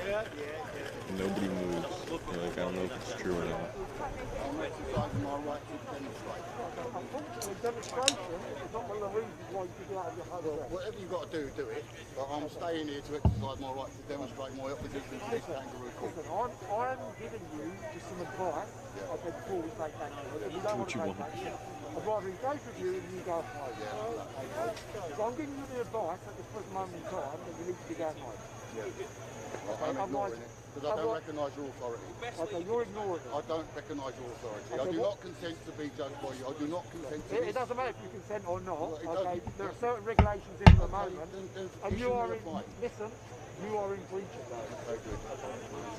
Yeah.
Nobody moves. They're like, I don't know if it's true or not.
I'm exercising my right to demonstrate.
Demonstration is not one of the reasons why you should be out of your home.
Well, whatever you've got to do, do it. But I'm staying here to exercise my right to demonstrate my opposition to this kangaroo court.
Listen, I'm giving you just some advice. I said before we take that over. If you don't want to take that, I'd rather engage with you and you go home. So I'm giving you the advice at this present moment in time that you need to be going home.
I'm ignoring it because I don't recognise your authority.
Okay, you're ignoring it.
I don't recognise your authority. I do not consent to be judged by you. I do not consent to
It
this.
doesn't matter if you consent or not.
Well,
Okay, there are certain regulations in the moment, and you are in. Listen, you are in breach of those.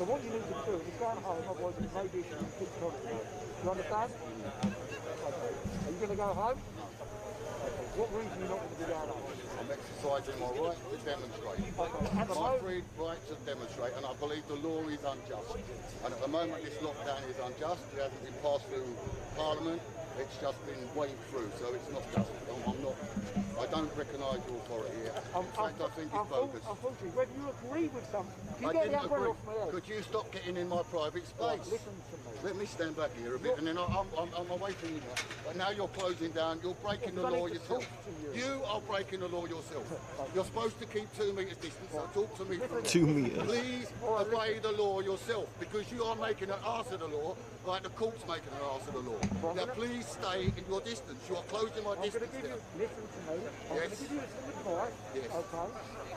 So what you need to do is go home, otherwise it may be a keep contact. You understand? Okay. Are you going to go home? Okay. What reason are you not going to be going home?
I'm exercising my right to demonstrate. My free right to demonstrate, and I believe the law is unjust. And at the moment this lockdown is unjust. It hasn't been passed through Parliament. It's just been waved through, so it's not just. I don't recognise your authority here. In fact, I think it's bogus.
Unfortunately, whether you agree with something,
I didn't agree. Could you stop getting in my private space?
Listen to me.
Let me stand back here a bit, and then I'm away from you now. But now you're closing down. You're breaking the law yourself. You are breaking the law yourself. You're supposed to keep 2 metres distance. So talk to me.
2 metres.
Please obey the law yourself, because you are making an arse of the law, like the court's making an arse of the law. Now please stay in your distance. You are closing my distance now.
Listen to me. I'm going to give you some advice.
Yes.
Okay.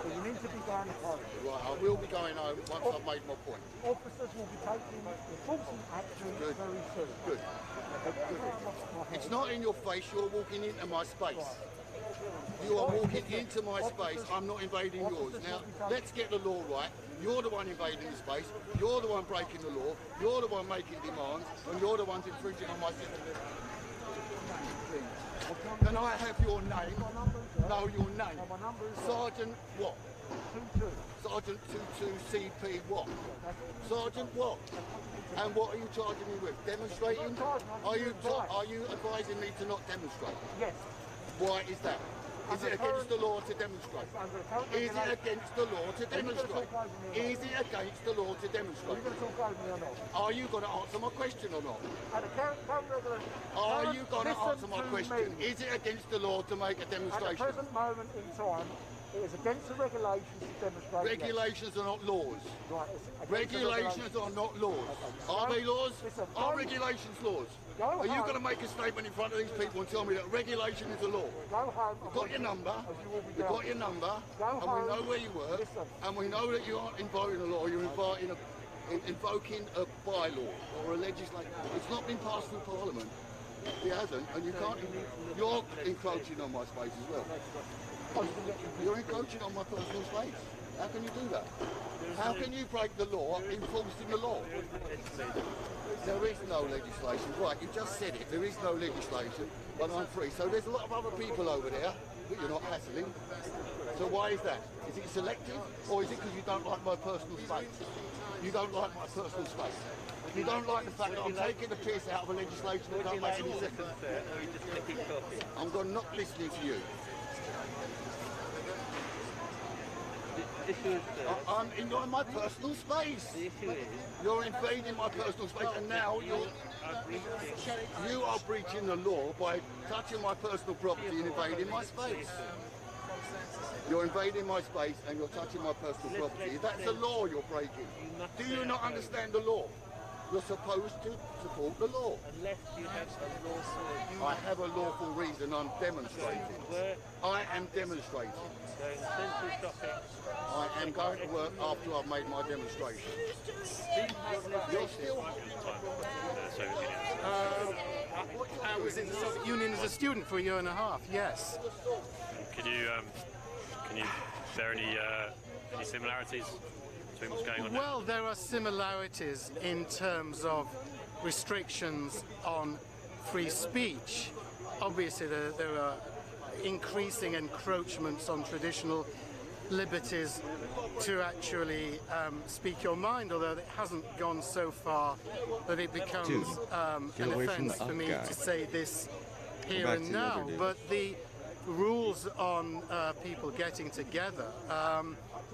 So you need to be going home.
Right, I will be going home once I've made my point.
Officers will be taking enforcement action very soon.
Good. It's not in your face, you're walking into my space. You are walking into my space, I'm not invading yours. Now, let's get the law right. You're the one invading the space, you're the one breaking the law, you're the one making demands, and you're the ones infringing on my citizenship. Can I have your name? No, your name. Sergeant what? Sergeant 22 CP what? Sergeant what? And what are you charging me with? Demonstrating? Are you advising me to not demonstrate?
Yes.
Why is that? Is it against the law to demonstrate? Is it against the law to demonstrate? Is it against the law to demonstrate? Are you going to answer my question or not? Are you going to answer my question? Is it against the law to make a demonstration?
At the present moment in time, it is against the regulations to demonstrate.
Regulations are not laws.
Right,
regulations are not laws. Are they laws? Are regulations laws? Are you going to make a statement in front of these people and tell me that regulation is a law? We've got your number, we've got your number, and we know where you work, and we know that you aren't invoking a law, you're invoking a bylaw or a legislation. It's not been passed through Parliament. It hasn't, and you can't. You're encroaching on my space as well. You're encroaching on my personal space. How can you do that? How can you break the law enforcing the law? There is no legislation. Right, you just said it. There is no legislation, but I'm free. So there's a lot of other people over there that you're not hassling. So why is that? Is it selective, or is it because you don't like my personal space? You don't like my personal space. You don't like the fact that I'm taking the piss out of a legislation that don't make any sense. I'm not listening to you. I'm in my personal space. You're invading my personal space, and now you are breaching the law by touching my personal property and invading my space. You're invading my space and you're touching my personal property. That's the law you're breaking. Do you not understand the law? You're supposed to support the law.
Unless you have a lawful...
I have a lawful reason. I'm demonstrating. I am demonstrating. I am going to work after I've made my demonstration. You're still...
I was in the Soviet Union as a student for a year and a half, yes.
Can you there any similarities between what's going on now?
Well, there are similarities in terms of restrictions on free speech. Obviously, there are increasing encroachments on traditional liberties to actually speak your mind, although it hasn't gone so far that it becomes an offence for me to say this here and now. But the rules on people getting together,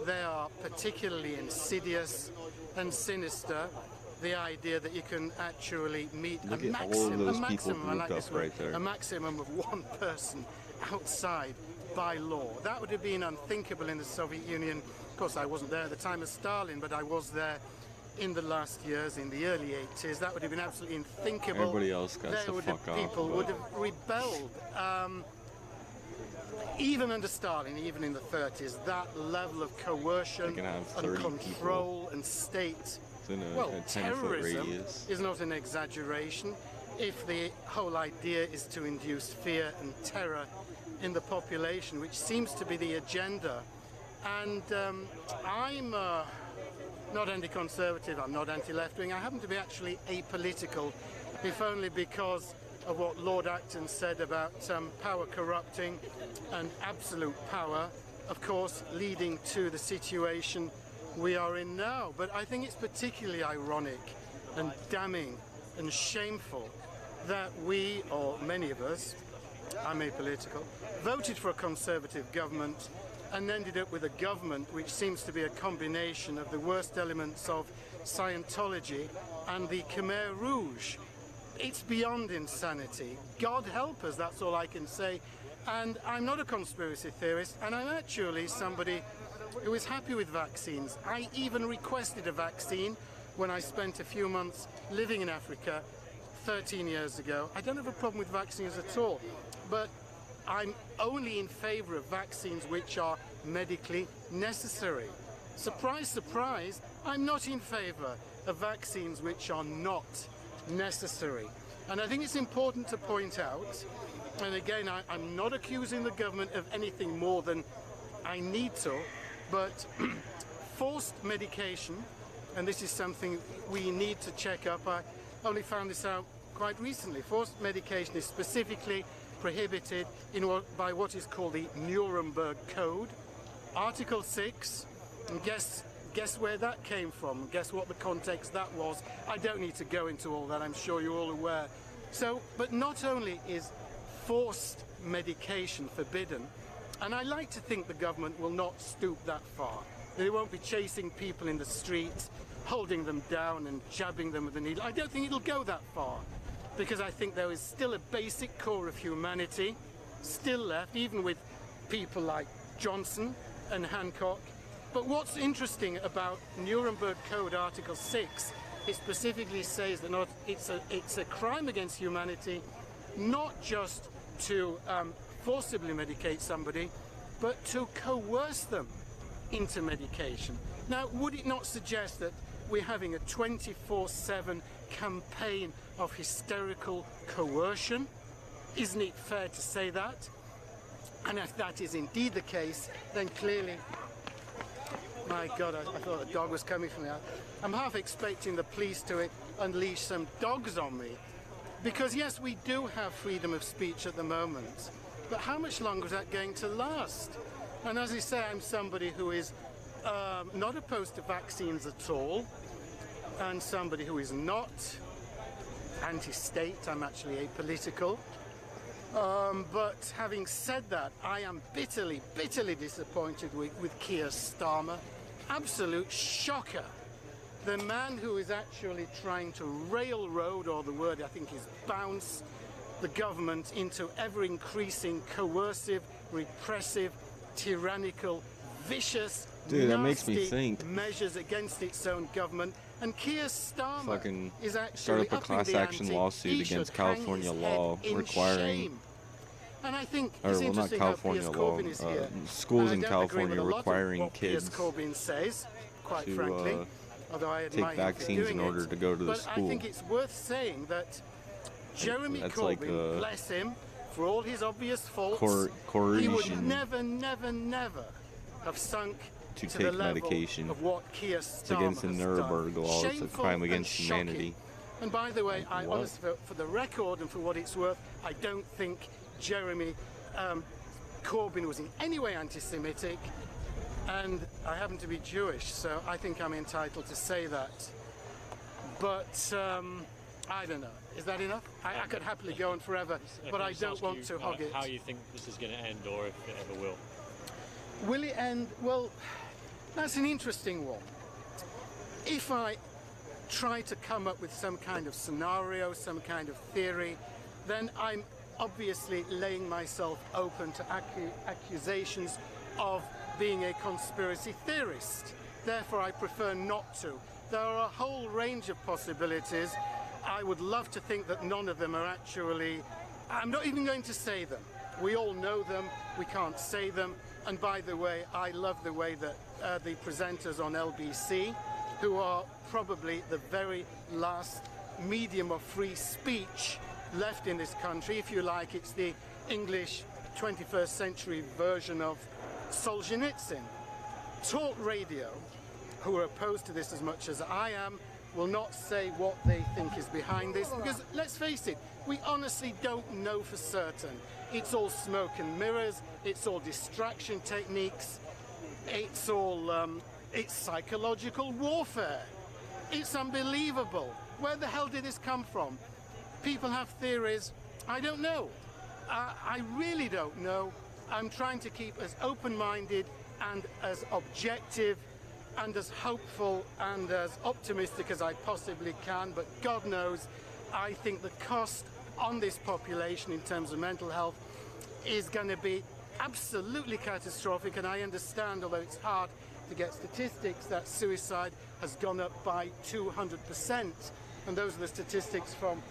they are particularly insidious and sinister. The idea that you can actually meet a maximum of one person outside by law. That would have been unthinkable in the Soviet Union. Of course, I wasn't there at the time of Stalin, but I was there in the last years, in the early 80s. That would have been absolutely unthinkable.
Everybody else got the fuck off.
People would have rebelled. Even under Stalin, even in the 30s, that level of coercion and control and state, terrorism is not an exaggeration. If the whole idea is to induce fear and terror in the population, which seems to be the agenda. And I'm not anti-conservative, I'm not anti-left-wing, I happen to be actually apolitical, if only because of what Lord Acton said about power corrupting and absolute power, of course, leading to the situation we are in now. But I think it's particularly ironic and damning and shameful that we, or many of us, I'm apolitical, voted for a conservative government and ended up with a government which seems to be a combination of the worst elements of Scientology and the Khmer Rouge. It's beyond insanity. God help us, that's all I can say. And I'm not a conspiracy theorist, and I'm actually somebody who is happy with vaccines. I even requested a vaccine when I spent a few months living in Africa 13 years ago. I don't have a problem with vaccines at all, but I'm only in favour of vaccines which are medically necessary. Surprise, surprise, I'm not in favour of vaccines which are not necessary. And I think it's important to point out, and again, I'm not accusing the government of anything more than I need to, but forced medication, and this is something we need to check up. I only found this out quite recently. Forced medication is specifically prohibited by what is called the Nuremberg Code. Article 6, and guess where that came from, guess what the context that was. I don't need to go into all that, I'm sure you're all aware. So, but not only is forced medication forbidden, and I like to think the government will not stoop that far. They won't be chasing people in the streets, holding them down and jabbing them with a needle. I don't think it'll go that far, because I think there is still a basic core of humanity still left, even with people like Johnson and Hancock. But what's interesting about Nuremberg Code Article 6, it specifically says that it's a crime against humanity not just to forcibly medicate somebody, but to coerce them into medication. Now, would it not suggest that we're having a 24/7 campaign of hysterical coercion? Isn't it fair to say that? And if that is indeed the case, then clearly, my God, I thought a dog was coming from there. I'm half expecting the police to unleash some dogs on me. Because yes, we do have freedom of speech at the moment, but how much longer is that going to last? And as I say, I'm somebody who is not opposed to vaccines at all, and somebody who is not anti-state. I'm actually apolitical. But having said that, I am bitterly, bitterly disappointed with Keir Starmer. Absolute shocker. The man who is actually trying to railroad, or the word I think is bounce, the government into ever-increasing coercive, repressive, tyrannical, vicious,
dude, that makes
nasty
me think.
Measures against its own government. And Keir Starmer
Fucking
is actually
start up a class action lawsuit against California law requiring,
and I think
or
it's
well, not
interesting how
California
Piers
law,
Corbyn is here.
schools
And
in
I don't agree with
California
a lot of
requiring
what
kids
Piers Corbyn says, quite
to
frankly, although I
take
admire him for
vaccines in
doing
order
it.
to go to the
But
school.
I think it's worth saying that Jeremy
That's
Corbyn,
like,
bless him, for all his obvious faults, he would
coercion
never, never, never have sunk
to
the
take
level
medication.
of what Keir
It's
Starmer
against the
has
Nuremberg
done.
law. It's a
Shameful
crime
and
against
shocking.
humanity.
And by the way,
Like
I
what?
honestly, for the record and for what it's worth, I don't think Jeremy Corbyn was in any way anti-Semitic, and I happen to be Jewish, so I think I'm entitled to say that. But I don't know. Is that enough? I could happily go on forever, but I don't want to hog it.
How you think this is going to end, or if it ever will?
Will it end? Well, that's an interesting one. If I try to come up with some kind of scenario, some kind of theory, then I'm obviously laying myself open to accusations of being a conspiracy theorist. Therefore, I prefer not to. There are a whole range of possibilities. I would love to think that none of them are actually... I'm not even going to say them. We all know them. We can't say them. And by the way, I love the way that the presenters on LBC, who are probably the very last medium of free speech left in this country, if you like, it's the English 21st century version of Solzhenitsyn. Talk radio, who are opposed to this as much as I am, will not say what they think is behind this, because let's face it, we honestly don't know for certain. It's all smoke and mirrors, it's all distraction techniques, it's all it's psychological warfare. It's unbelievable. Where the hell did this come from? People have theories. I don't know. I really don't know. I'm trying to keep as open-minded and as objective and as hopeful and as optimistic as I possibly can, but God knows, I think the cost on this population in terms of mental health is going to be absolutely catastrophic, and I understand, although it's hard to get statistics, that suicide has gone up by 200%, and those are the statistics from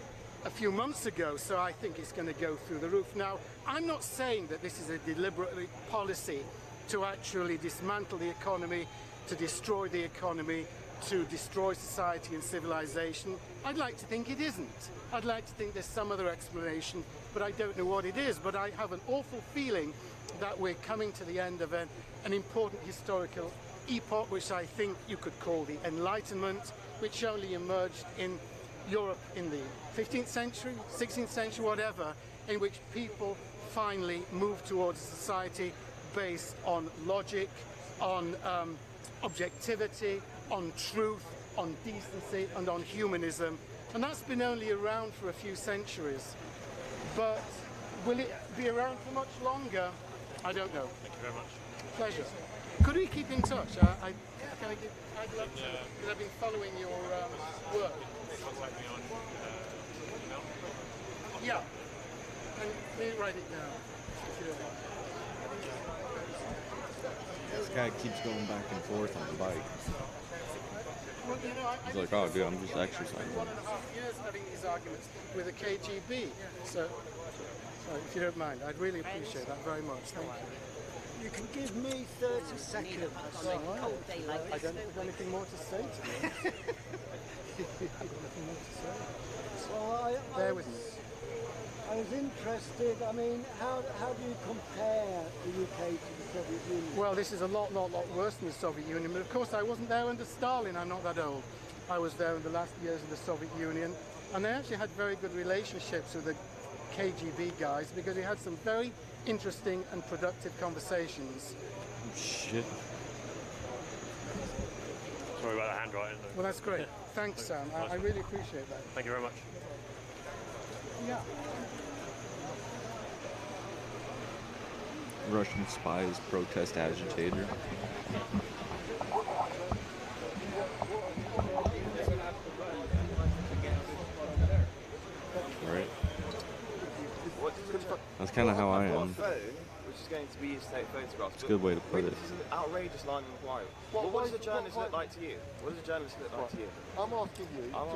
a few months ago, so I think it's going to go through the roof. Now, I'm not saying that this is a deliberate policy to actually dismantle the economy, to destroy the economy, to destroy society and civilization. I'd like to think it isn't. I'd like to think there's some other explanation, but I don't know what it is. But I have an awful feeling that we're coming to the end of an important historical epoch, which I think you could call the Enlightenment, which only emerged in Europe in the 15th century, 16th century, whatever, in which people finally moved towards a society based on logic, on objectivity, on truth, on decency, and on humanism. And that's been only around for a few centuries. But will it be around for much longer? I don't know.
Thank you very much.
Pleasure. Could we keep in touch? I'd love to, because I've been following your work.
Contact me on email.
Yeah. And let me write it down, if you don't mind.
This guy keeps going back and forth on the bike.
Well, you know,
He's like, oh, dude, I'm just exercising.
I've been 1.5 years having these arguments with the KGB. So, if you don't mind, I'd really appreciate that very much. Thank you.
You can give me 30 seconds.
I don't have anything more to say to you.
Well,
Bear with me.
I was was interested. I mean, how do you compare the UK to the Soviet Union?
Well, this is a lot worse than the Soviet Union. But of course, I wasn't there under Stalin. I'm not that old. I was there in the last years of the Soviet Union, and they actually had very good relationships with the KGB guys because we had some very interesting and productive conversations.
Shit. Sorry about the handwriting.
Well, that's great. Thanks, Sam. I really appreciate that.
Thank you very much.
Yeah.
Russian spies, protest agitator. Right. That's kind of how I am.
Which is going to be used to take photographs.
It's a good way to put it.
This is an outrageous line of inquiry. What does a journalist look like to you? What does a journalist look like to you?
I'm asking you.
I'm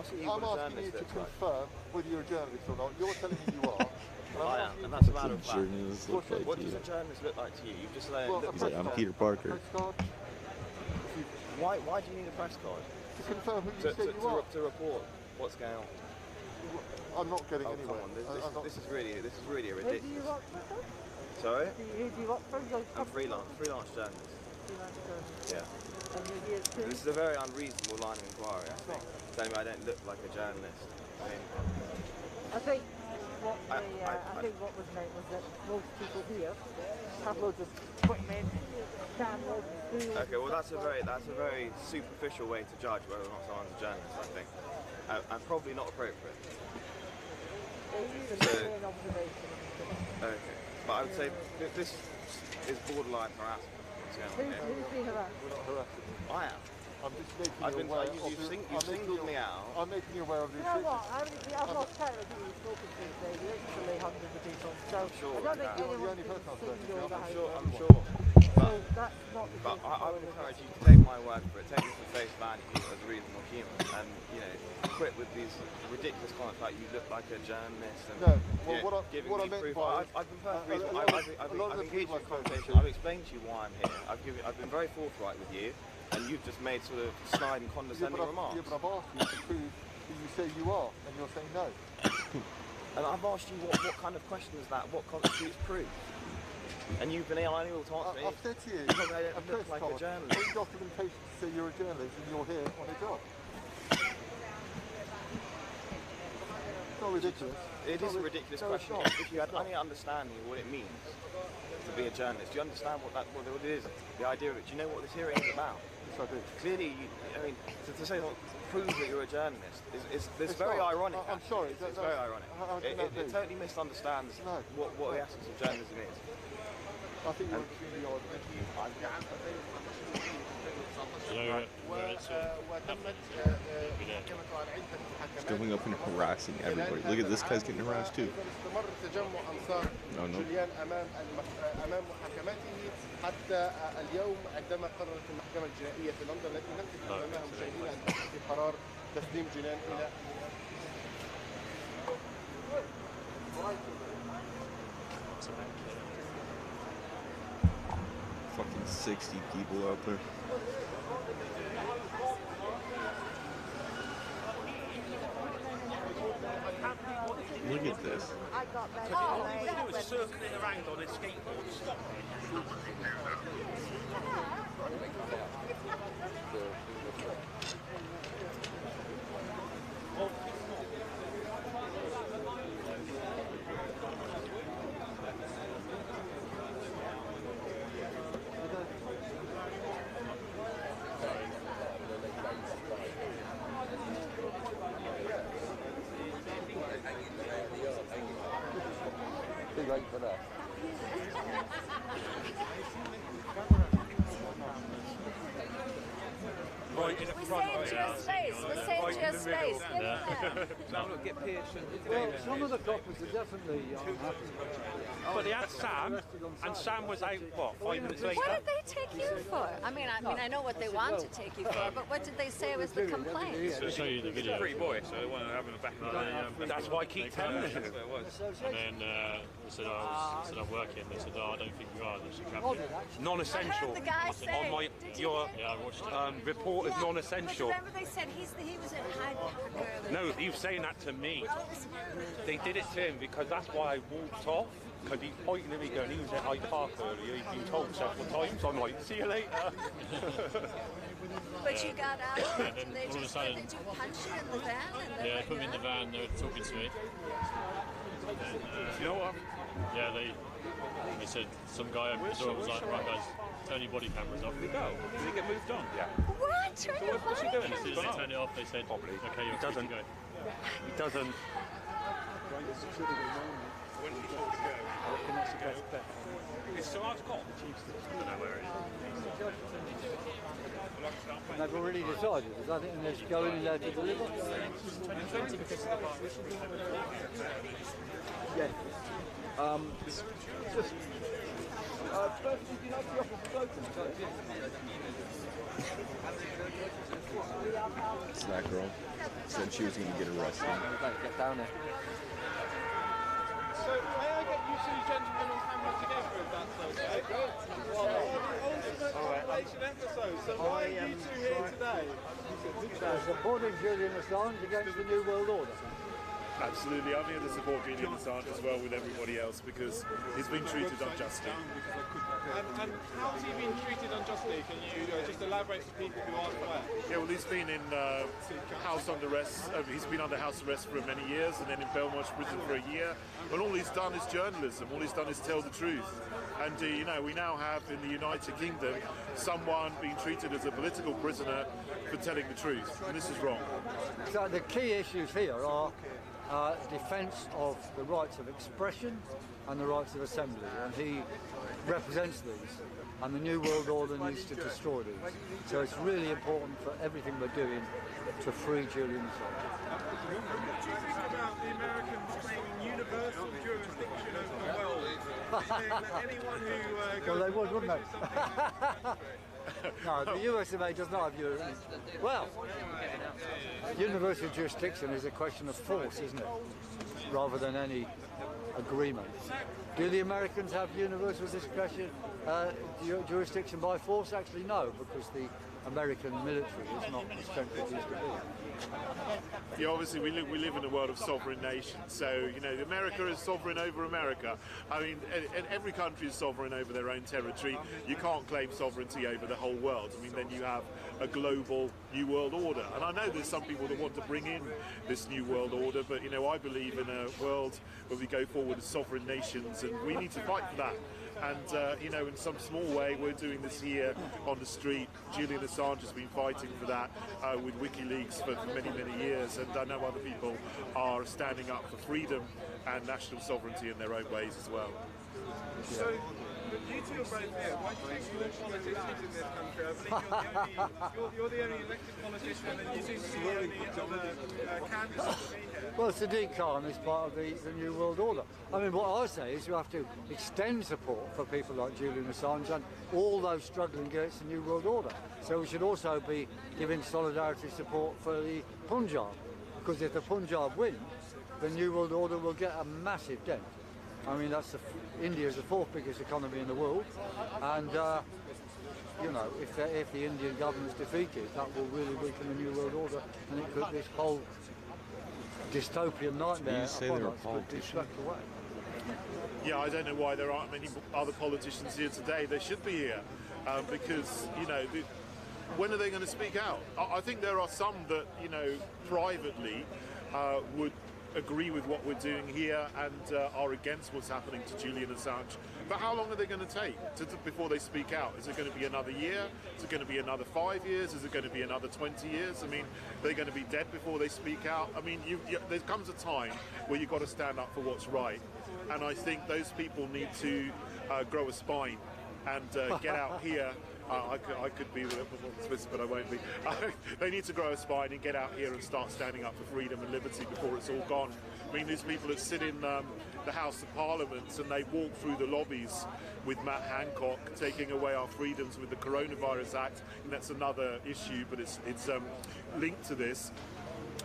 asking you
to confirm whether you're a journalist or not. You're telling me you are.
I am, and that's a matter of fact.
What
does a journalist look like to you? You've just said.
He's like, I'm Peter Parker.
Why do you need a press card?
To confirm who you say you are.
To report what's going on.
I'm not getting anywhere.
This is really a ridiculous. Sorry?
Who do you work for?
I'm freelance journalist. Yeah. This is a very unreasonable line of inquiry, I think. Telling me I don't look like a journalist.
I think what was meant was that most people here have loads of equipment, cameras, tools.
Okay, well that's a very superficial way to judge whether or not someone's a journalist, I think. And probably not appropriate. Okay. But I would say this is borderline harassment.
Who's being harassed?
We're not harassing you.
I am.
I'm just making you aware.
You've singled me out.
I'm making you aware of the
You know what? I've lost count of who you've spoken to today. Literally hundreds of people. So
sure,
I don't think
you're the
anyone
only person I've spoken to.
I'm sure.
That's not the
But I would encourage you to take my word for it. Take it for face value as a reasonable human, and quit with these ridiculous comments like you look like a journalist and giving me proof. I've been perfectly reasonable. I've engaged in a conversation. I've explained to you why I'm here. I've been very forthright with you, and you've just made sort of snide and condescending remarks.
Yeah, but I've asked you to prove who you say you are, and you're saying no.
And I've asked you what kind of question is that? What constitutes proof? And you've been unable to answer me.
I've said to you,
I don't look like a journalist.
Any documentation to say you're a journalist and you're here on a job. It's not ridiculous.
It is a ridiculous question. If you had any understanding of what it means to be a journalist, do you understand what it is? The idea of it. Do you know what this hearing is about?
Yes, I do.
Clearly, to say that prove that you're a journalist is very ironic.
I'm sorry.
It's very ironic. It totally misunderstands what the essence of journalism is.
I think you're extremely odd.
He's going up and harassing everybody. Look at this guy's getting harassed too. No.
جوليان امام محاكمته حتى اليوم عندما قررت المحكمه الجنائيه في لندن التي نفذت امامها مشاهدينا ان تحكي قرار تسليم جوليان الى
Fucking 60 people out there. Look at this.
I got that. He was circling around on his skateboard.
Big rate for that.
Right in the front.
We're saving your space. Get in there.
Now look, get Pearson.
Well, some of the coppers are definitely unhappy.
But they had Sam, and Sam was out, what, 5 minutes later?
What did they take you for? I mean, I know what they want to take you for, but what did they say was the complaint?
So show you the video.
It's a pretty boy, so they want to have him back in the day. That's why I keep telling them.
And then they said, I'm working. They said, I don't think you are. They should grab you.
Non-essential.
The guy say,
On my, your
I watched it.
report is non-essential.
Remember they said he was a high.
No, he was saying that to me. They did it to him because that's why I walked off. Because he's pointing at me going, he was at Hyde Park earlier, he's been told several times. I'm like, see you later.
But you got out of it and they
all of a
just
sudden,
did you punch you in the van? And
yeah, they put me in the van, they were talking to me.
You know what?
Yeah, they said, some guy opened the door and was like, right guys, turn your body cameras off.
Did he go? Did he get moved on? Yeah.
What? Turn your
what's he doing?
As soon as they turned it off, they said,
probably.
Okay, you're free to go.
He doesn't. When he told to go, it's so hard to call. I don't know where it is.
And they've already decided, is that it? And they're just going in there to deliver?
Yeah. Just. First, did you know the office is open?
It's that girl. Said she was going to get arrested.
Get down there.
So, may I get you two gentlemen on camera together if that's okay? Ultimate episode. So why are you two here today?
Supporting Julian Assange against the New World Order.
Absolutely, I'm here to support Julian Assange as well with everybody else because he's been treated unjustly.
And how's he been treated unjustly? Can you just elaborate for people who aren't aware?
Yeah, well, he's been in house under arrest. He's been under house arrest for many years, and then in Belmarsh prison for a year. And all he's done is journalism. All he's done is tell the truth. And you know, we now have in the United Kingdom someone being treated as a political prisoner for telling the truth, and this is wrong.
So the key issues here are defence of the rights of expression and the rights of assembly, and he represents these, and the New World Order needs to destroy these. So it's really important for everything we're doing to free Julian Assange.
What do you think about the Americans claiming universal jurisdiction over the world? Saying that anyone who
well, they would, wouldn't they? No, the US of A does not have well, universal jurisdiction is a question of force, isn't it? Rather than any agreement. Do the Americans have universal jurisdiction by force? Actually, no, because the American military is not the strength it used to be.
Yeah, obviously we live in a world of sovereign nations, so you know America is sovereign over America. I mean, and every country is sovereign over their own territory. You can't claim sovereignty over the whole world. I mean, then you have a global new world order. And I know there's some people that want to bring in this new world order, but you know, I believe in a world where we go forward as sovereign nations, and we need to fight for that. And you know, in some small way, we're doing this here on the street. Julian Assange has been fighting for that with WikiLeaks for many, many years, and I know other people are standing up for freedom and national sovereignty in their own ways as well.
So, you two are both here. Why do you think you're politicians in this country? I believe you're the only elected politician, and you seem to be the only other candidate to be here.
Well, Sadiq Khan is part of the New World Order. I mean, what I say is you have to extend support for people like Julian Assange and all those struggling against the New World Order. So we should also be giving solidarity support for the Punjab, because if the Punjab win, the New World Order will get a massive dent. I mean, India is the fourth biggest economy in the world, and you know, if the Indian government is defeated, that will really weaken the New World Order, and it could this whole dystopian nightmare.
You say they're a politician?
Yeah, I don't know why there aren't many other politicians here today. They should be here because you know, when are they going to speak out? I think there are some that you know privately would agree with what we're doing here and are against what's happening to Julian Assange. But how long are they going to take before they speak out? Is it going to be another year? Is it going to be another 5 years? Is it going to be another 20 years? I mean, they're going to be dead before they speak out. I mean, there comes a time where you've got to stand up for what's right. And I think those people need to grow a spine and get out here. I could be explicit, but I won't be. They need to grow a spine and get out here and start standing up for freedom and liberty before it's all gone. I mean, there's people that sit in the House of Parliament and they walk through the lobbies with Matt Hancock taking away our freedoms with the Coronavirus Act, and that's another issue, but it's linked to this.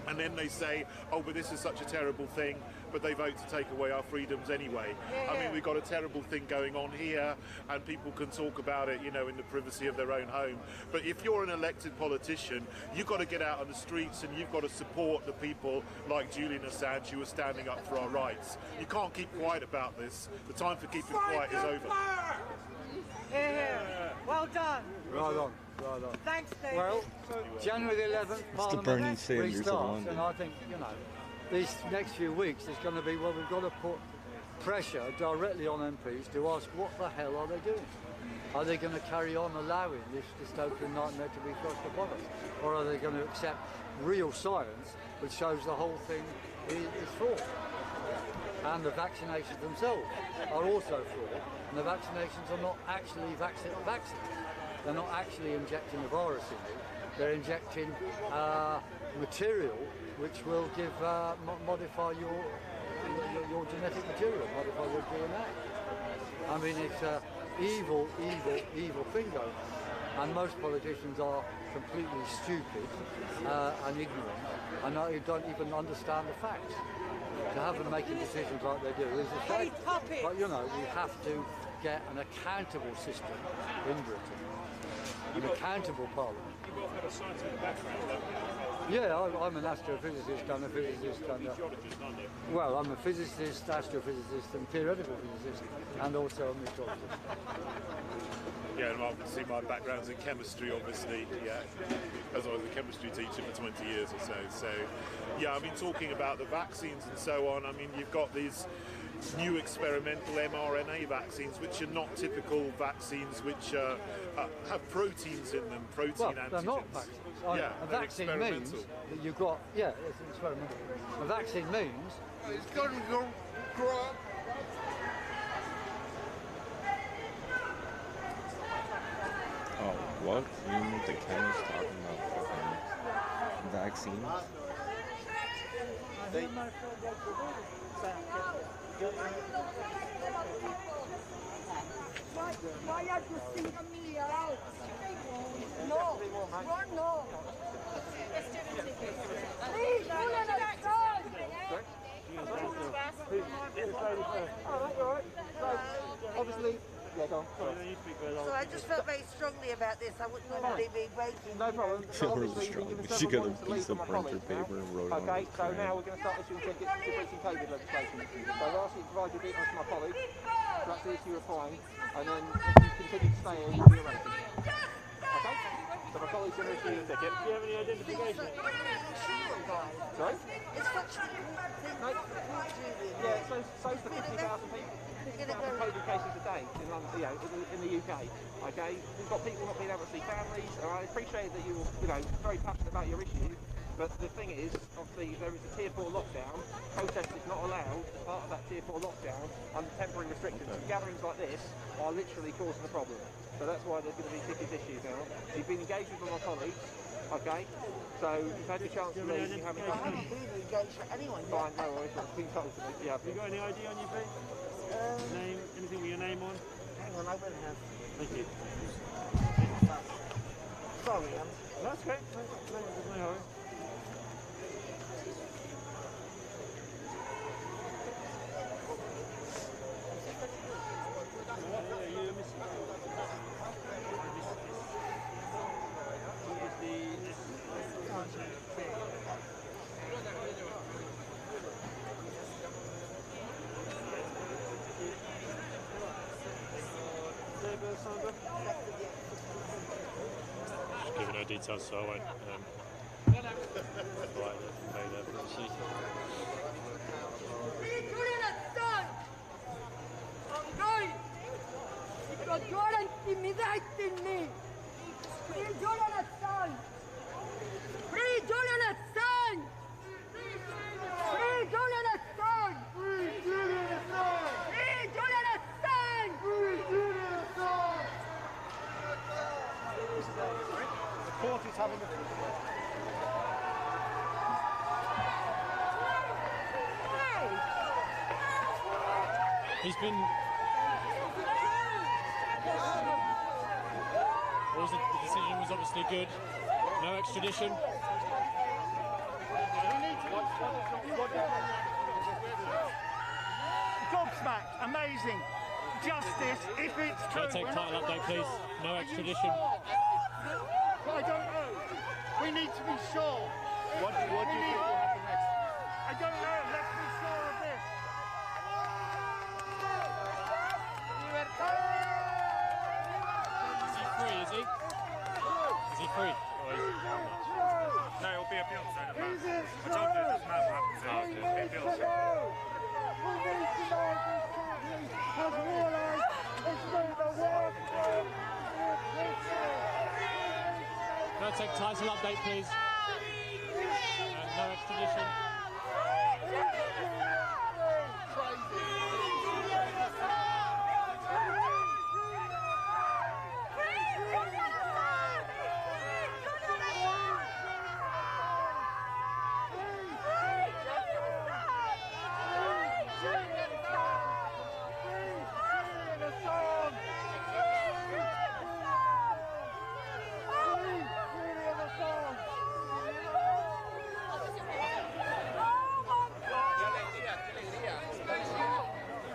And then they say, oh, but this is such a terrible thing
but they vote to take away our freedoms anyway. I mean, we've got a terrible thing going on here, and people can talk about it, you know, in the privacy of their own home. But if you're an elected politician, you've got to get out on the streets and you've got to support the people like Julian Assange who are standing up for our rights. You can't keep quiet about this. The time for keeping quiet is over.
Well done.
Right on, right on.
Thanks, David.
Well, January the 11th, Parliament
Bernie Sanders of
restarts,
London.
and I think, you know, these next few weeks is going to be, well, we've got to put pressure directly on MPs to ask what the hell are they doing? Are they going to carry on allowing this dystopian nightmare to be thrust upon us? Or are they going to accept real science which shows the whole thing is fraud? And the vaccinations themselves are also fraud, and the vaccinations are not actually vaccines. They're not actually injecting the virus in you. They're injecting material which will give modify your genetic material, modify your DNA. I mean, it's an evil thing going on. And most politicians are completely stupid and ignorant, and don't even understand the facts. To have them making decisions like they do is a shame. But you know, we have to get an accountable system in Britain, an accountable parliament.
You both had a scientific background, don't you?
Yeah, I'm an astrophysicist and a physicist. Well, I'm a physicist, astrophysicist, and theoretical physicist, and also a meteorologist.
Yeah, and obviously my background's in chemistry, obviously, yeah, as I was a chemistry teacher for 20 years or so. So, yeah, I mean, talking about the vaccines and so on, I mean, you've got these new experimental mRNA vaccines, which are not typical vaccines, which have proteins in them, protein antigens.
They're not vaccines.
Yeah,
a vaccine means that you've got, yeah, it's experimental. A vaccine means...
It's going to go crap.
Oh, what? You know what the chemist talking about fucking vaccines?
Why are you singing me out? No, no. Please, Julian,
Obviously, yeah, go on.
So I just felt very strongly about this. I wouldn't normally be breaking.
No problem. So obviously, you've been given
She
several
got a
months to leave
piece
from
of
my
printer
college
paper and wrote
now.
on
Okay,
it.
so now we're going to start issuing tickets to some COVID legislation. So I've asked you to provide your details to my colleague. So that's the issue of fine. And then if you continue to stay here, you'll be arrested. Okay? So my colleague's going to issue you a ticket. Do you have any identification? Sorry?
It's such a good thing.
No. Yeah, so's the 50,000 people. COVID cases a day in London, you know, in the UK. Okay, we've got people not being able to see families. And I appreciate that you're, you know, very passionate about your issue. But the thing is, obviously, there is a Tier 4 lockdown. Protest is not allowed as part of that Tier 4 lockdown under temporary restrictions. And gatherings like this are literally causing a problem. So that's why there's going to be ticket issues now. You've been engaged with my colleagues. Okay, so you've had your chance to leave. You haven't done
I haven't been engaged for anyone yet.
Fine, no worries. It's been told to me. Yeah.
Have you got any ID on your face? Name? Anything with your name on?
Hang on, I will have.
Thank you.
Sorry,
That's okay. There's no hurry.
Just giving her details so I won't write it and pay their privacy.
Julian Assange! I'm going! Because you are intimidating me! Free Julian Assange! Free Julian Assange! Free Julian Assange! Free Julian Assange! Free Julian Assange! Free Julian Assange!
The court is having a...
He's been... The decision was obviously good. No extradition.
Gobsmacked, amazing. Justice, if it's true.
Can I take title update, please? No extradition.
I don't know. We need to be sure. What do you think will happen next? I don't know. Let's be sure of this.
Is he free, is he? Is he free?
No, it'll be appealed, so it doesn't matter. I told you it doesn't matter what happens here. It'll be appealed.
Has realised it's been the worst thing.
Can I take title update, please? No extradition.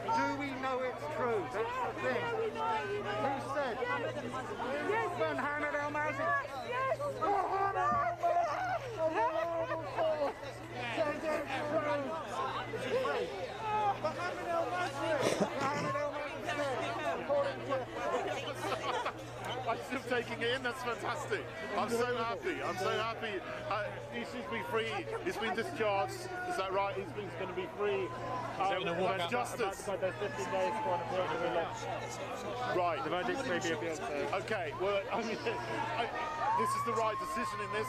Do we know it's true? That's the thing. Who said? Yes. Mohammed El-Mazi. Yes. Mohammed El-Mazi. Mohammed
I'm still taking it in. That's fantastic. I'm so happy. I'm so happy. He should be free. He's been discharged. Is that right? He's going to be free. And justice. Right.
The verdict may be appealed.
Okay. Well, I mean, this is the right decision in this.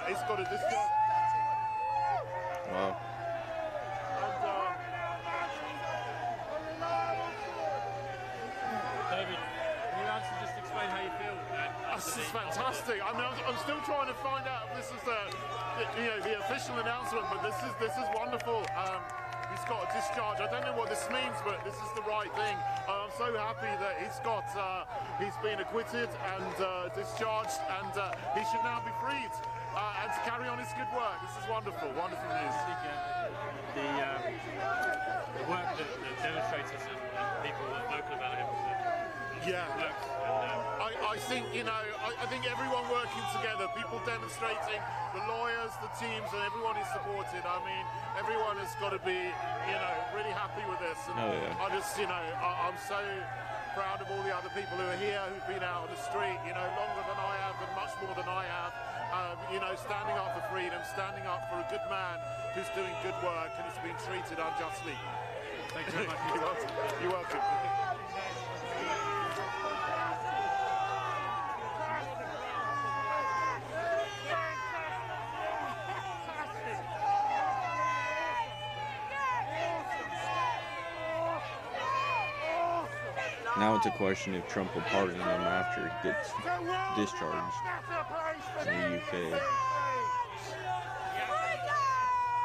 It's got a discharge.
Wow.
David, can you answer, just explain how you feel?
This is fantastic. I mean, I'm still trying to find out if this is the official announcement, but this is wonderful. He's got a discharge. I don't know what this means, but this is the right thing. I'm so happy that he's been acquitted and discharged, and he should now be freed and to carry on his good work. This is wonderful, wonderful news.
The work that the demonstrators and people that are vocal about him.
Yeah, I think, I think everyone working together, people demonstrating, the lawyers, the teams, and everyone is supported. I mean, everyone has got to be, really happy with this. And I just, I'm so proud of all the other people who are here, who've been out on the street, longer than I have and much more than I have. Standing up for freedom, standing up for a good man who's doing good work and has been treated unjustly.
Thank you very much.
You're welcome.
Now it's a question if Trump will pardon him after he gets discharged in the UK.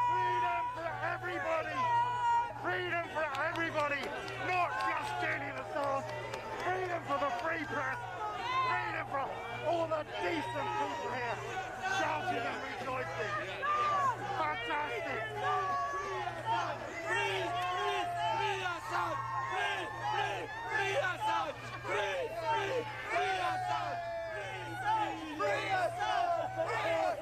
Freedom for everybody! Freedom for everybody! Not just Julian Assange! Freedom for the free press! Freedom for all the decent people here! Shouting and rejoicing! Fantastic! Free Assange! Free Assange! Free Assange! Free Assange!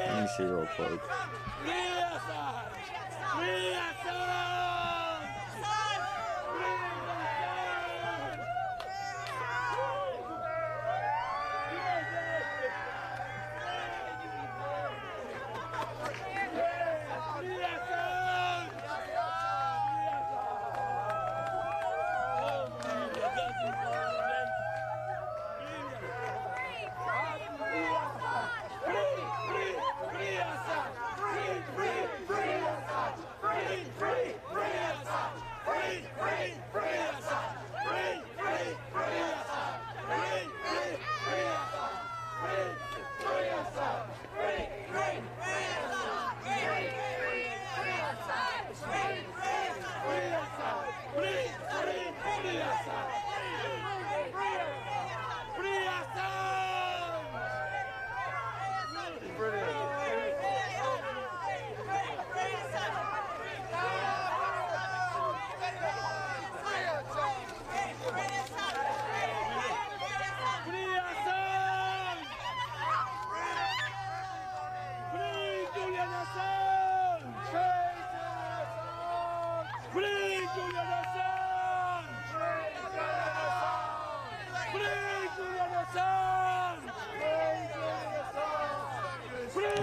Let me see real quick.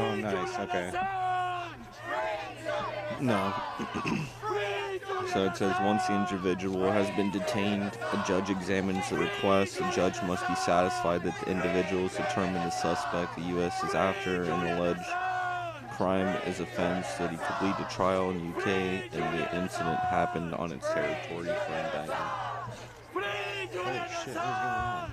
Oh, nice. Okay. No. So it says once the individual has been detained, a judge examines the request. The judge must be satisfied that the individual has determined the suspect the U.S. is after an alleged crime is offense that he could lead to trial in the UK and the incident happened on its territory for indictment. Holy shit, what is going on?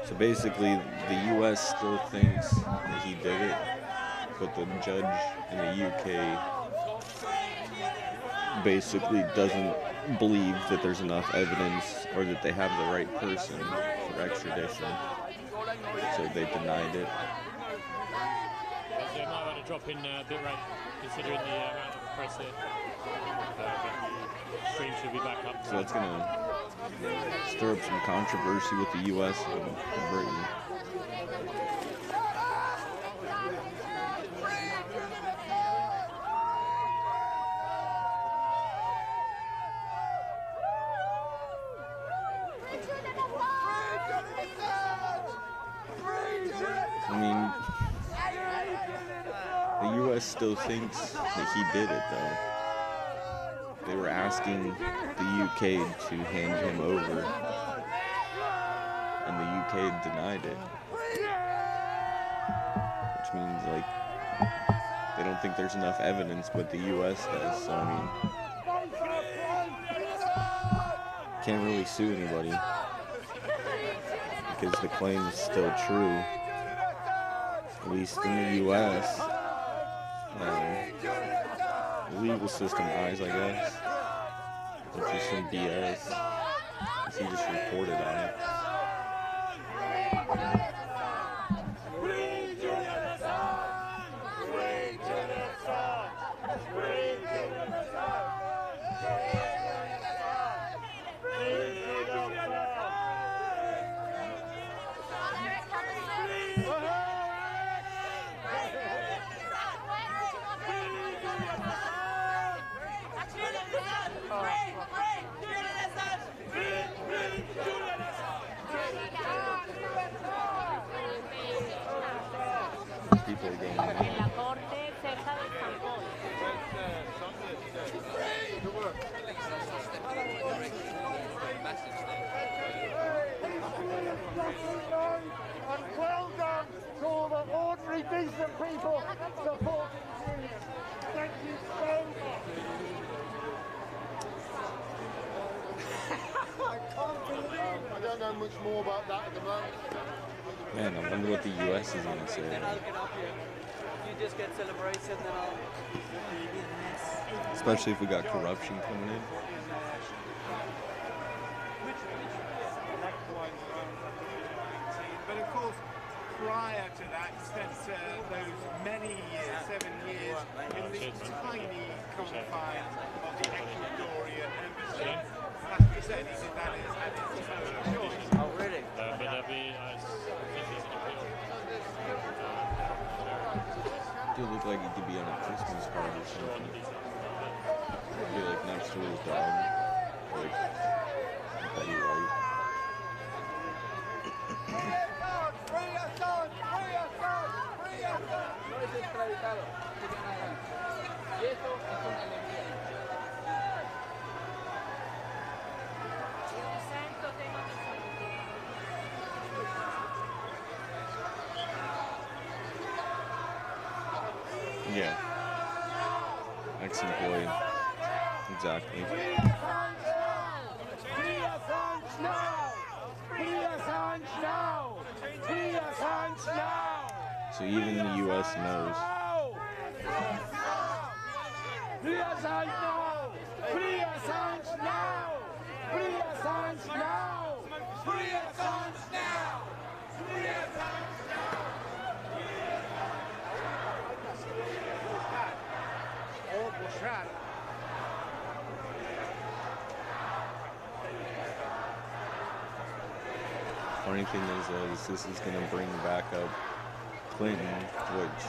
So basically, the U.S. still thinks that he did it, but the judge in the UK basically doesn't believe that there's enough evidence or that they have the right person for extradition. So they denied it.
They might want to drop in a bit rate, considering the amount of press here. The stream should be back up.
So that's going to stir up some controversy with the U.S. and Britain. I mean, the U.S. still thinks that he did it, though. They were asking the UK to hand him over, and the UK denied it. Which means, like, they don't think there's enough evidence, but the US does, so I mean, can't really sue anybody, because the claim is still true, at least in the US. The legal system eyes, I guess, which is some BS, because he just reported on it. people going.
En la corte cerca del San Paul.
And well done to all the ordinary, decent people supporting Julian. Thank you so much. I can't believe I don't know much more about that at the moment.
Man, I wonder what the US is going to say.
Then I'll get up here. You just get celebrated, then I'll...
Especially if we got corruption coming in.
But of course, prior to that, he spent those many years, 7 years, in the tiny confines of the Ecuadorian embassy. As we said, he did that at his choice.
Oh, really?
But that'd be, I think he's an appeal.
Dude, look like he could be on a Christmas card or something. Be like next to his dog. Like, I bet you're right.
Free Assange! Free Assange! Free Assange!
No es extraditado. Y eso es una alegría.
Lo siento, tengo que salir.
Yeah. Ex-employee. Exactly.
Free Assange now! Free Assange now! Free Assange now!
So even the US knows.
Free Assange now! Free Assange now! Free Assange now! Free Assange now! Free Assange now!
Funny thing is this is going to bring back up Clinton, which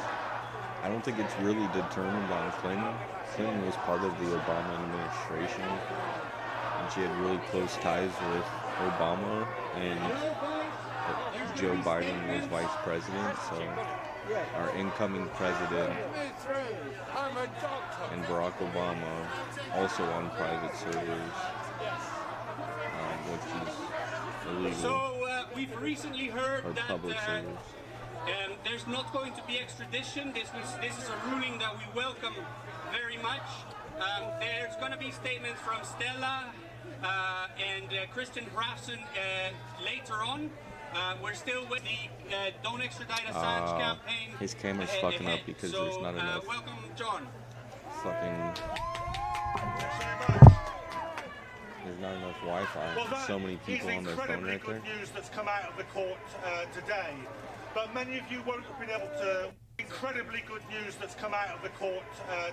I don't think it's really determined on Clinton. Clinton was part of the Obama administration, and she had really close ties with Obama, and Joe Biden was vice president, so our incoming president and Barack Obama also on private servers, which is illegal.
So we've recently heard
or
that
public servers.
there's not going to be extradition. This is a ruling that we welcome very much. There's going to be statements from Stella and Kristen Hrafson later on. We're still with the Don't Extradite Assange campaign.
His camera's fucking up because there's not enough.
Welcome, John.
Fucking. There's not enough Wi-Fi.
Well,
There's so many people on their phone right there.
Good news that's come out of the court today, but many of you won't have been able to. Incredibly good news that's come out of the court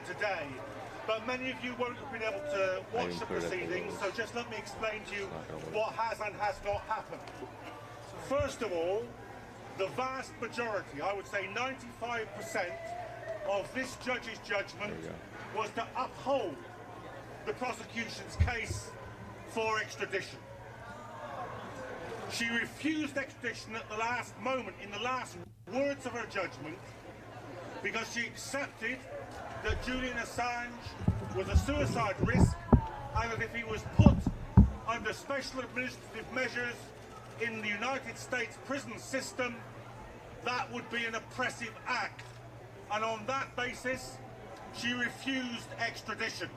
today, but many of you won't have been able to watch the proceedings. So just let me explain to you what has and has not happened. First of all, the vast majority, I would say 95% of this judge's judgment was to uphold the prosecution's case for extradition. She refused extradition at the last moment, in the last words of her judgment, because she accepted that Julian Assange was a suicide risk, and that if he was put under special administrative measures in the United States prison system, that would be an oppressive act. And on that basis, she refused extradition.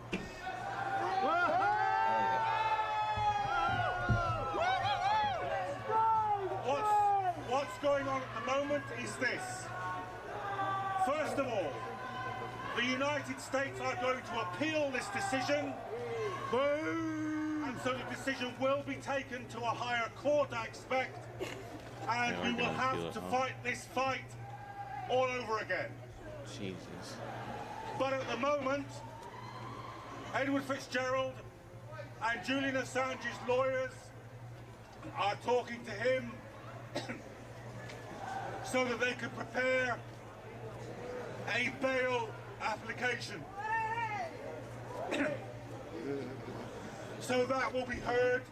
What's going on at the moment is this. First of all, the United States are going to appeal this decision. And so the decision will be taken to a higher court, I expect. And we will have to fight this fight all over again.
Jesus.
But at the moment, Edward Fitzgerald and Julian Assange's lawyers are talking to him so that they can prepare a bail application. So that will be heard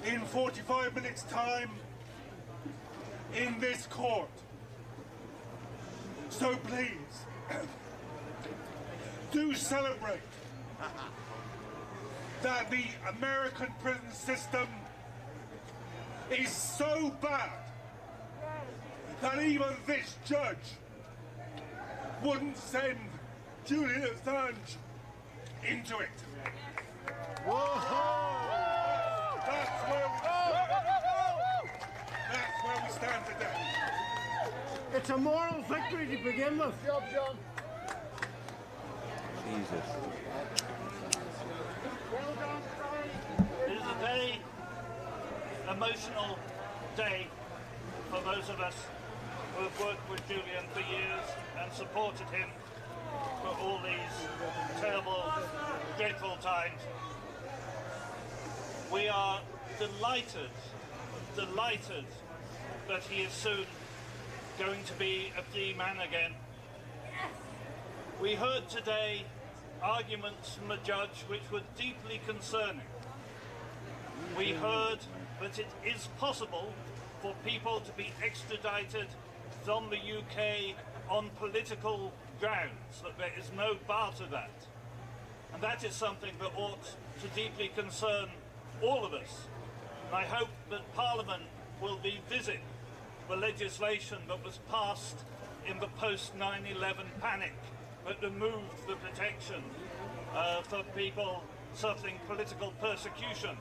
in 45 minutes' time in this court.
So please, do celebrate that the American prison system is so bad that even this judge wouldn't send Julian Assange into it. That's where we stand today.
It's a moral victory to begin with.
Job, John.
Jesus.
It is a very emotional day for those of us who have worked with Julian for years and supported him for all these terrible, dreadful times. We are delighted that he is soon going to be a free man again. We heard today arguments from the judge which were deeply concerning. We heard that it is possible for people to be extradited from the UK on political grounds, that there is no bar to that. And that is something that ought to deeply concern all of us. And I hope that Parliament will revisit the legislation that was passed in the post-9/11 panic that removed the protection for people suffering political persecution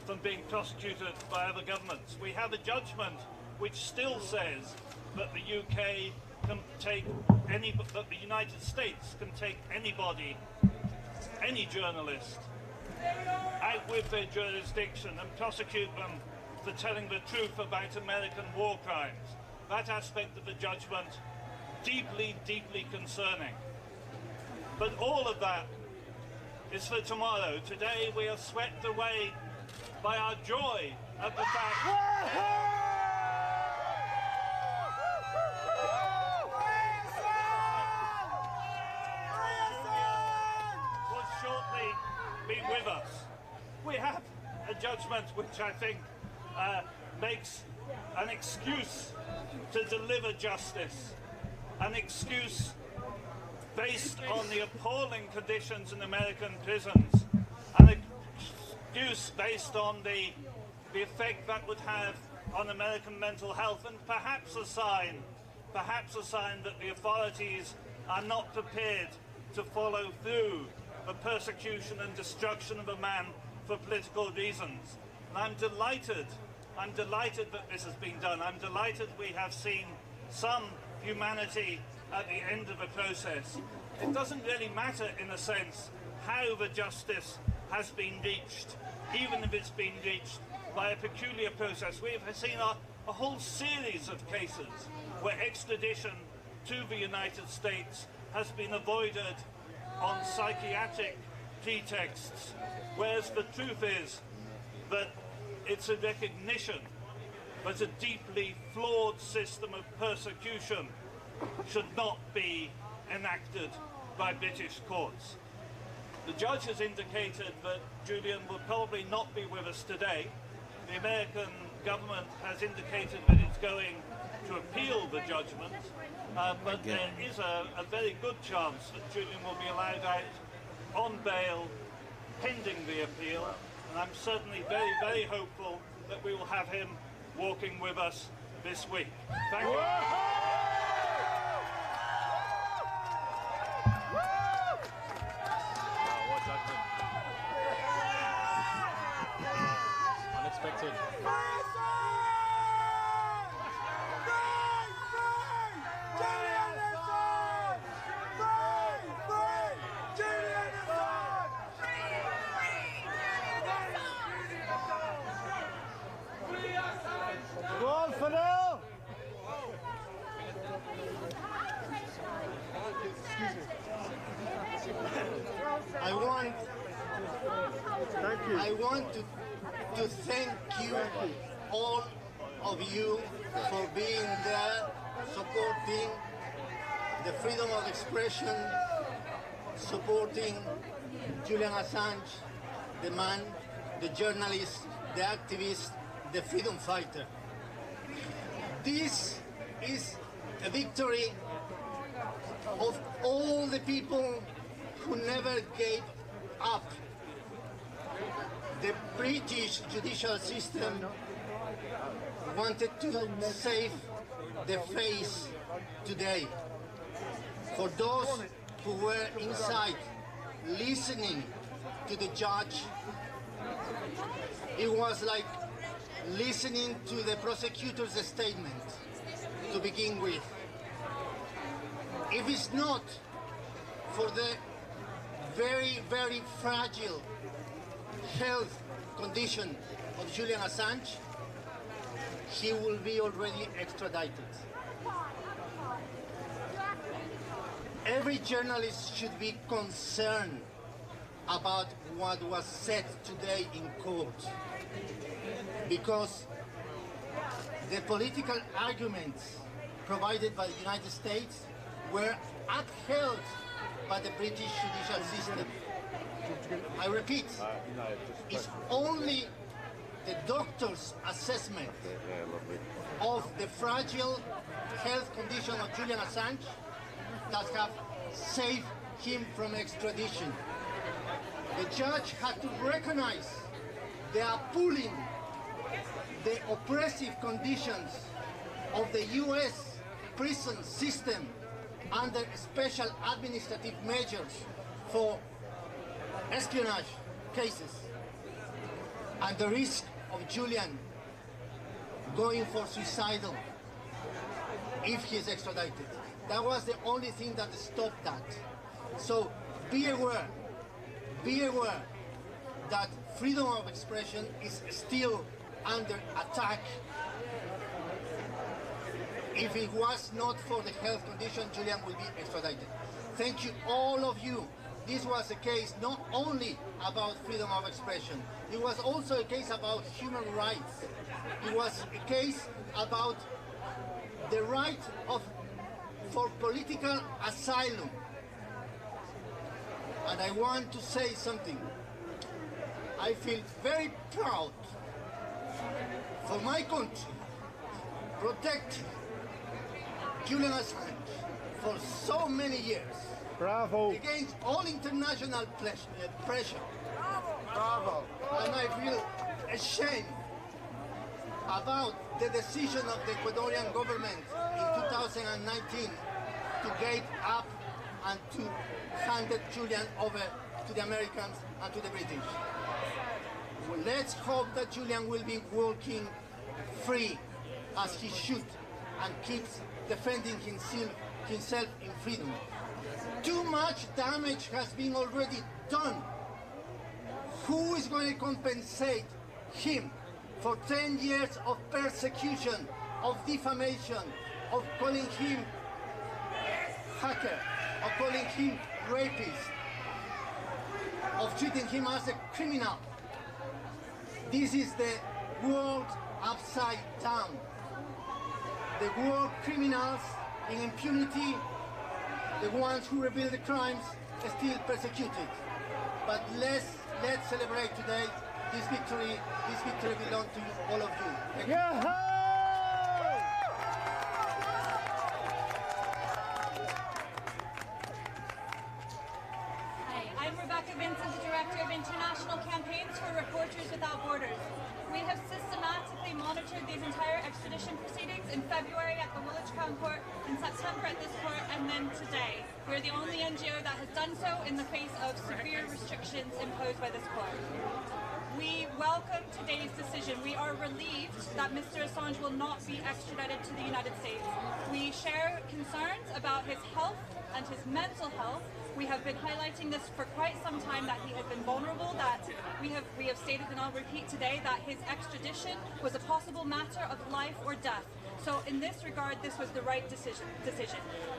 from being prosecuted by other governments. We have a judgment which still says that the UK can take that the United States can take anybody, any journalist, out with their jurisdiction and prosecute them for telling the truth about American war crimes. That aspect of the judgment, deeply, deeply concerning. But all of that is for tomorrow. Today we are swept away by our joy at the fact will shortly be with us. We have a judgment which I think makes an excuse to deliver justice, an excuse based on the appalling conditions in American prisons, an excuse based on the effect that would have on American mental health, and perhaps a sign that the authorities are not prepared to follow through the persecution and destruction of a man for political reasons. And I'm delighted that this has been done. I'm delighted we have seen some humanity at the end of the process. It doesn't really matter, in a sense, how the justice has been reached, even if it's been reached by a peculiar process. We've seen a whole series of cases where extradition to the United States has been avoided on psychiatric pretexts, whereas the truth is that it's a recognition that a deeply flawed system of persecution should not be enacted by British courts. The judge has indicated that Julian will probably not be with us today. The American government has indicated that it's going to appeal the judgment, but there is a very good chance that Julian will be allowed out on bail pending the appeal, and I'm certainly very, very hopeful that we will have him walking with us this week. Thank you.
Unexpected.
Go on, Fidel!
I want to thank you, all of you, for being there, supporting the freedom of expression, supporting Julian Assange, the man, the journalist, the activist, the freedom fighter. This is a victory
of all the people who never gave up. The British judicial system wanted to save the face today. For those who were inside listening to the judge, it was like listening to the prosecutor's statement to begin with. If it's not for the very, very fragile health condition of Julian Assange, he will be already extradited. Every journalist should be concerned about what was said today in court, because the political arguments provided by the United States were upheld by the British judicial system. I repeat, it's only the doctor's assessment of the fragile health condition of Julian Assange that have saved him from extradition. The judge had to recognize the appalling, the oppressive conditions of the US prison system under special administrative measures for espionage cases, and the risk of Julian going for suicidal if he is extradited. That was the only thing that stopped that. So be aware that freedom of expression is still under attack. If it was not for the health condition, Julian will be extradited. Thank you, all of you. This was a case not only about freedom of expression, it was also a case about human rights. It was a case about the right for political asylum. And I want to say something. I feel very proud for my country protecting Julian Assange for so many years. Bravo. Against all international pressure. Bravo. And I feel ashamed about the decision of the Ecuadorian government in 2019 to give up and to hand Julian over to the Americans and to the British. Let's hope that Julian will be walking free as he should and keeps defending himself in freedom. Too much damage has been already done. Who is going to compensate him for 10 years of persecution, of defamation, of calling him hacker, of calling him rapist, of treating him as a criminal? This is the world upside down. The war criminals in impunity, the ones who reveal the crimes, are still persecuted. But let's celebrate today this victory. This victory belongs to all of you. Thank you.
Director of International Campaigns for Reporters Without Borders. We have systematically monitored these entire extradition proceedings in February at the Woolwich Crown Court, in September at this court, and then today. We're the only NGO that has done so in the face of severe restrictions imposed by this court. We welcome today's decision. We are relieved that Mr. Assange will not be extradited to the United States. We share concerns about his health and his mental health. We have been highlighting this for quite some time, that he has been vulnerable, that we have stated, and I'll repeat today, that his extradition was a possible matter of life or death. So in this regard, this was the right decision.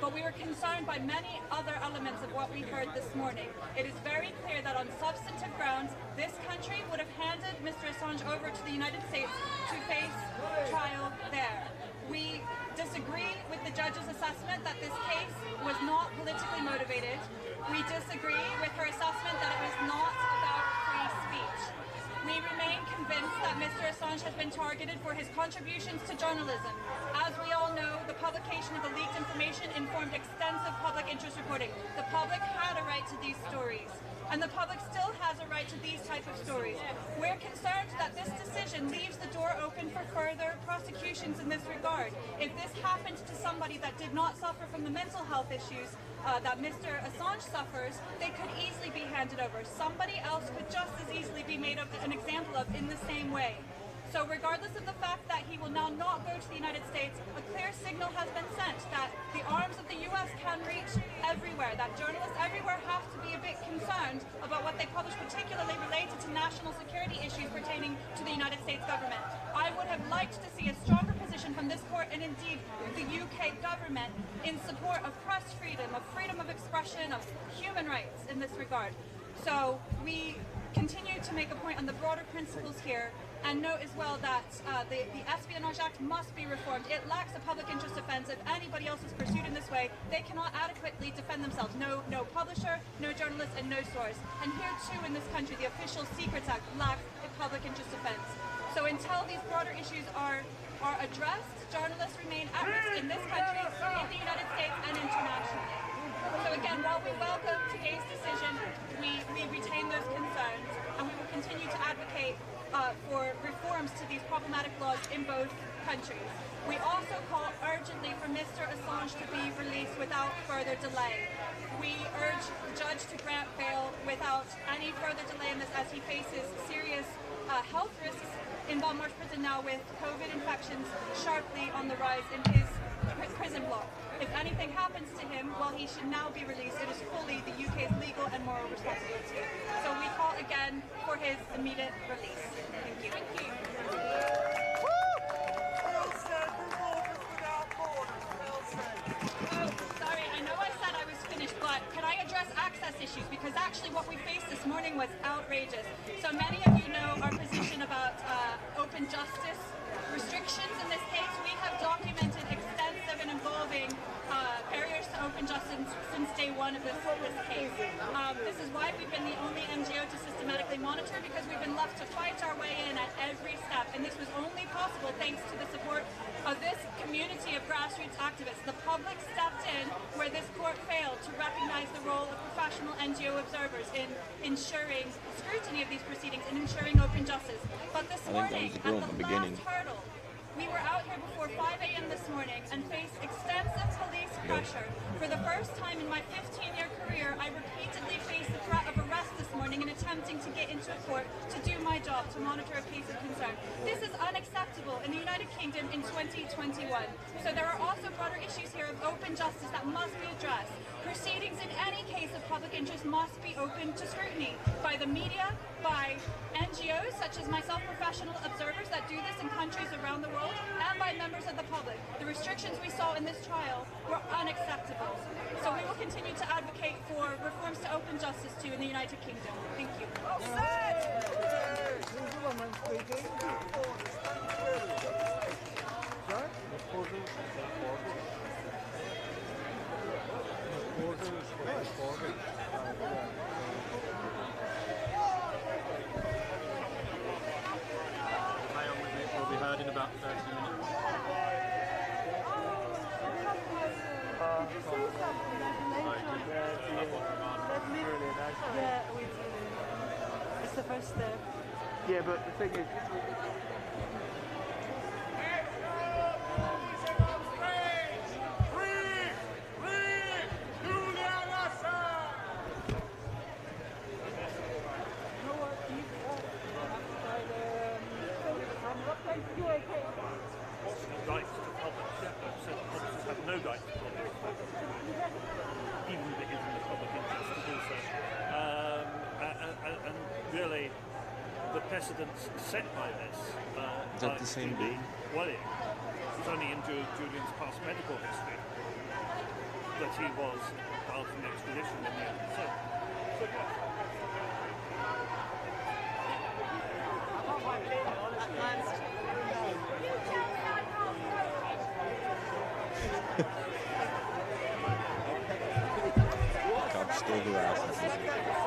But we were concerned by many other elements of what we heard this morning. It is very clear that on substantive grounds, this country would have handed Mr. Assange over to the United States to face trial there. We disagree with the judge's assessment that this case was not politically motivated. We disagree with her assessment that it was not about free speech. We remain convinced that Mr. Assange has been targeted for his contributions to journalism. As we all know, the the publication of the leaked information informed extensive public interest reporting. The public had a right to these stories, and the public still has a right to these type of stories. We're concerned that this decision leaves the door open for further prosecutions in this regard. If this happened to somebody that did not suffer from the mental health issues that Mr. Assange suffers, they could easily be handed over. Somebody else could just as easily be made an example of in the same way. So regardless of the fact that he will now not go to the United States, a clear signal has been sent that the arms of the US can reach everywhere, that journalists everywhere have to be a bit concerned about what they publish, particularly related to national security issues pertaining to the United States government. I would have liked to see a stronger position from this court and indeed the UK government in support of press freedom, of freedom of expression, of human rights in this regard. So we continue to make a point on the broader principles here, and note as well that the Espionage Act must be reformed. It lacks a public interest defense. If anybody else is pursued in this way, they cannot adequately defend themselves. No publisher, no journalist, and no source. And here too in this country, the Official Secrets Act lacks a public interest defense. So until these broader issues are addressed, journalists remain at risk in this country, in the United States, and internationally. So again, while we welcome today's decision, we retain those concerns, and we will continue to advocate for reforms to these problematic laws in both countries. We also call urgently for Mr. Assange to be released without further delay. We urge the judge to grant bail without any further delay in this, as he faces serious health risks in Belmarsh prison now, with COVID infections sharply on the rise in his prison block. If anything happens to him, well, he should now be released. It is fully the UK's legal and moral responsibility. So we call again for his immediate release. Thank you. Thank you. Sorry, I know I said I was finished, but could I address access issues? Because actually what we faced this morning was outrageous. So many of you know our position about open justice restrictions in this case. We have documented extensive and involving barriers to open justice since day one of this case. This is why we've been the only NGO to systematically monitor, because we've been left to fight our way in at every step, and this was only possible thanks to the support of this community of grassroots activists. The public stepped in where this court failed to recognize the role of professional NGO observers in ensuring scrutiny of these proceedings and ensuring open justice. But this morning, at the last hurdle, we were out here before 5 a.m. this morning and faced extensive police pressure. For the first time in my 15-year career, I repeatedly faced the threat of arrest this morning in attempting to get into a court to do my job, to monitor a case of concern. This is unacceptable in the United Kingdom in 2021. So there are also broader issues here of open justice that must be addressed. Proceedings in any case of public interest must be open to scrutiny by the media, by NGOs such as myself, professional observers that do this in countries around the world, and by members of the public. The restrictions we saw in this trial were unacceptable. So we will continue to advocate for reforms to open justice too in the United Kingdom. Thank you.
Will be heard in about 30 minutes.
Yeah, we do. It's the first step.
Yeah, but the thing is,
rights to publish. So publishers have no right to publish, even if it is in the public interest to do so. And really, the precedents set by this
is that the same day?
Well, it's only in Julian's past medical history that he was filed for an extradition in the end. So
Cops still harassing people.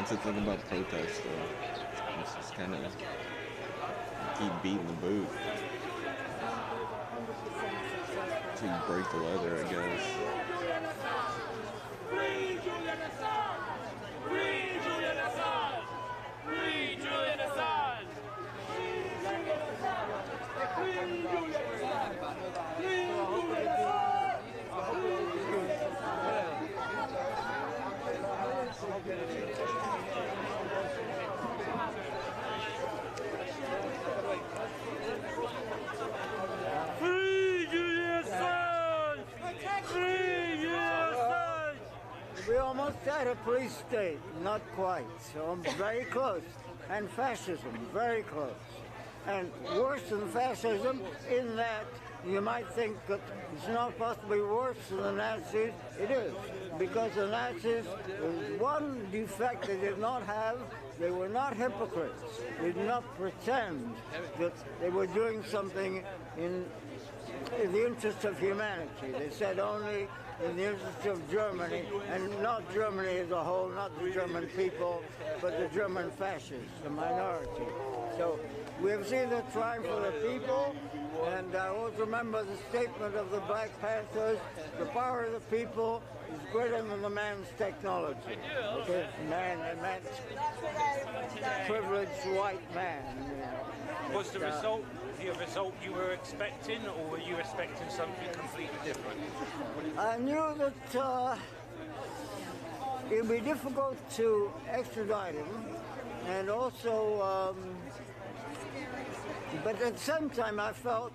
That's the thing about protests, though. It's just kind of keep beating the boot until you break the leather, I guess.
Free Julian Assange! Free Julian Assange! Free Julian Assange! Free Julian Assange! Free Julian Assange! Free Julian
We're almost at a police state, not quite, so I'm very close. And fascism, very close. And worse than fascism in that you might think that it's not possibly worse than the Nazis. It is, because the Nazis, one defect they did not have, they were not hypocrites. They did not pretend that they were doing something in the interest of humanity. They said only in the interest of Germany, and not Germany as a whole, not the German people, but the German fascists, the minority. So we have seen the triumph of the people, and I always remember the statement of the Black Panthers: the power of the people is greater than the man's technology. Okay? Man, they meant privileged white man. You know.
Was the result you were expecting, or were you expecting something completely different?
I knew that it would be difficult to extradite him, and also, but at the same time I felt,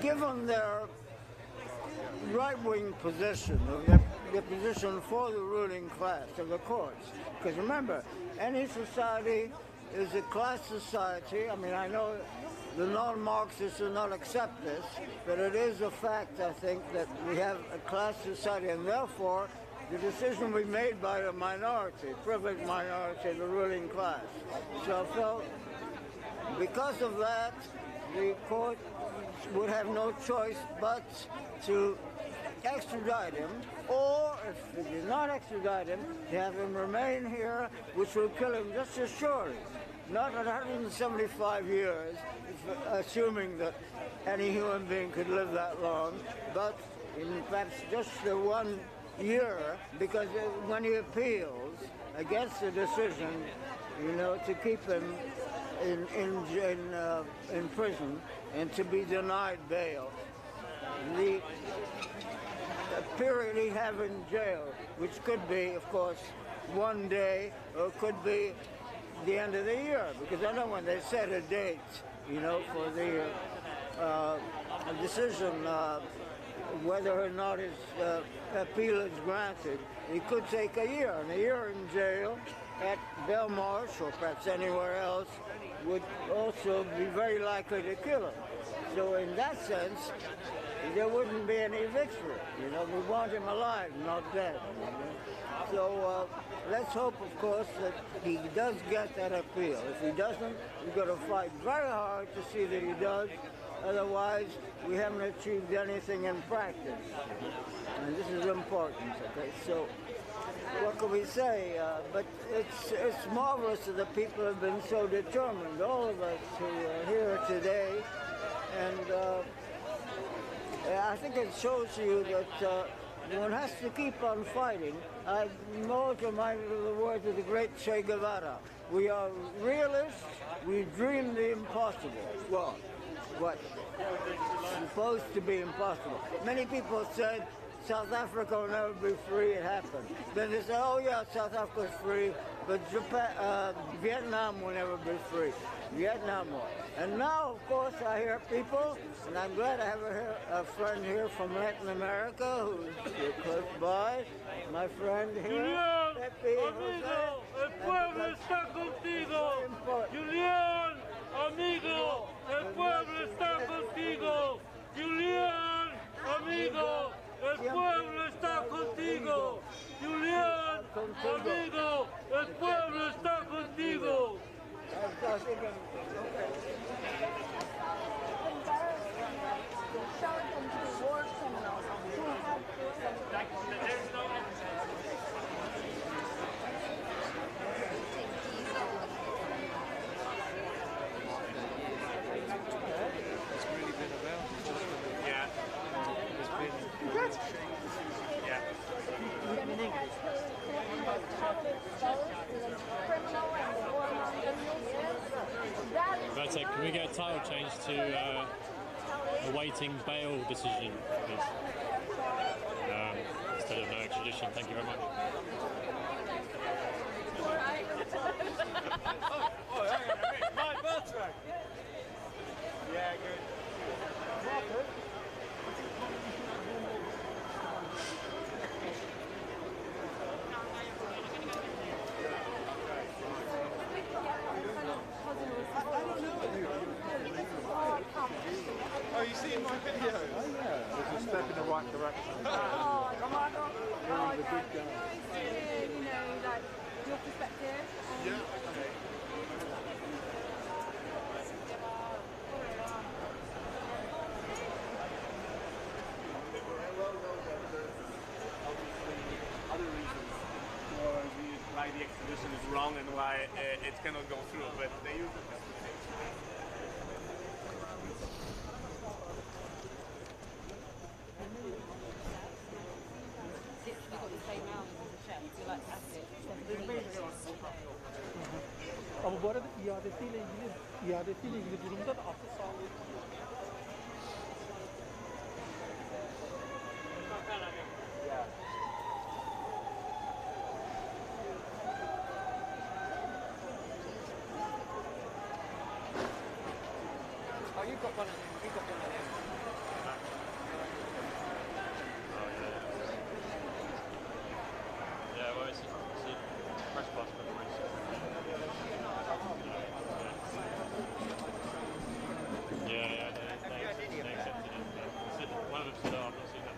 given their right-wing position, their position for the ruling class of the courts, because remember, any society is a class society. I mean, I know the non-Marxists will not accept this, but it is a fact, I think, that we have a class society, and therefore the decision will be made by a minority, privileged minority, the ruling class. So I felt, because of that, the court would have no choice but to extradite him, or if they did not extradite him, to have him remain here, which will kill him just as surely. Not 175 years, assuming that any human being could live that long, but in perhaps just the 1 year, because when he appeals against the decision, you know, to keep him in prison and to be denied bail, the period he have in jail, which could be, of course, 1 day, or could be the end of the year, because I know when they set a date, you know, for the decision whether or not his appeal is granted, it could take a year, and a year in jail at Belmarsh or perhaps anywhere else would also be very likely to kill him. So in that sense, there wouldn't be any victory. You know, we want him alive, not dead. So let's hope, of course, that he does get that appeal. If he doesn't, we've got to fight very hard to see that he does. Otherwise, we haven't achieved anything in practice. And this is important, okay? So what can we say? But it's marvelous that the people have been so determined, all of us who are here today. And I think it shows you that one has to keep on fighting. I'm always reminded of the words of the great Che Guevara. We are realists, we dream the impossible. Well, what's supposed to be impossible. Many people said South Africa will never be free, it happened. Then they say, oh yeah, South Africa's free, but Japan, Vietnam will never be free. Vietnam will. And now, of course, I hear people, and I'm glad I have a friend here from Latin America who's close by. My friend here,
Julian,
Pepe,
amigo, el pueblo está contigo. Julian, amigo, el pueblo está contigo. Julian, amigo, el pueblo está contigo. Julian, amigo, el pueblo está contigo.
So can we get a title change to awaiting bail decision, please? Instead of no extradition. Thank you very much.
Oh, hang on a minute. My birthday. Yeah, good.
Oh, you seen my video? Oh, yeah. It's a step in the right direction.
Oh, come on. Oh, okay. You know, like, your perspective.
Yeah.
Other reasons why the extradition is wrong and why it cannot go through, but they use it.
Ama bu arada iadesiyle ilgili durumda da akıl sağlığı.
Oh, you've got one of them. You've got one of them.
Yeah, well, it's a press pass preparation. Yeah, they accepted it. One of them said, oh, I've not seen that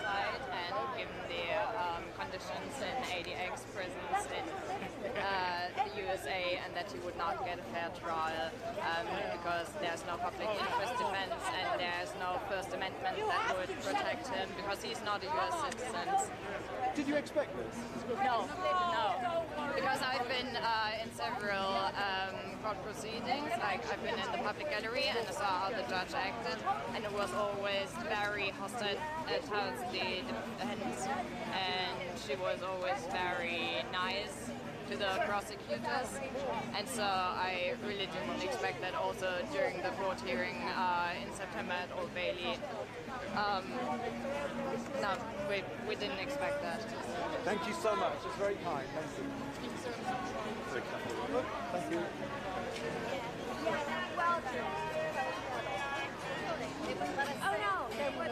Side and given the conditions in ADX prisons in the USA, and that he would not get a fair trial because there's no public interest defense and there's no First Amendment that would protect him because he's not a US citizen.
Did you expect this?
No, because I've been in several court proceedings, like I've been in the public gallery and I saw how the judge acted, and it was always very hostile towards the defense, and she was always very nice to the prosecutors, and so I really didn't expect that also during the court hearing in September at Old Bailey. No, we didn't expect that.
Thank you so much. It's very kind. Thank you. Thank you.
Oh no, they would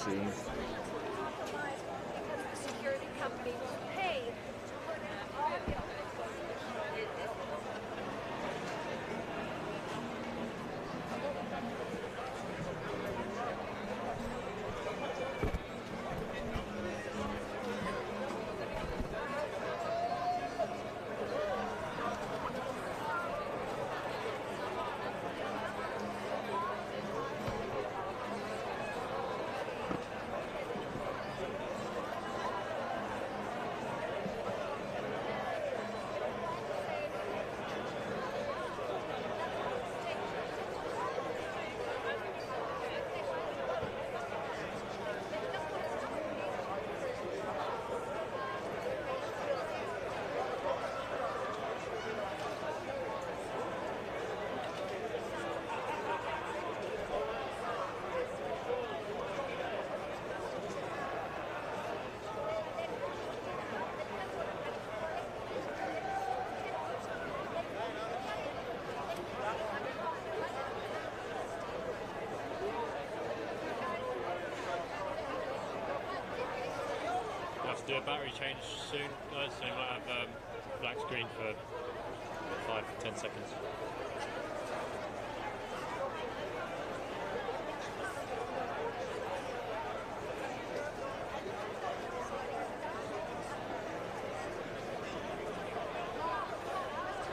see.
Security company will pay.
To do a battery change soon, guys, so you might have black screen for 5 to 10 seconds.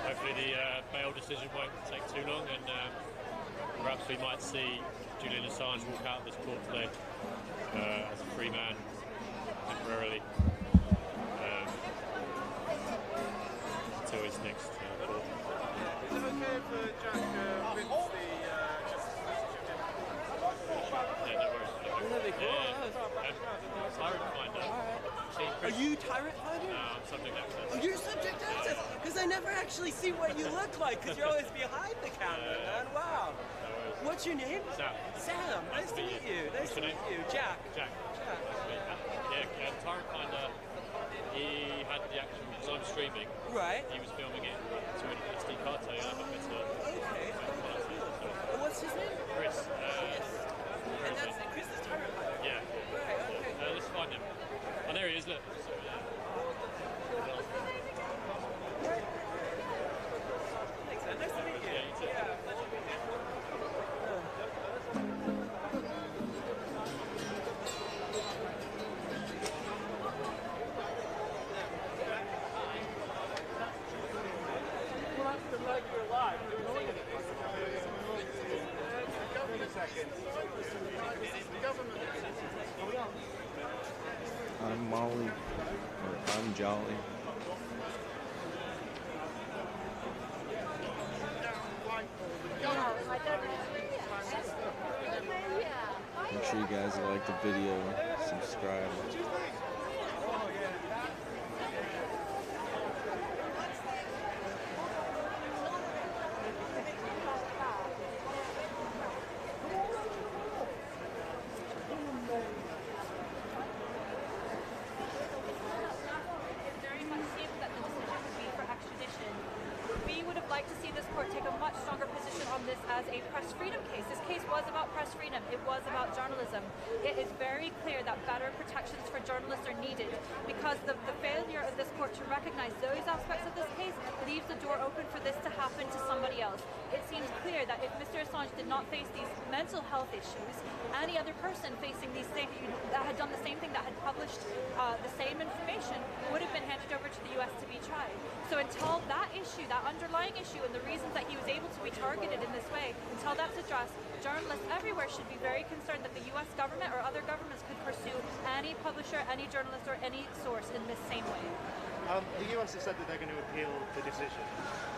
Hopefully the bail decision won't take too long, and perhaps we might see Julian Assange walk out of this court today as a free man. Temporarily until his next court.
Is it okay if Jack wins the
Yeah, no worries. Tyrant Finder.
Are you Tyrant Finder?
No, I'm subject access.
Oh, you're subject access? Because I never actually see what you look like, because you're always behind the camera, man. Wow. What's your name?
Sam.
Sam. Nice to meet you. Nice to meet you. Jack.
Jack. Yeah, Tyrant Finder, he had the actual, because I'm streaming,
right.
He was filming it to an SD card, so I have a bit of...
Okay. What's his name?
Chris.
And that's Chris is Tyrant Finder?
Yeah.
Right, okay.
Let's find him. Oh, there he is, look. So,
Thanks, man. Nice to meet you.
Yeah, you too.
I'm Molly, or I'm Jolly. Make sure you guys like the video, subscribe.
Very much seems that the decision would be for extradition. We would have liked to see this court take a much stronger position on this as a press freedom case. This case was about press freedom. It was about journalism. It is very clear that better protections for journalists are needed because the failure of this court to recognize those aspects of this case leaves the door open for this to happen to somebody else. It seems clear that if Mr. Assange did not face these mental health issues, any other person facing these same, that had done the same thing, that had published the same information, would have been handed over to the US to be tried. So until that issue, that underlying issue, and the reasons that he was able to be targeted in this way, until that's addressed, journalists everywhere should be very concerned that the US government or other governments could pursue any publisher, any journalist, or any source in this same way.
The US has said that they're going to appeal the decision.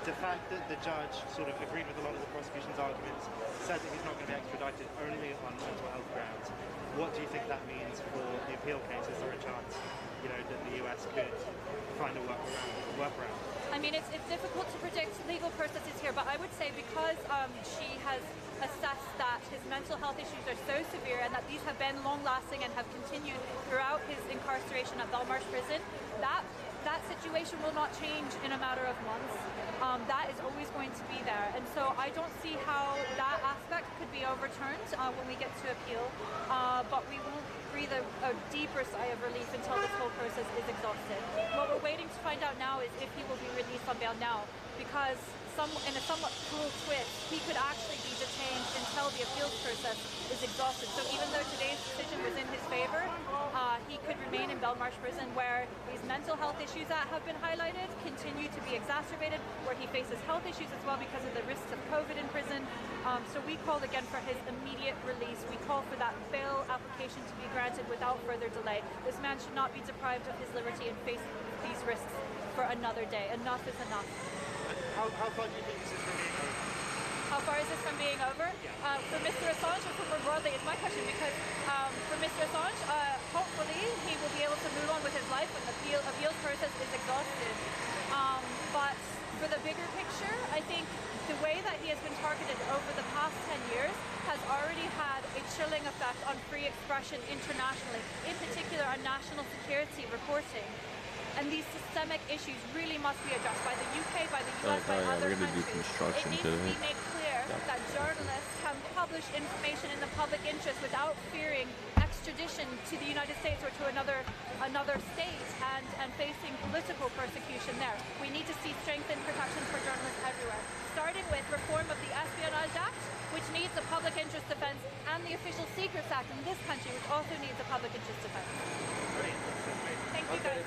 The fact that the judge sort of agreed with a lot of the prosecution's arguments, said that he's not going to be extradited only on mental health grounds, what do you think that means for the appeal case? Is there a chance, that the US could find a workaround?
I mean, it's difficult to predict legal processes here, but I would say because she has assessed that his mental health issues are so severe and that these have been long-lasting and have continued throughout his incarceration at Belmarsh Prison, that situation will not change in a matter of months. That is always going to be there, and so I don't see how that aspect could be overturned when we get to appeal, but we will
breathe a deeper sigh of relief until this whole process is exhausted. What we're waiting to find out now is if he will be released on bail now, because in a somewhat cruel twist, he could actually be detained until the appeals process is exhausted. So even though today's decision was in his favor, he could remain in Belmarsh prison, where these mental health issues that have been highlighted continue to be exacerbated, where he faces health issues as well because of the risks of COVID in prison. So we called again for his immediate release. We call for that bail application to be granted without further delay. This man should not be deprived of his liberty and face these risks for another day. Enough is enough.
How far do you think this is from being over?
How far is this from being over? For Mr. Assange or for more broadly is my question, because for Mr. Assange, hopefully he will be able to move on with his life when the appeals process is exhausted. But for the bigger picture, I think the way that he has been targeted over the past 10 years has already had a chilling effect on free expression internationally, in particular on national security reporting. And these systemic issues really must be addressed by the UK, by the US, by other countries. It needs to be made clear that journalists can publish information in the public interest without fearing extradition to the United States or to another state and facing political persecution there. We need to see strengthened protection for journalists everywhere, starting with reform of the Espionage Act, which needs a public interest defense, and the Official Secrets Act in this country, which also needs a public interest defense. Thank you guys.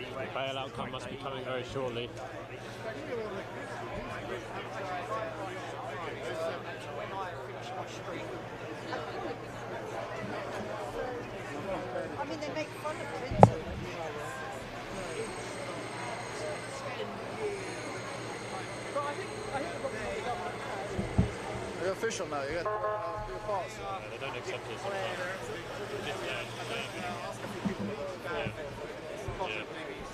The bail outcome must be coming very shortly.
I mean, they make fun of Clinton. But I think
You're official now, you got your pass.
They don't accept it sometimes.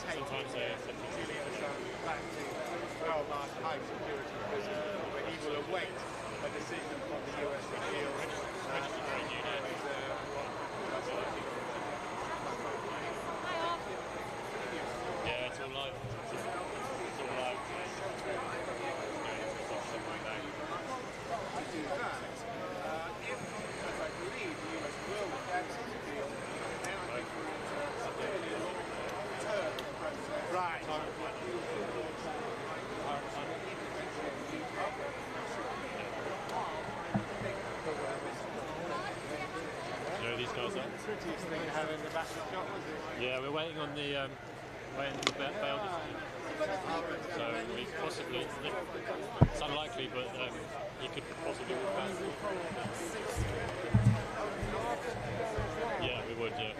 Sometimes they accept it.
Back to well-marked high security prison where he will await a decision from the US appeal.
Yeah, it's all live. It's all live.
To do that, if, as I believe, the US will reject his appeal, then I think we're into a fairly long-term process. Right.
You know who these guys are?
The prettiest thing to have in the back of the shot, was it?
Yeah, we're waiting on the bail decision. So we possibly, it's unlikely, but he could possibly move back. Yeah, we would, yeah.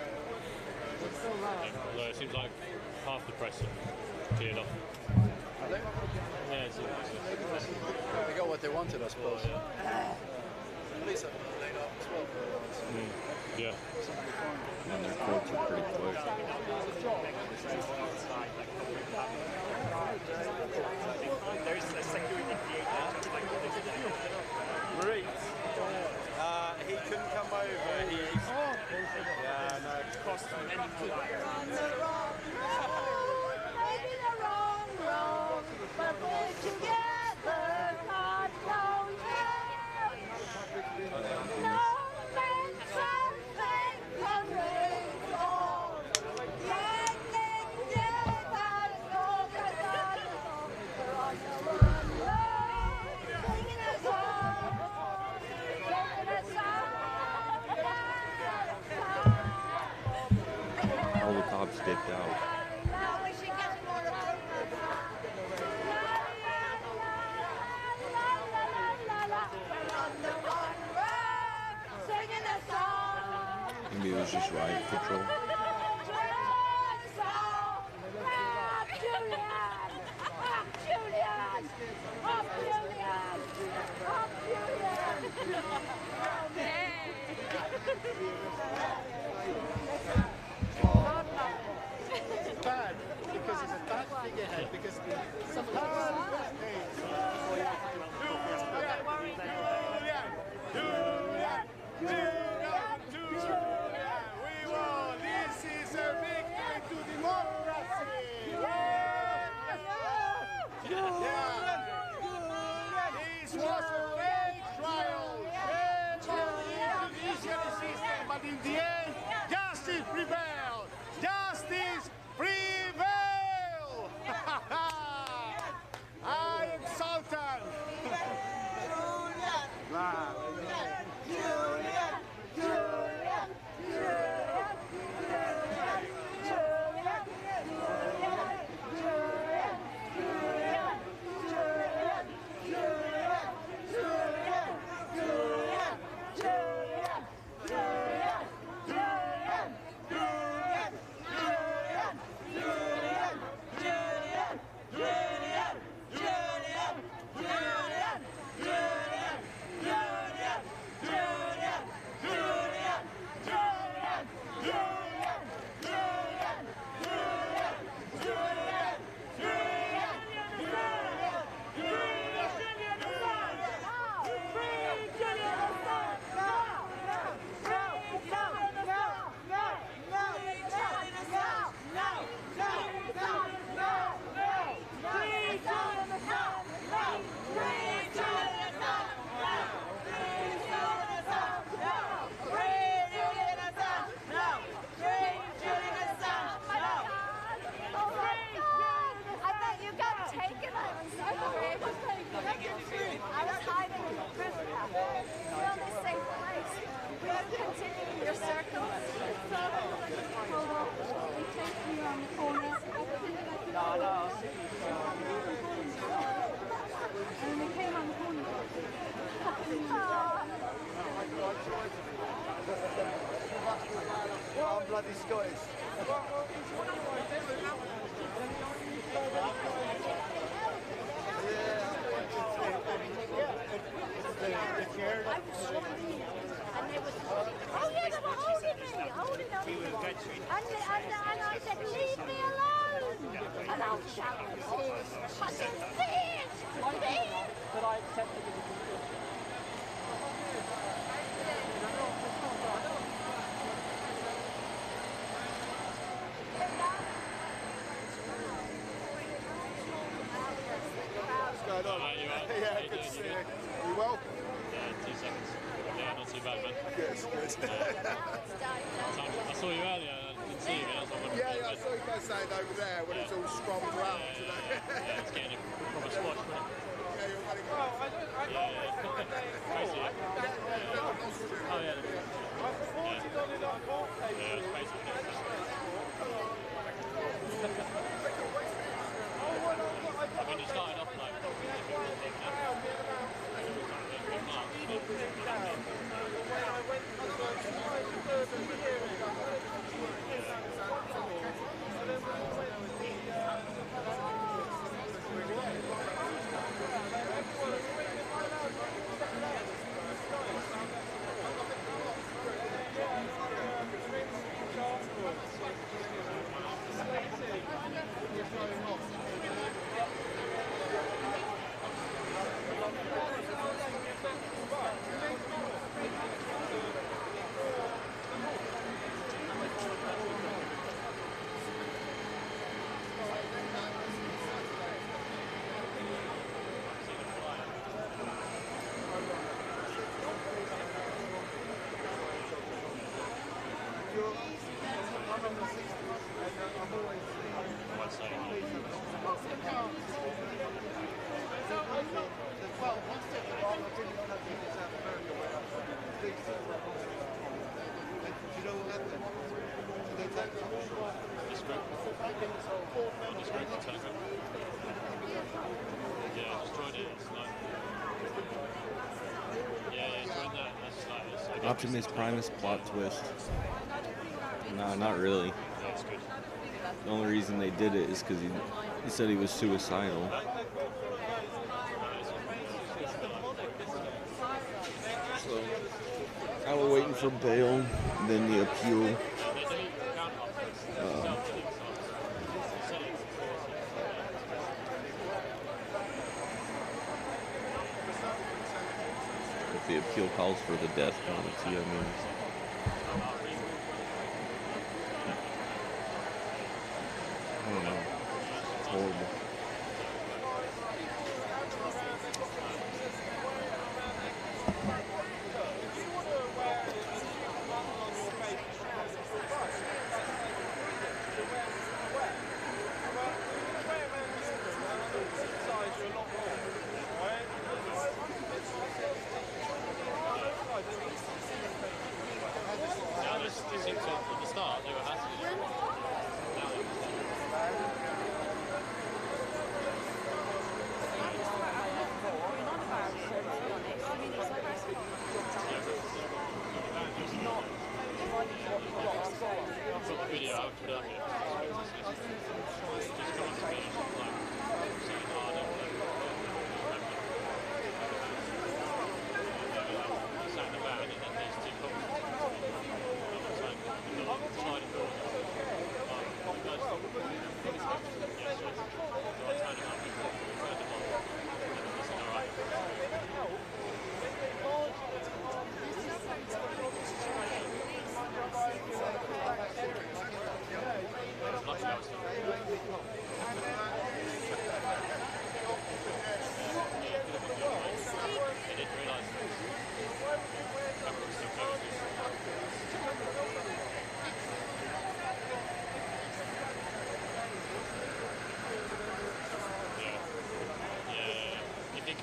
Although it seems like half the press have cleared off.
Are they?
Yeah, it's
They got what they wanted, I suppose.
Yeah.
Police have laid off as well.
Yeah.
And their courts are pretty quick.
There's a security
Great. He couldn't come over. Yeah, no, it cost him many more lives.
on the wrong road, maybe the wrong road, but we're together, God knows no man something can raise all. We're on the wrong road, singing a song,
All the cops dipped out.
now we should get more
Maybe it was just riot control.
Julian!
bloody Scottish.
Oh yeah, they were holding on. And I said, leave me alone. And I was shouting, I said, bitch!
But I accepted it.
What's going on? Yeah, good to see you. You well?
Yeah, 2 seconds. Yeah, not too bad, man.
Good, good.
I saw you earlier, I didn't see you again.
Yeah, I saw you guys saying over there when it's all scrummed around today.
Yeah, it's getting a proper squash, wasn't it?
Yeah, you're running
Crazy, yeah. Oh, yeah. Yeah, it's basically I mean, it started off like
Optimus Primus plot twist. No, not really. The only reason they did it is because he said he was suicidal. So now we're waiting for bail, then the appeal. If the appeal calls for the death penalty, I mean. I don't know. It's horrible.
At the start, they were happy. Video I put up here.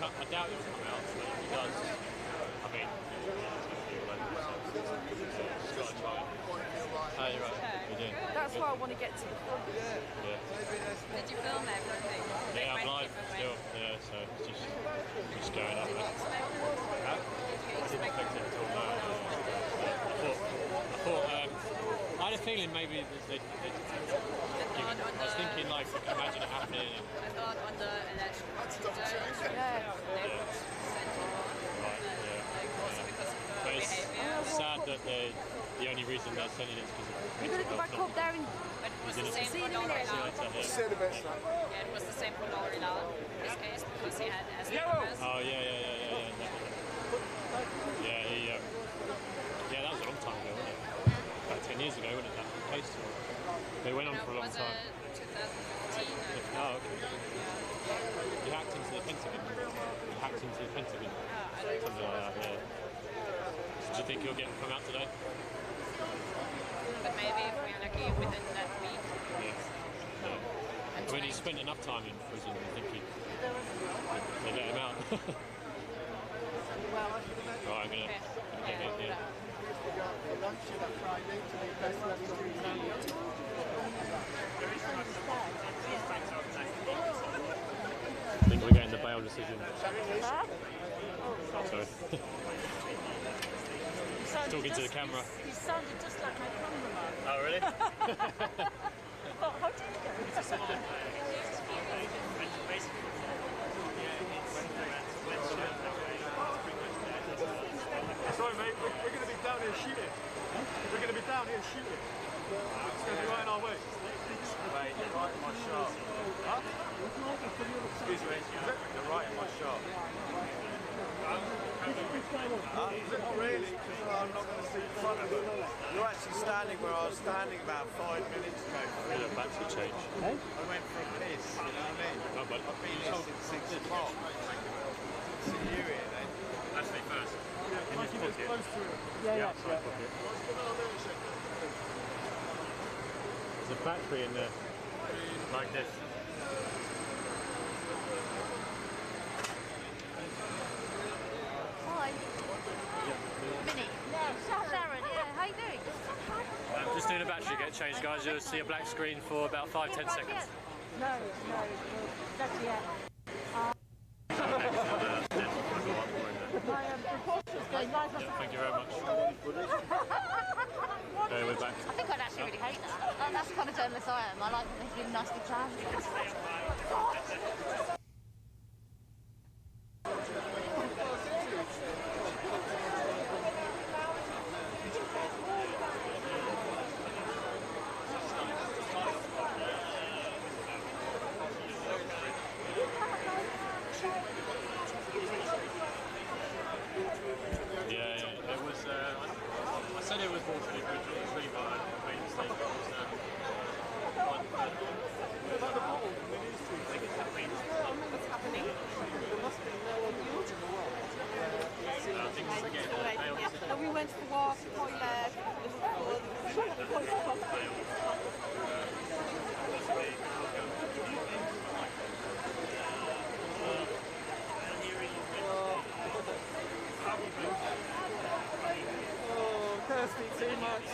I doubt it will come out, but if it does, I mean, it's got to try it. Oh, you're right. You're doing.
That's why I want to get to the front.
Yeah.
Did you film everything?
Yeah, I'm live still. Yeah, so it's just going up. I didn't expect it at all. No. I thought I had a feeling maybe they I was thinking like, I can imagine it happening.
I thought on the alleged they would send him on, like also because of the
But it's
behavior.
sad that the only reason they're sending it is because of
You're gonna go back up there and
But it was
He's
the same
innocent.
for Nori Lal.
See you in a bit, son.
Yeah, it was the same for Nori Lal in this case because he had Asperger's.
Oh yeah. Yeah, that was a long time ago, wasn't it? About 10 years ago, wasn't it? That case. They went on for a long
Was
time.
it 2015?
Oh, okay. He hacked into the Pentagon. Something like that, yeah. So do you think he'll get hung out today?
But maybe if we're lucky within that week.
Yeah. I mean, he spent enough time in prison. I think they let him out. Right, I'm gonna get it here. I think we're getting the bail decision. Sorry. Talking to the camera.
You sounded just like my cameraman.
Oh, really?
Oh, how did you go?
Sorry, mate, we're going to be down here shooting. We're going to be down here shooting. It's going to be right in our way. Mate, you're right in my shot. Huh? Excuse me, you're right in my shot. Not really, because I'm not going to see in front of them. You're actually standing where I was standing about 5 minutes ago.
Yeah, back to change.
I went for a piss, you know what I mean?
No, but
I've been here since 6 o'clock. See you here then.
Ashley first.
In his pocket. Close to it.
Yeah, outside pocket. There's a battery in there, like this.
Hi. Minnie. Sharon, yeah, how you doing?
I'm just doing a battery get changed, guys. You'll see a black screen for about 5-10 seconds.
No, that's yet. My reporter's going live.
Thank you very much. Okay, we're back.
I think I'd actually really hate that. That's the kind of journalist I am. I like when they give nicely planned.
We went for walks, toilet,
Oh, Kirsty, too much.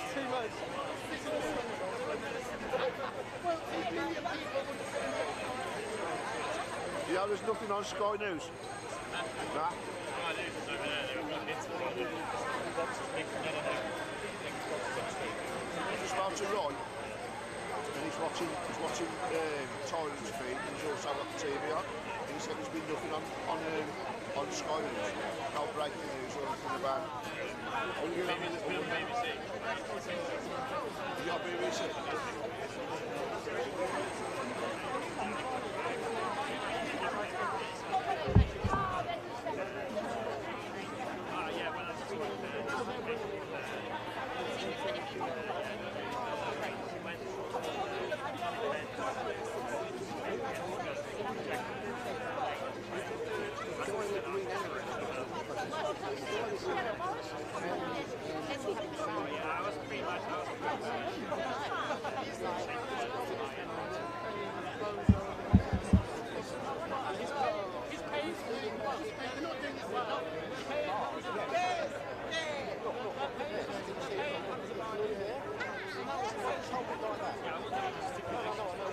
Yeah, there's nothing on Sky News. Nah. He's about to run, and he's watching Tyrant's feed, and he's also got the TV on. And he said there's been nothing on Sky News, no breaking news or anything about it. You got BBC?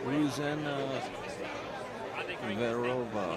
Reason Verova.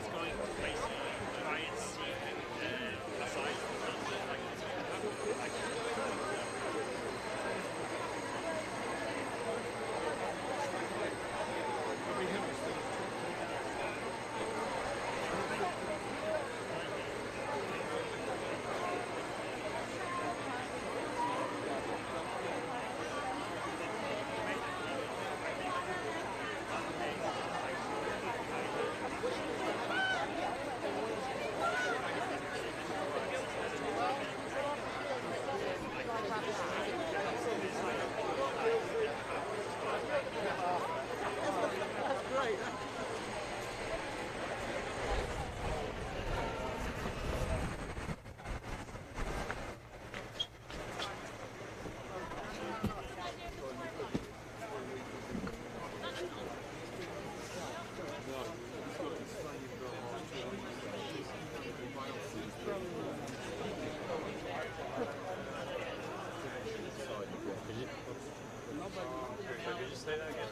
say that again?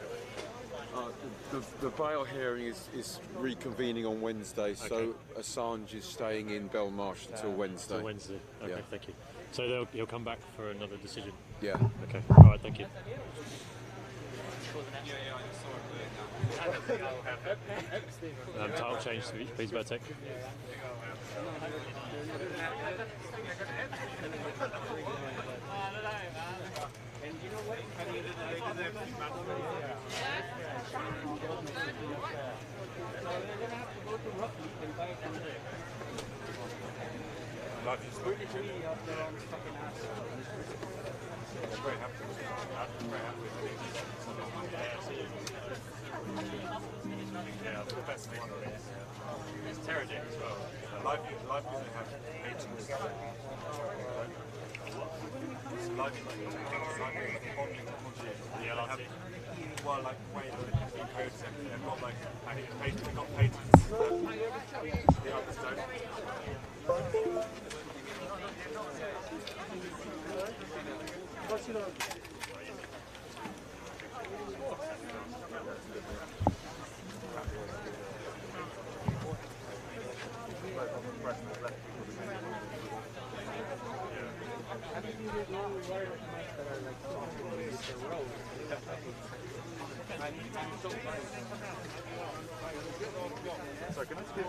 The bail hearing is reconvening on Wednesday, so Assange is staying in Belmarsh until Wednesday.
Until Wednesday. Okay,
Yeah.
thank you. So he'll come back for another decision?
Yeah.
Okay, all right, thank you. Title change, please, Bertek.
Yeah, the best thing is it's Terraject as well. Live is going to have meetings. Live is bonding the LRT. Well, like way the codes they've got like I think they've got patents that the others don't. So can I just get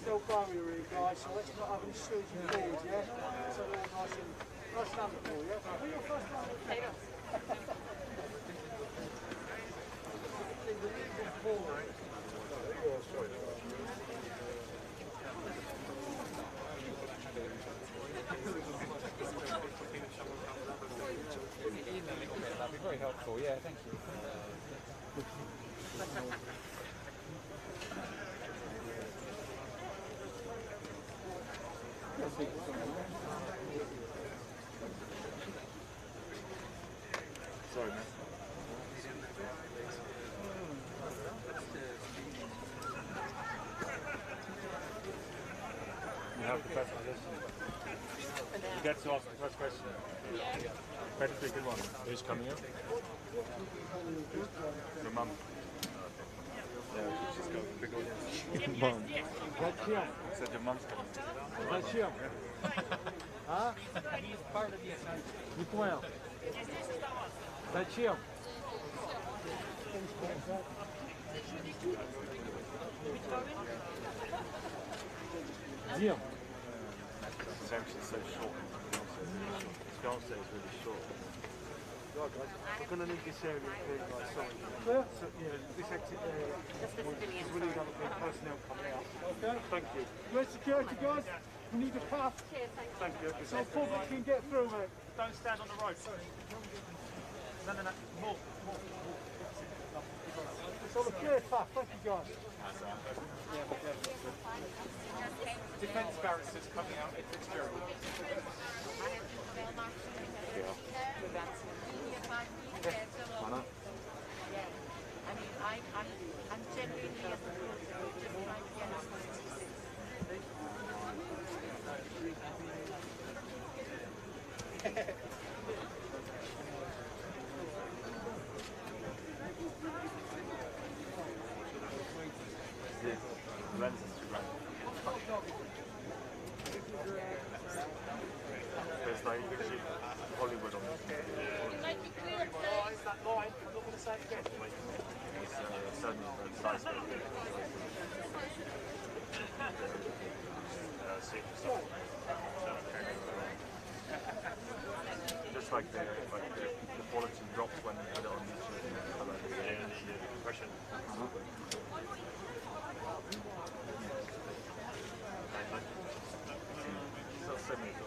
Still going here, guys, so let's not have any surging forward, yeah? So they're all nice and nice number for you. Who's your first number?
That'd be very helpful, yeah, thank you.
Sorry, man. You have the first position. You get to ask the first question. Better be a good one. Who's coming up? Your mum. Yeah, she's got a big audience.
Mum.
Said your mum's coming.
Zачем? А?
part of the Assange.
Не понял. Зачем? Где?
Assange is so short. Fiance is really short.
Right, guys, we're going to need this area cleared, guys, sorry. So, yeah, this exit area is really going to be personnel coming out. Okay, thank you. Where's security, guys? We need a path. Thank you. So public can get through, mate.
Don't stand on the road. No, no, no. More.
It's on a clear path. Thank you, guys.
Defence barristers coming out at Fitzgerald.
I'm genuinely just trying to get us.
Lens is too bright. There's like literally Hollywood on this.
Oh, is that line? I'm not going to say it again.
It's certainly the size of it. Just like the quality drops when you put it on YouTube. The impression. So similar to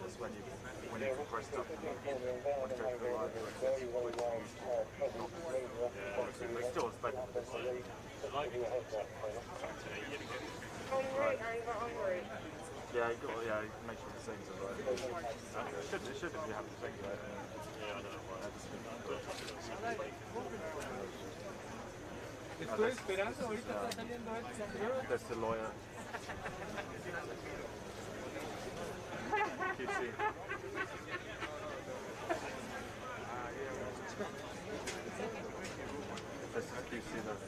that's when you press up and you want to go to the live.
Yeah, you got, yeah, make sure the things are right. It should if you have the things right. Yeah, I don't know why.
Estoy esperando, ahorita está saliendo esto.
That's the lawyer. QC. This is QC though.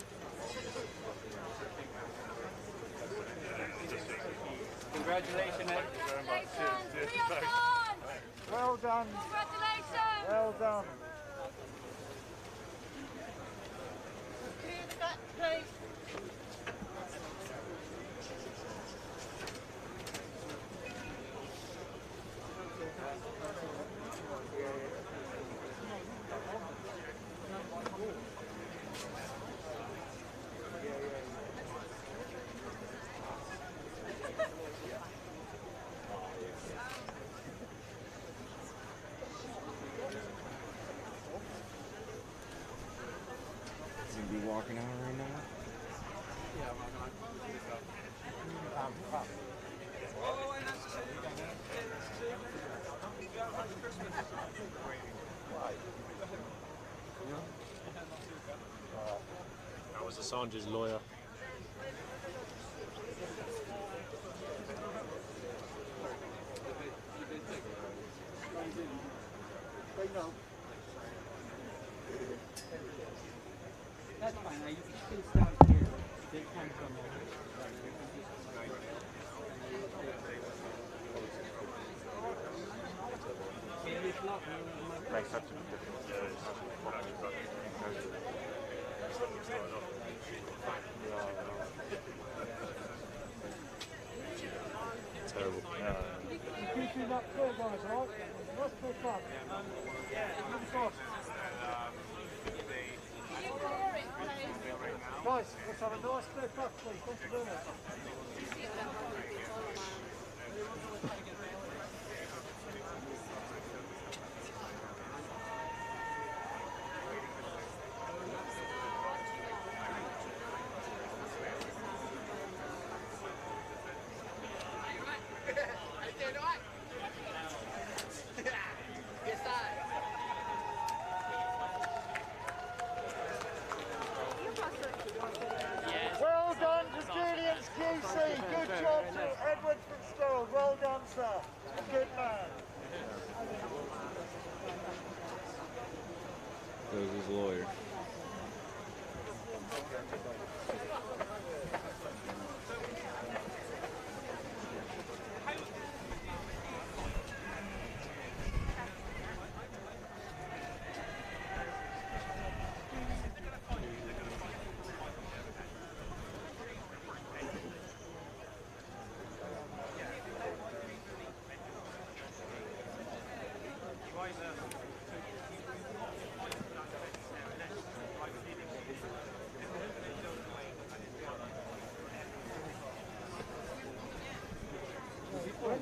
Congratulations, Ed.
Well done.
Congratulations.
Well done.
Clear the back, please.
Is he be walking out right now?
That was Assange's lawyer.
That's fine. You can still stand here. They come from
Makes such a difference. Yeah, it's such a problem.
Terrible.
Keep it up there, guys, right? Let's pick up. Guys, let's have a nice clear puff, please. Thank you very much. Well done to Julian's QC. Good job to Edward Fitzgerald. Well done, sir. A good man.
There's his lawyer.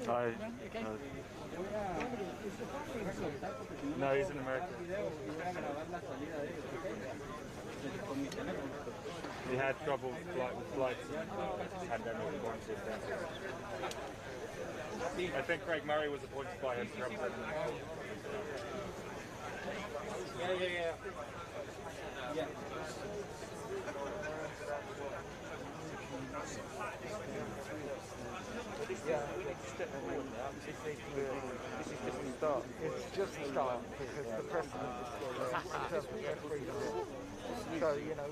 Hi. No, he's in America. He had trouble with flights. Pandemic quarantine. I think Craig Murray was appointed by him to represent him.
Yeah.
Yeah, step forward now. This is just the start. It's just the start because the precedent is still there in terms of referees. So, you know.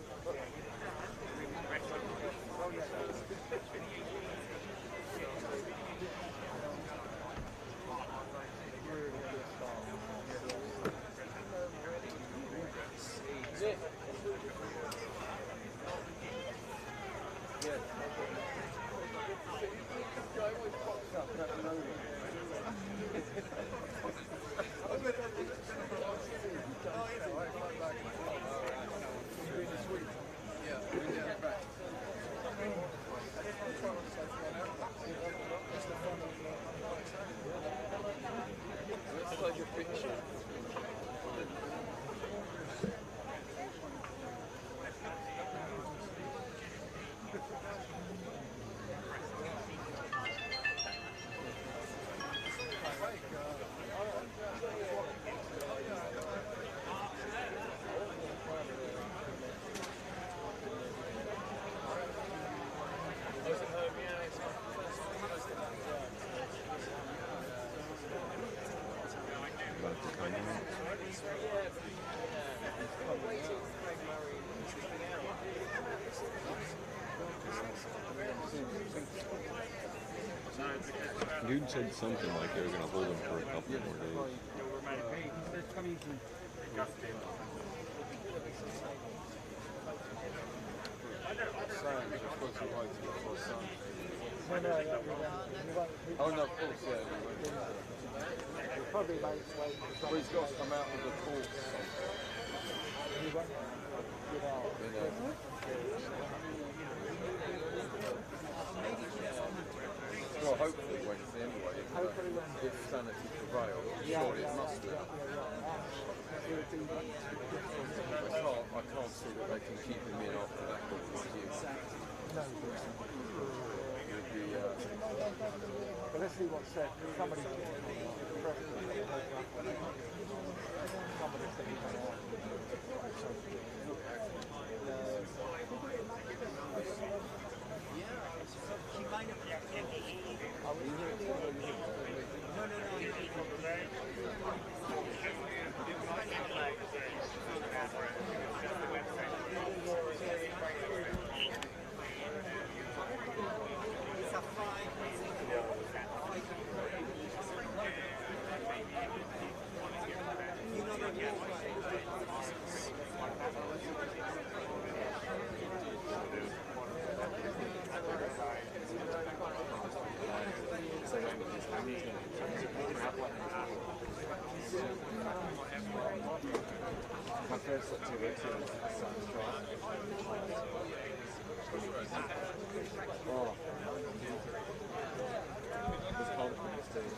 Dude said something like they were gonna hold him for a couple more days.
Oh no, of course, yeah.
He'll probably wait.
Well, he's got to come out with the course.
He won't get out.
Well, hopefully Wednesday anyway. If sanity prevails, surely it must do. I can't see that they can keep him in after that course.
No. But let's see what's said. Somebody's
My first activity was Assange trial. Oh. His confidence doing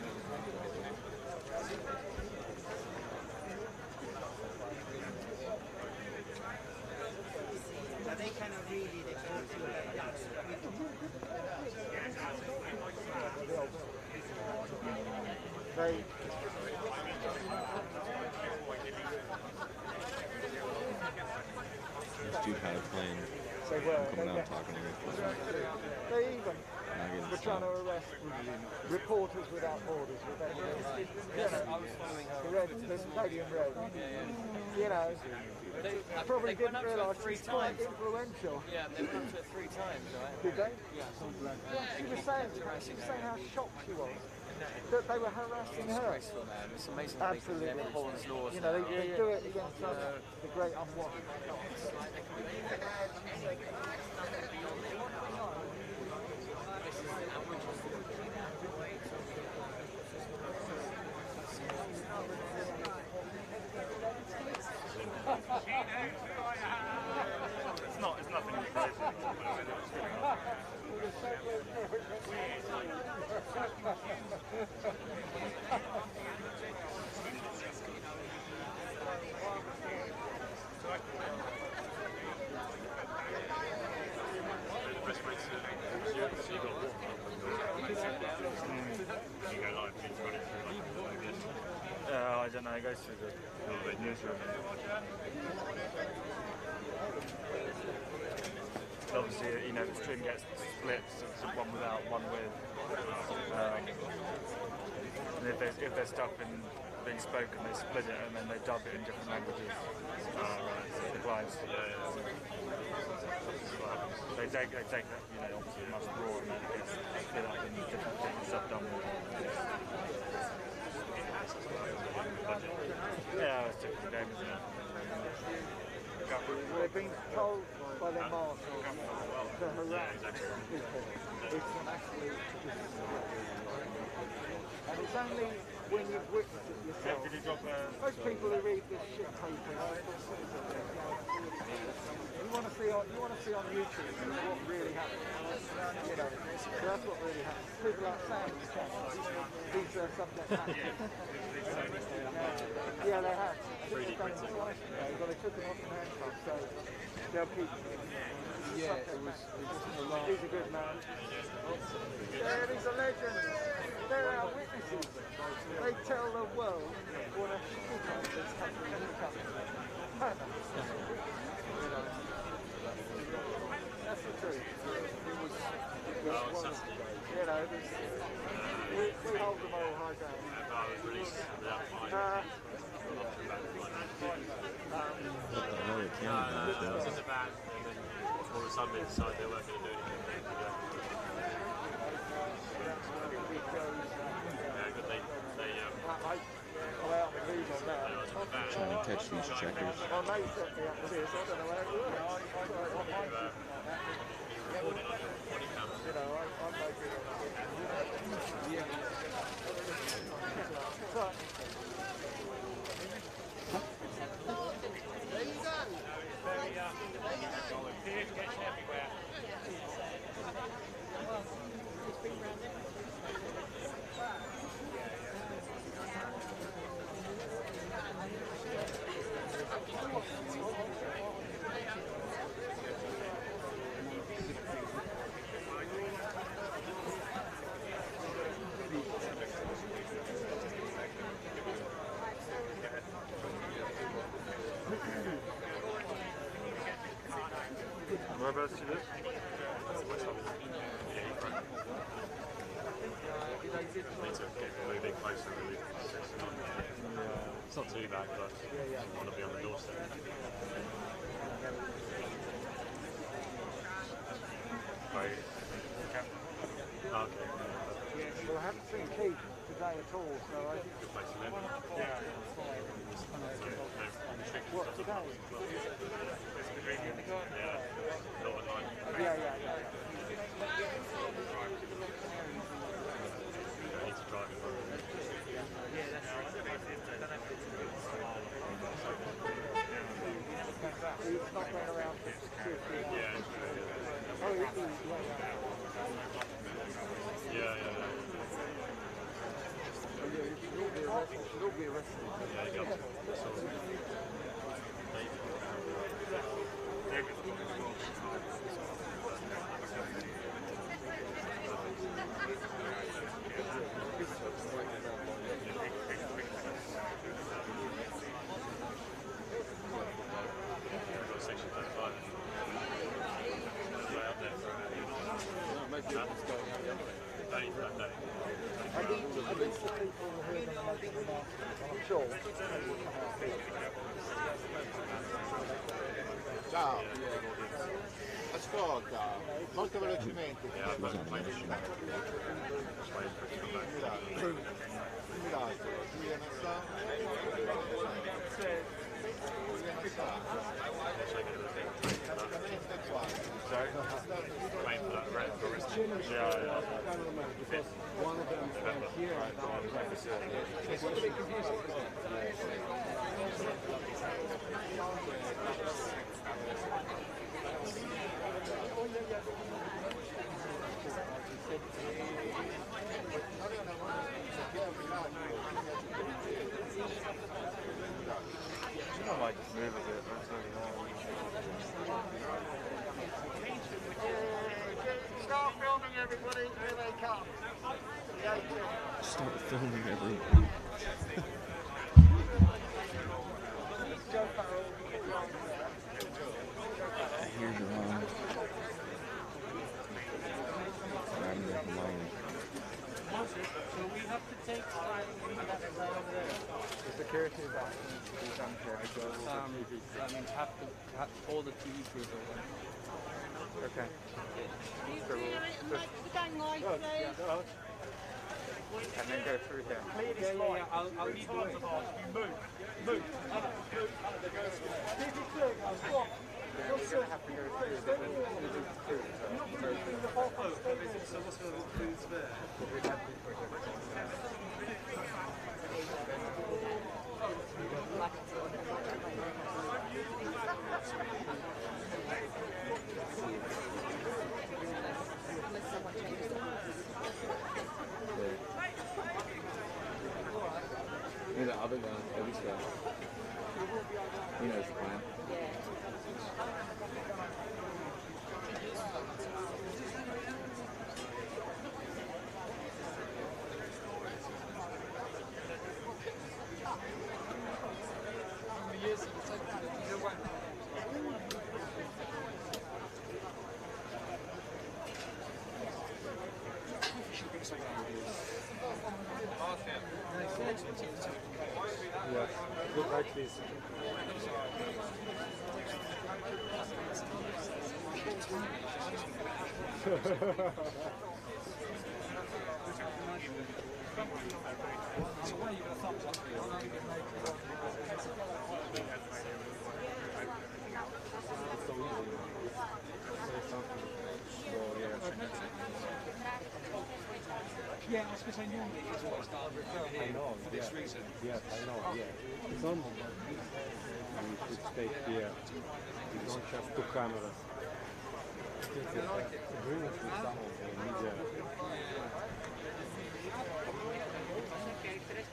Are they kind of really the go-to
They
This dude had a plan.
Say, well,
I'm coming out talking to him.
They even were trying to arrest Reporters Without Borders. The Stadium Red. You know, probably didn't realise she's quite influential.
Yeah, they went up to it 3 times, right?
Did they?
Yeah.
She was saying how shocked she was that they were harassing her.
Man. It's amazing.
Absolutely. You know, they do it against us, the great unwashed.
It's nothing crazy. I don't know, it goes through the newsroom. Obviously, you know, the stream gets split, so it's one without, one with. And if there's stuff being spoken, they split it and then they dub it in different languages. So the clients, they take that, you know, obviously much raw and then it gets split up in different things, stuff done with. Yeah, it's a typical game, isn't it?
They've been told by their marshal to harass people. It's an absolute disgrace. And it's only when you've witnessed it yourself. Most people who read this shit paper, you want to see on YouTube what really happened. You know, so that's what really happened. People like Sam, these subject matter. Yeah, they have. Well, they took him off in handcuffs, so they'll keep him.
Yeah, it wasn't a lot.
He's a good man. Yeah, he's a legend. They're our witnesses. They tell the world what a shit on this country is becoming. You know, that's the truth. You know, we hold the moral high ground.
What the hell are Canada
It was in the van, and then all of a sudden they decided they weren't going to do anything.
Trying to catch these checkers.
My mate set me up with this, I don't know how it works. You know, I'm no good on that. There you go.
Fish gets everywhere.
Whereabouts do you live? Moving closer, really. It's not too bad, but I want to be on the doorstep. Right. Okay.
Well, I haven't seen Keith today at all, so I...
Good place to live.
Yeah. What, today? Yeah. He's not going around for 2 or 3 hours. Oh, is he?
Yeah.
You'll be arrested.
Yeah, you got it.
Ciao. Ascolta, molto velocemente. Julian
Because one of them is here and now it's a bit confusing.
I might just move a bit, that's really
Start filming, everybody. Here they come.
Start filming everyone. Here's your mom. I'm with mine.
So we have to take over there.
The security is asking to be done here.
I mean, have all the TV crews over.
Okay. And then go through here.
I'll leave you. Move.
We're going to have to go through the crew.
So what's the foods there?
Maybe the other guy, every step. He knows the plan.
Yeah, look like this.
Yeah, I was going to say normally it's always done over here for this reason.
Yes, I know, yeah. It's on, we should stay here. We don't have two cameras. It's agreement with some of the media.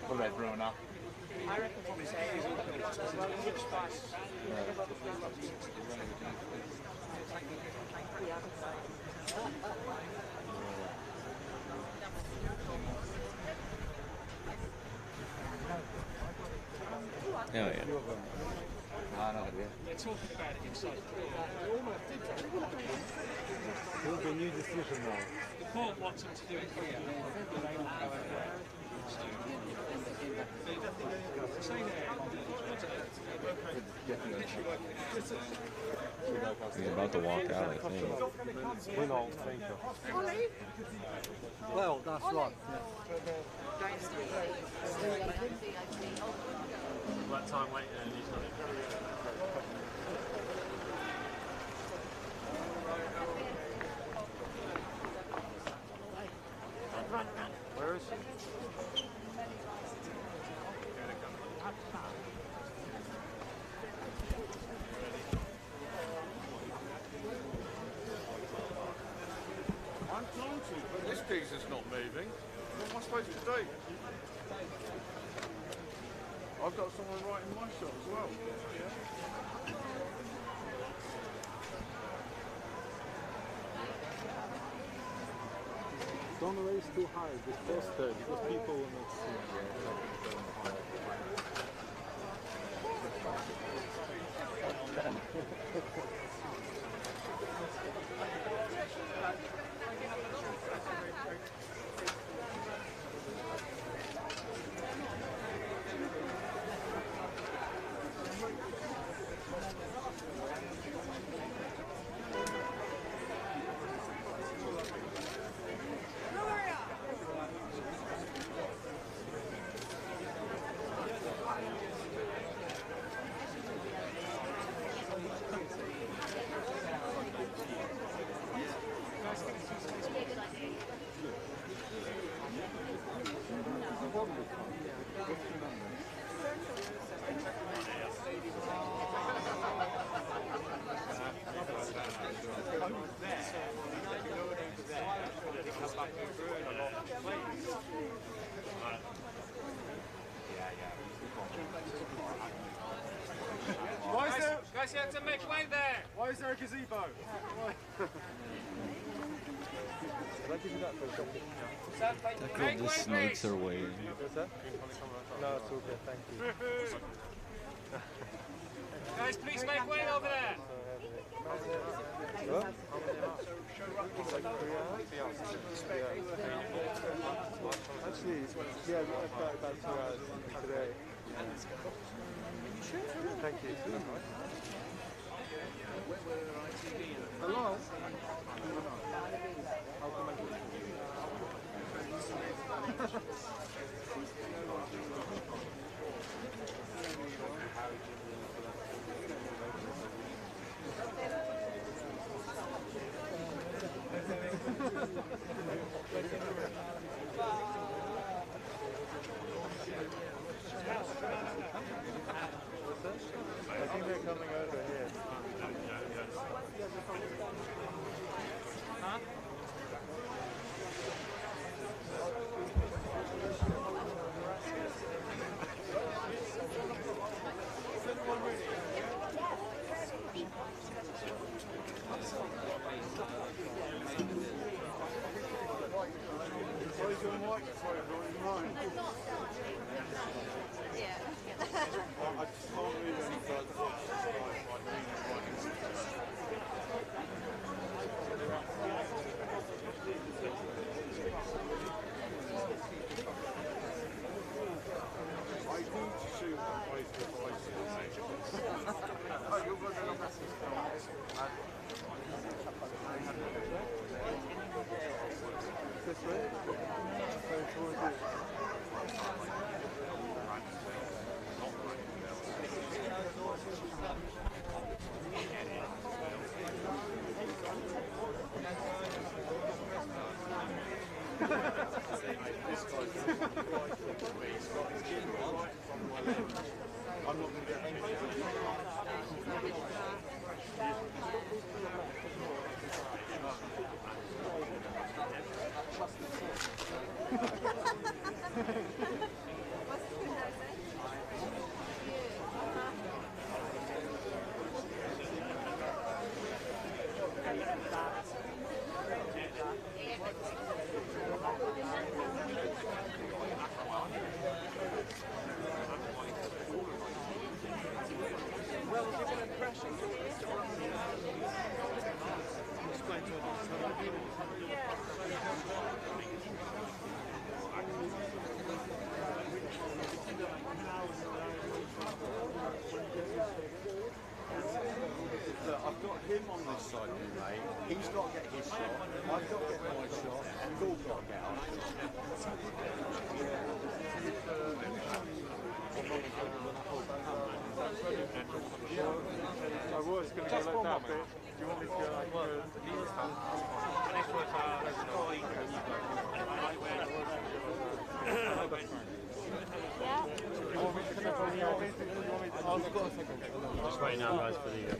What about Bruna? I reckon probably say which spice.
Oh yeah.
They're talking about it inside the court.
Will be a new decision now.
The court wants them to do it here.
He's about to walk out, I think.
We know, thank you. Well, that's right.
That time waiting and he's not
Where is he?
I'm trying to, but this geezer's not moving. What am I supposed to do? I've got someone right in my shot as well.
Don't raise too high, just faster, because people will not see you.
Guys, you have to make way there.
Why is there a gazebo?
That girl just snakes her way in.
What's that? No, it's okay, thank you.
Guys, please make way over there.
What? Actually, yeah, about 2 hours today. Thank you. Hello? How can I do it? I think they're coming over here.
Huh?
This way? So towards you. him on this side of me, mate. He's got to get his shot. I've got to get my shot. And we've all got to get our
I was going to go like that, but do you want me to go like
Just waiting now, guys, for the.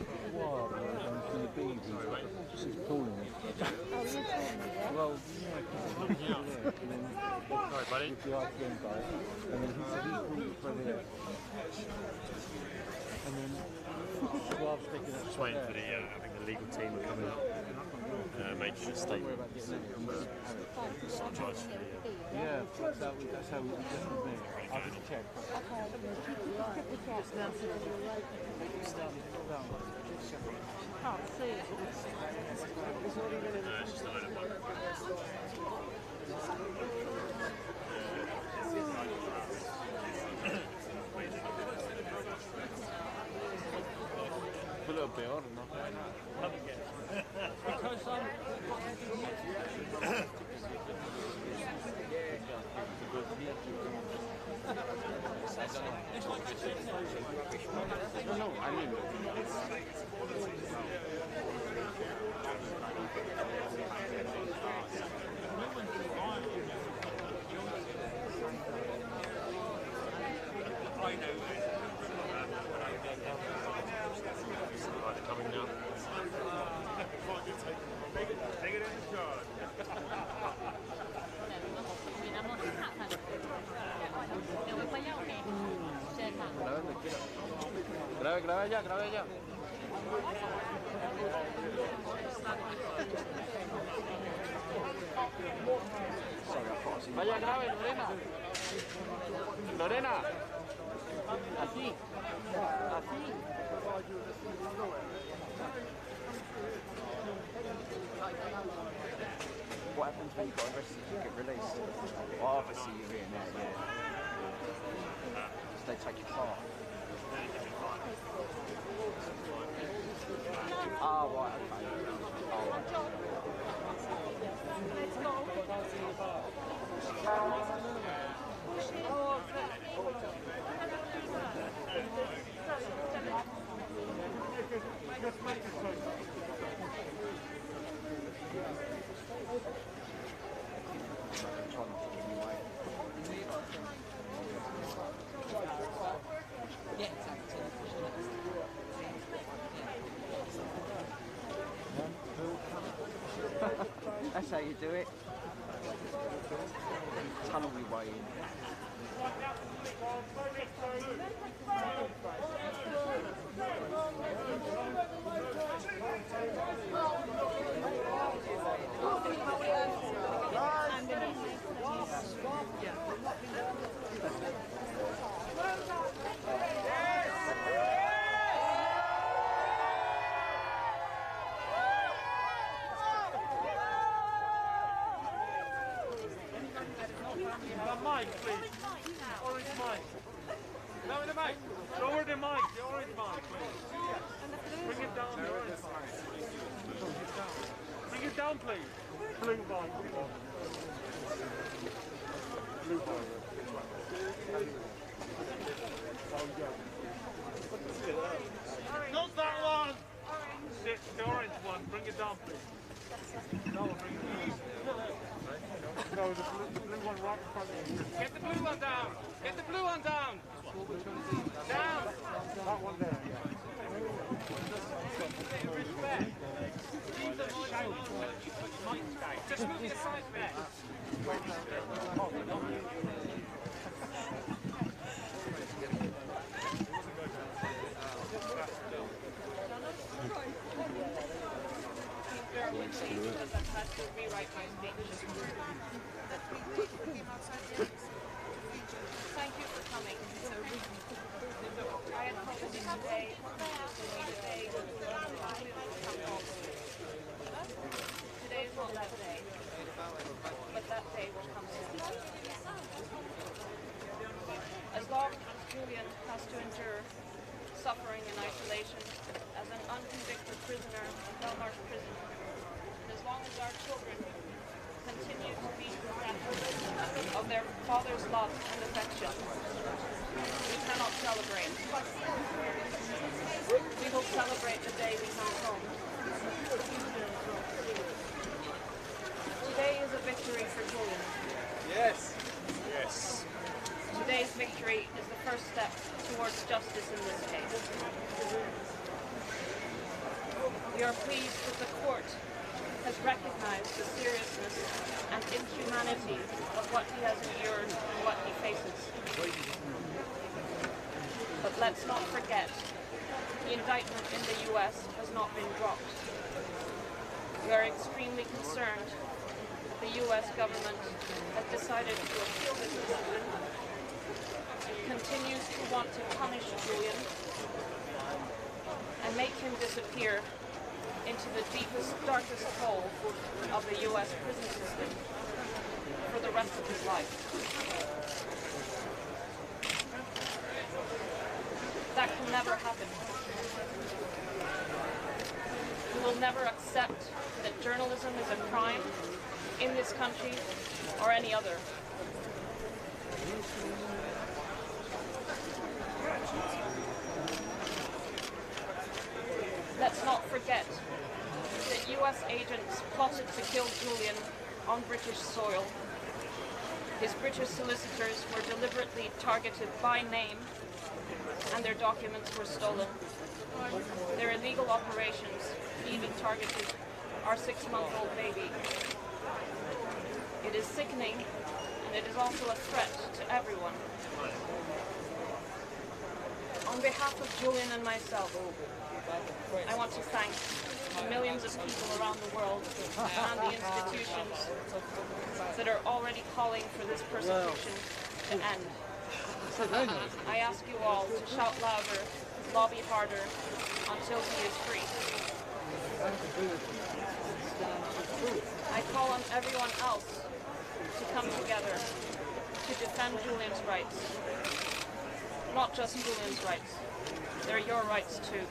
She's calling me. Well,
Sorry, buddy.
with the IPM guy, and then he said he's calling from here. And then Schwab's taking it.
Just waiting for the. I think the legal team are coming up. Making a statement. Charge for the.
Yeah, that's how we did me. I'll just check.
Can't see it.
It's just not in the
A little bit odd, no?
Because
No, I mean.
coming now.
Take it in the charge.
Grave ya, grave ya. Vaya, grave, Lorena. Lorena. Así. Así.
What happens when you got arrested and you get released? Well, obviously you're in there, yeah. So they take your car. Ah, right, okay. Oh, right. That's how you do it. Tunnel your way in.
Mic, please. Orange mic. No, the mic. Lower the mic. The orange mic, please. Bring it down. The orange mic. Bring it down, please. Blue mic. Blue mic. Not that one. The orange one. Bring it down, please. No, bring it down. No, the blue one right in front of you. Get the blue one down! Get the blue one down! Down! That one there, yeah. Just move your side back.
Thank you for coming. I had promised today today is not that day, but that day will come soon. As long as Julian has to endure suffering in isolation as an unconvicted prisoner
love and affection. We cannot celebrate. We will celebrate the day we come home. Today is a victory for Julian.
Yes. Yes.
Today's victory is the first step towards justice in this case. We are pleased that the court has recognized the seriousness and inhumanity of what he has endured and what he faces. But let's not forget, the indictment in the US has not been dropped. We are extremely concerned that the US government has decided to appeal this decision. It continues to want to punish Julian and make him disappear into the deepest, darkest hole of the US prison system for the rest of his life. That can never happen. We will never accept that journalism is a crime in this country or any other. Let's not forget that US agents plotted to kill Julian on British soil. His British solicitors were deliberately targeted by name and their documents were stolen. Their illegal operations even targeted our 6-month-old baby. It is sickening and it is also a threat to everyone. On behalf of Julian and myself, I want to thank the millions of people around the world and the institutions that are already calling for this persecution to end. I ask you all to shout louder, lobby harder, until he is free. I call on everyone else to come together to defend Julian's rights. Not just Julian's rights, they're your rights too.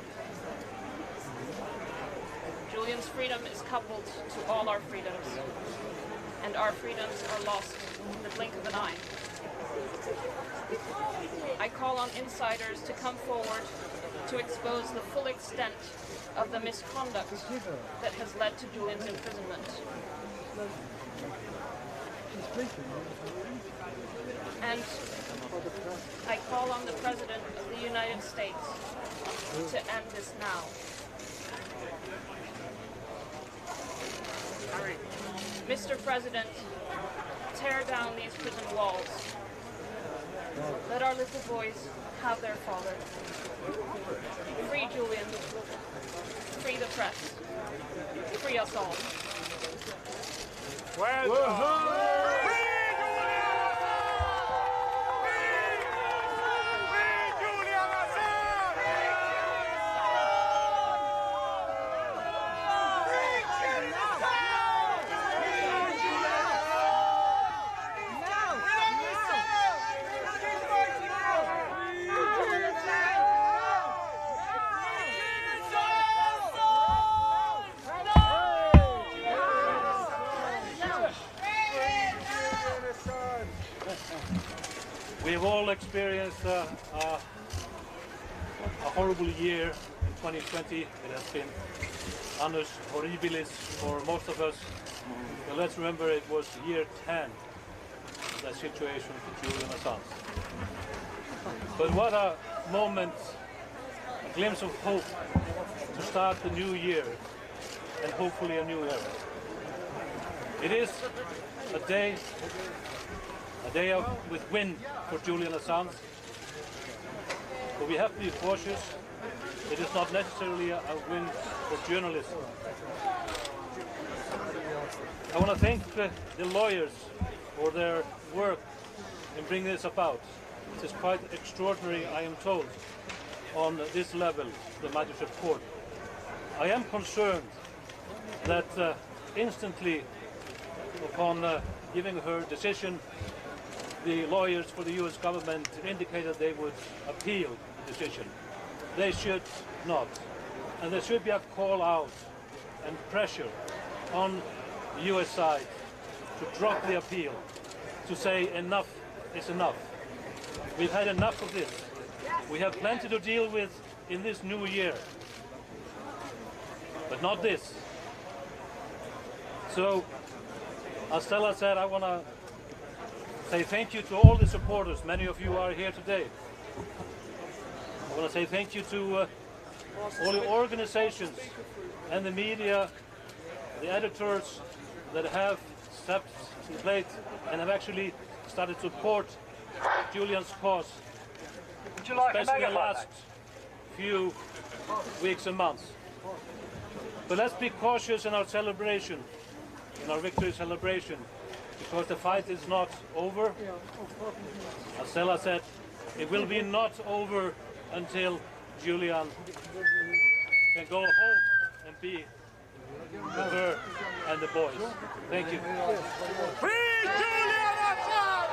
Julian's freedom is coupled to all our freedoms, and our freedoms are lost in the blink of an eye. I call on insiders to come forward to expose the full extent of the misconduct that has led to Julian's imprisonment. And I call on the President of the United States to end this now. Mr. President, tear down these prison walls. Let our little boys have their father. Free Julian. Free the press. Free us all.
Well done.
We've all experienced a horrible year in 2020. It has been annus horribilis for most of us. But let's remember it was year 10, the situation for Julian Assange. But what a moment, a glimpse of hope to start the new year and hopefully a new era. It is a day with win for Julian Assange, but we have to be cautious. It is not necessarily a win for journalism. I want to thank the lawyers for their work in bringing this about. It is quite extraordinary, I am told, on this level, the Magistrate Court. I am concerned that instantly upon giving her decision, the lawyers for the US government indicated they would appeal the decision. They should not. And there should be a call out and pressure on the US side to drop the appeal, to say enough
is enough. We've had enough of this. We have plenty to deal with in this new year. But not this. So, as Stella said, I want to say thank you to all the supporters. Many of you are here today. I want to say thank you to all the organizations and the media, the editors that have stepped to the plate and have actually started to support Julian's cause, especially in the last few weeks and months. But let's be cautious in our celebration, in our victory celebration, because the fight is not over. As Stella said, it will be not over until Julian can go home and be with her and the boys. Thank you.
Free Julian Assange!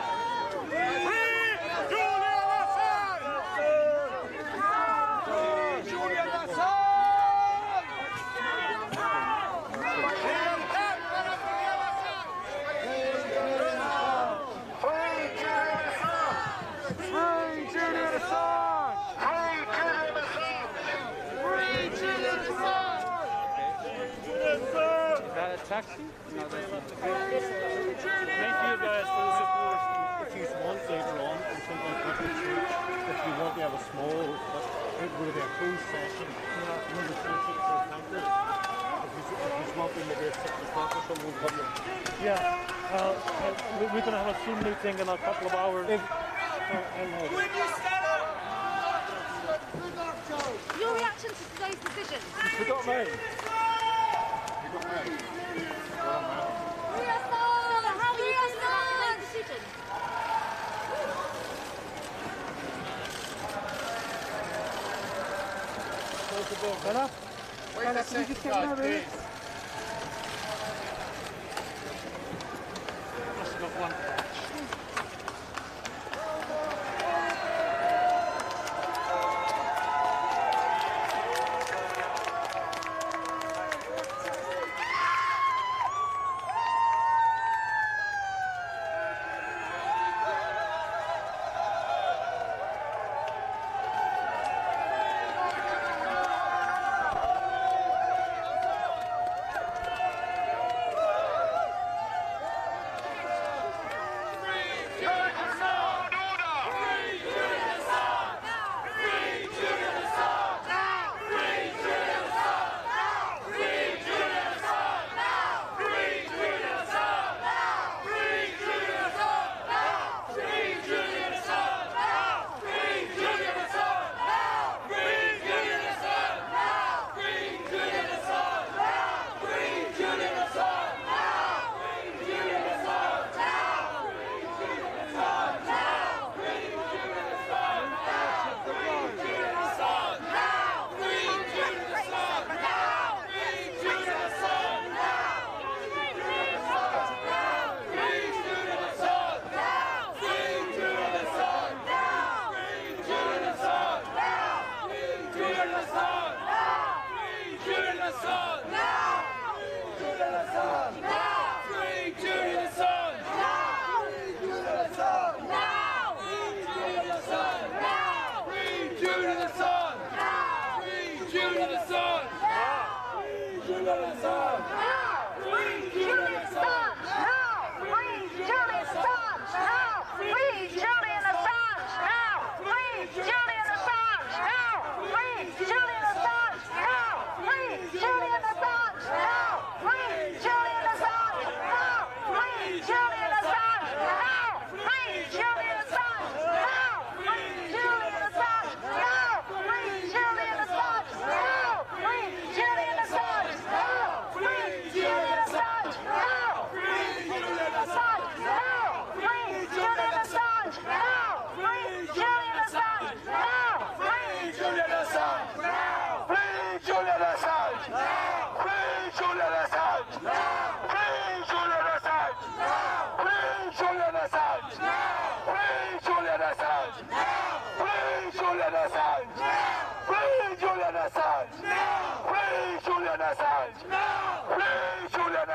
Free Julian Assange! Free Julian Assange!
Taxi? No, thank you guys for the support.
If you want later on, and sometimes people choose, if you want to have a small, it will be a closed session. When the tickets are counted, if you want them to be at 6 o'clock or something, we'll come in.
Yeah, we're going to have a Zoom meeting in a couple of hours.
Your reaction to today's decision?
You forgot me.
How do you feel about today's decision?
Anna?
Wait a second, guys, please.
Just got one.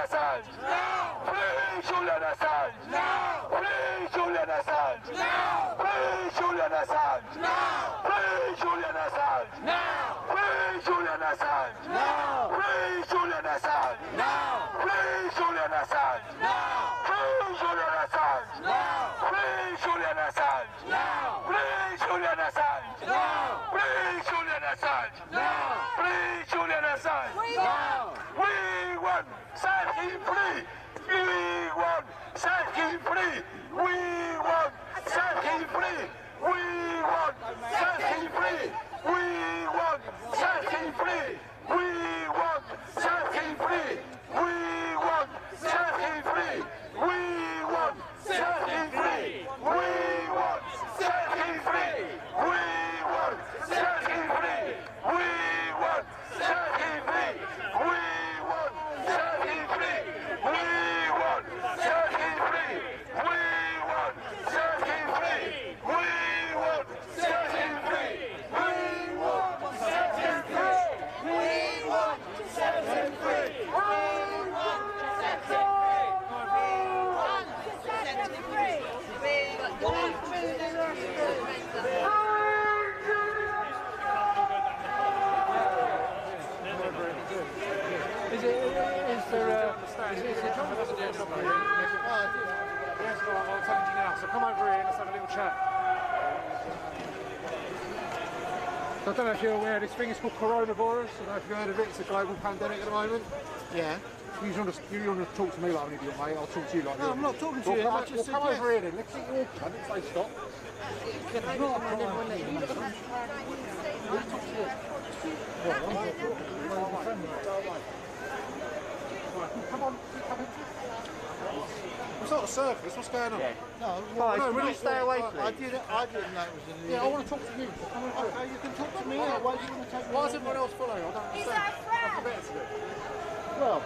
Assange! Free Julian Assange! Free Julian Assange!
No! Free Julian Assange! No! Free Julian Assange! No! Free Julian Assange! No! Free Julian Assange! No! Free Julian Assange! No! Free Julian Assange! No! Free Julian Assange! No! We want set him free! We want set him free! We want set him free! We want set him free! We want set him free! We want set him free! We want set him free! We want set him free! We want set him free! We want set him free! We want set him free! We want set him free! We want set him free! We want set him free! We want set him free! We want set him free! We want set him free! We want set him free!
Yes, I'll tell you now. So come over here and let's have a little chat. So I don't know if you're aware, this thing is called coronavirus. I don't know if you've heard of it. It's a global pandemic at the moment.
Yeah.
You want to talk to me like an idiot, mate. I'll talk to you like
No, I'm not talking to you. I just said
come
yes.
over here then. Let's get your I didn't say stop.
It's not a crime.
Come on, it's not a circus. What's going on?
No, really stay away from it. I didn't know it was in the...
Yeah, I want to talk to you. So come over here.
Okay, you can talk to me. Why do you want to take me?
Why does everyone else follow you? I don't understand. What's the better to do?
Well,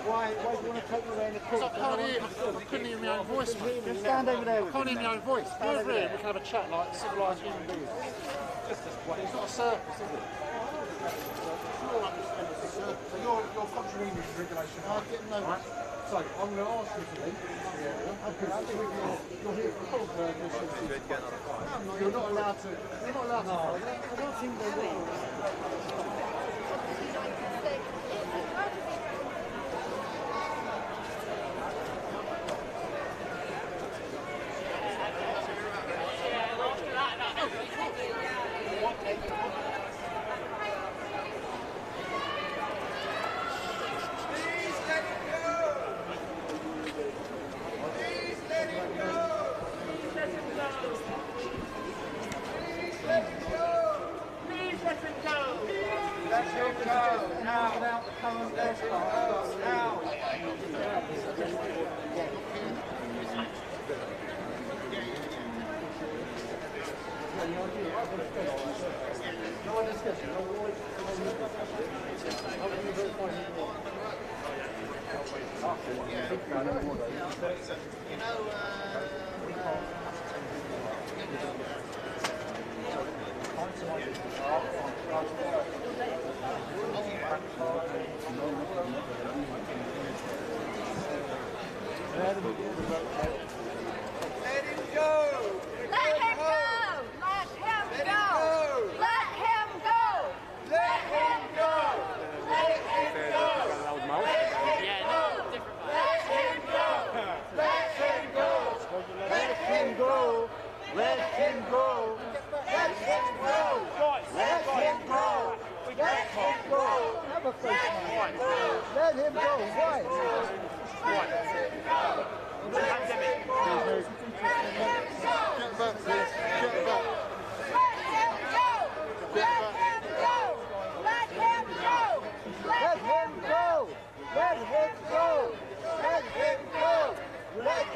why do you want to take me around the court?
I can't hear. I couldn't hear my own voice, mate.
Just stand over there.
I can't hear my own voice. Come over here. We can have a chat like civilised human beings. It's not a circus, is it? So you're contravening regulation. I didn't know. Right. So I'm going to ask you to leave the area. You're here for You're not allowed to. You're not allowed to. No, I don't think they will.
Let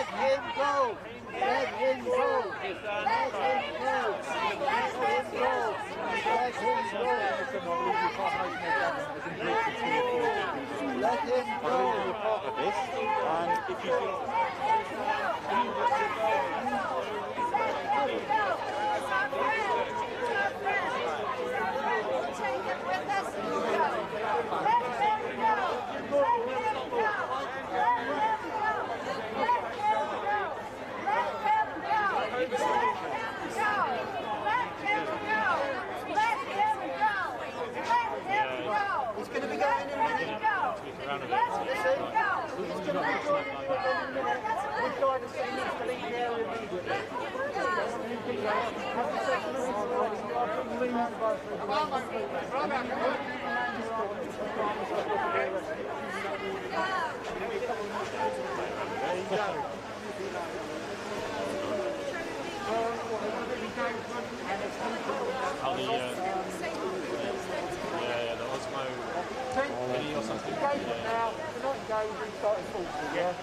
him go. Let him go. Let him go. Let him go. Let him go. Let him go.
Part of this, and if you
Take it with us. Go. Let him go. Let him go. Let him go. Let him go. Let him go. Let him go. Let him go. Let him go. Let him go.
He's going to be going in a minute.
Let him go. Let him go.
He's going to be going in a minute. We've got to say he's to leave the area immediately.
How the the Osmo mini or something.
Now, we're not engaged, starting forces, yeah?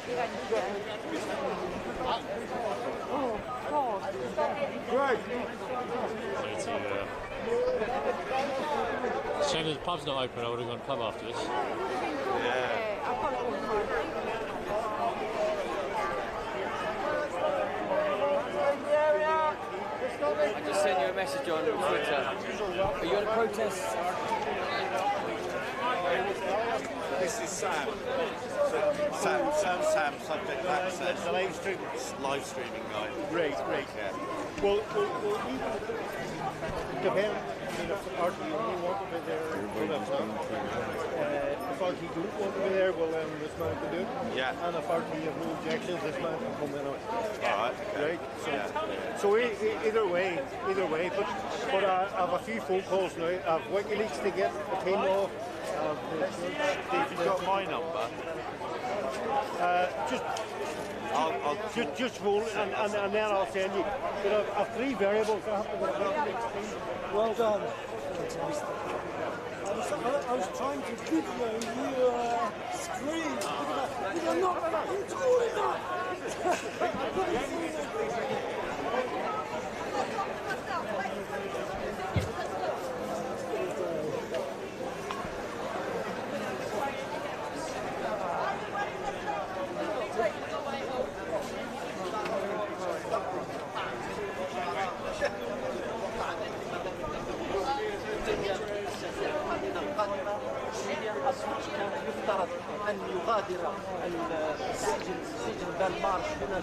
Oh, God. Great.
So it's shame that the pub's not open. I would have gone pub after this.
I just sent you a message on Twitter. Are you at a protest?
This is Sam. Sam, subject access. The live streaming guy.
Great.
Yeah.
Well, depend. I mean, if the party only want to be there, well, that's not. If the party don't want to be there, well, then this man can do it.
Yeah.
And if the party have no objections, this man can come in.
All right. Okay.
Right. So either way. But I have a few phone calls now. I have WikiLeaks to get the team off.
If you've got my number.
Just roll and then I'll send you. But I've three variables. I have to go. Well done. I was trying to give you your screen. Look at that. You're not doing that. أسانج كان يفترض أن يغادر سجن بالمارش هنا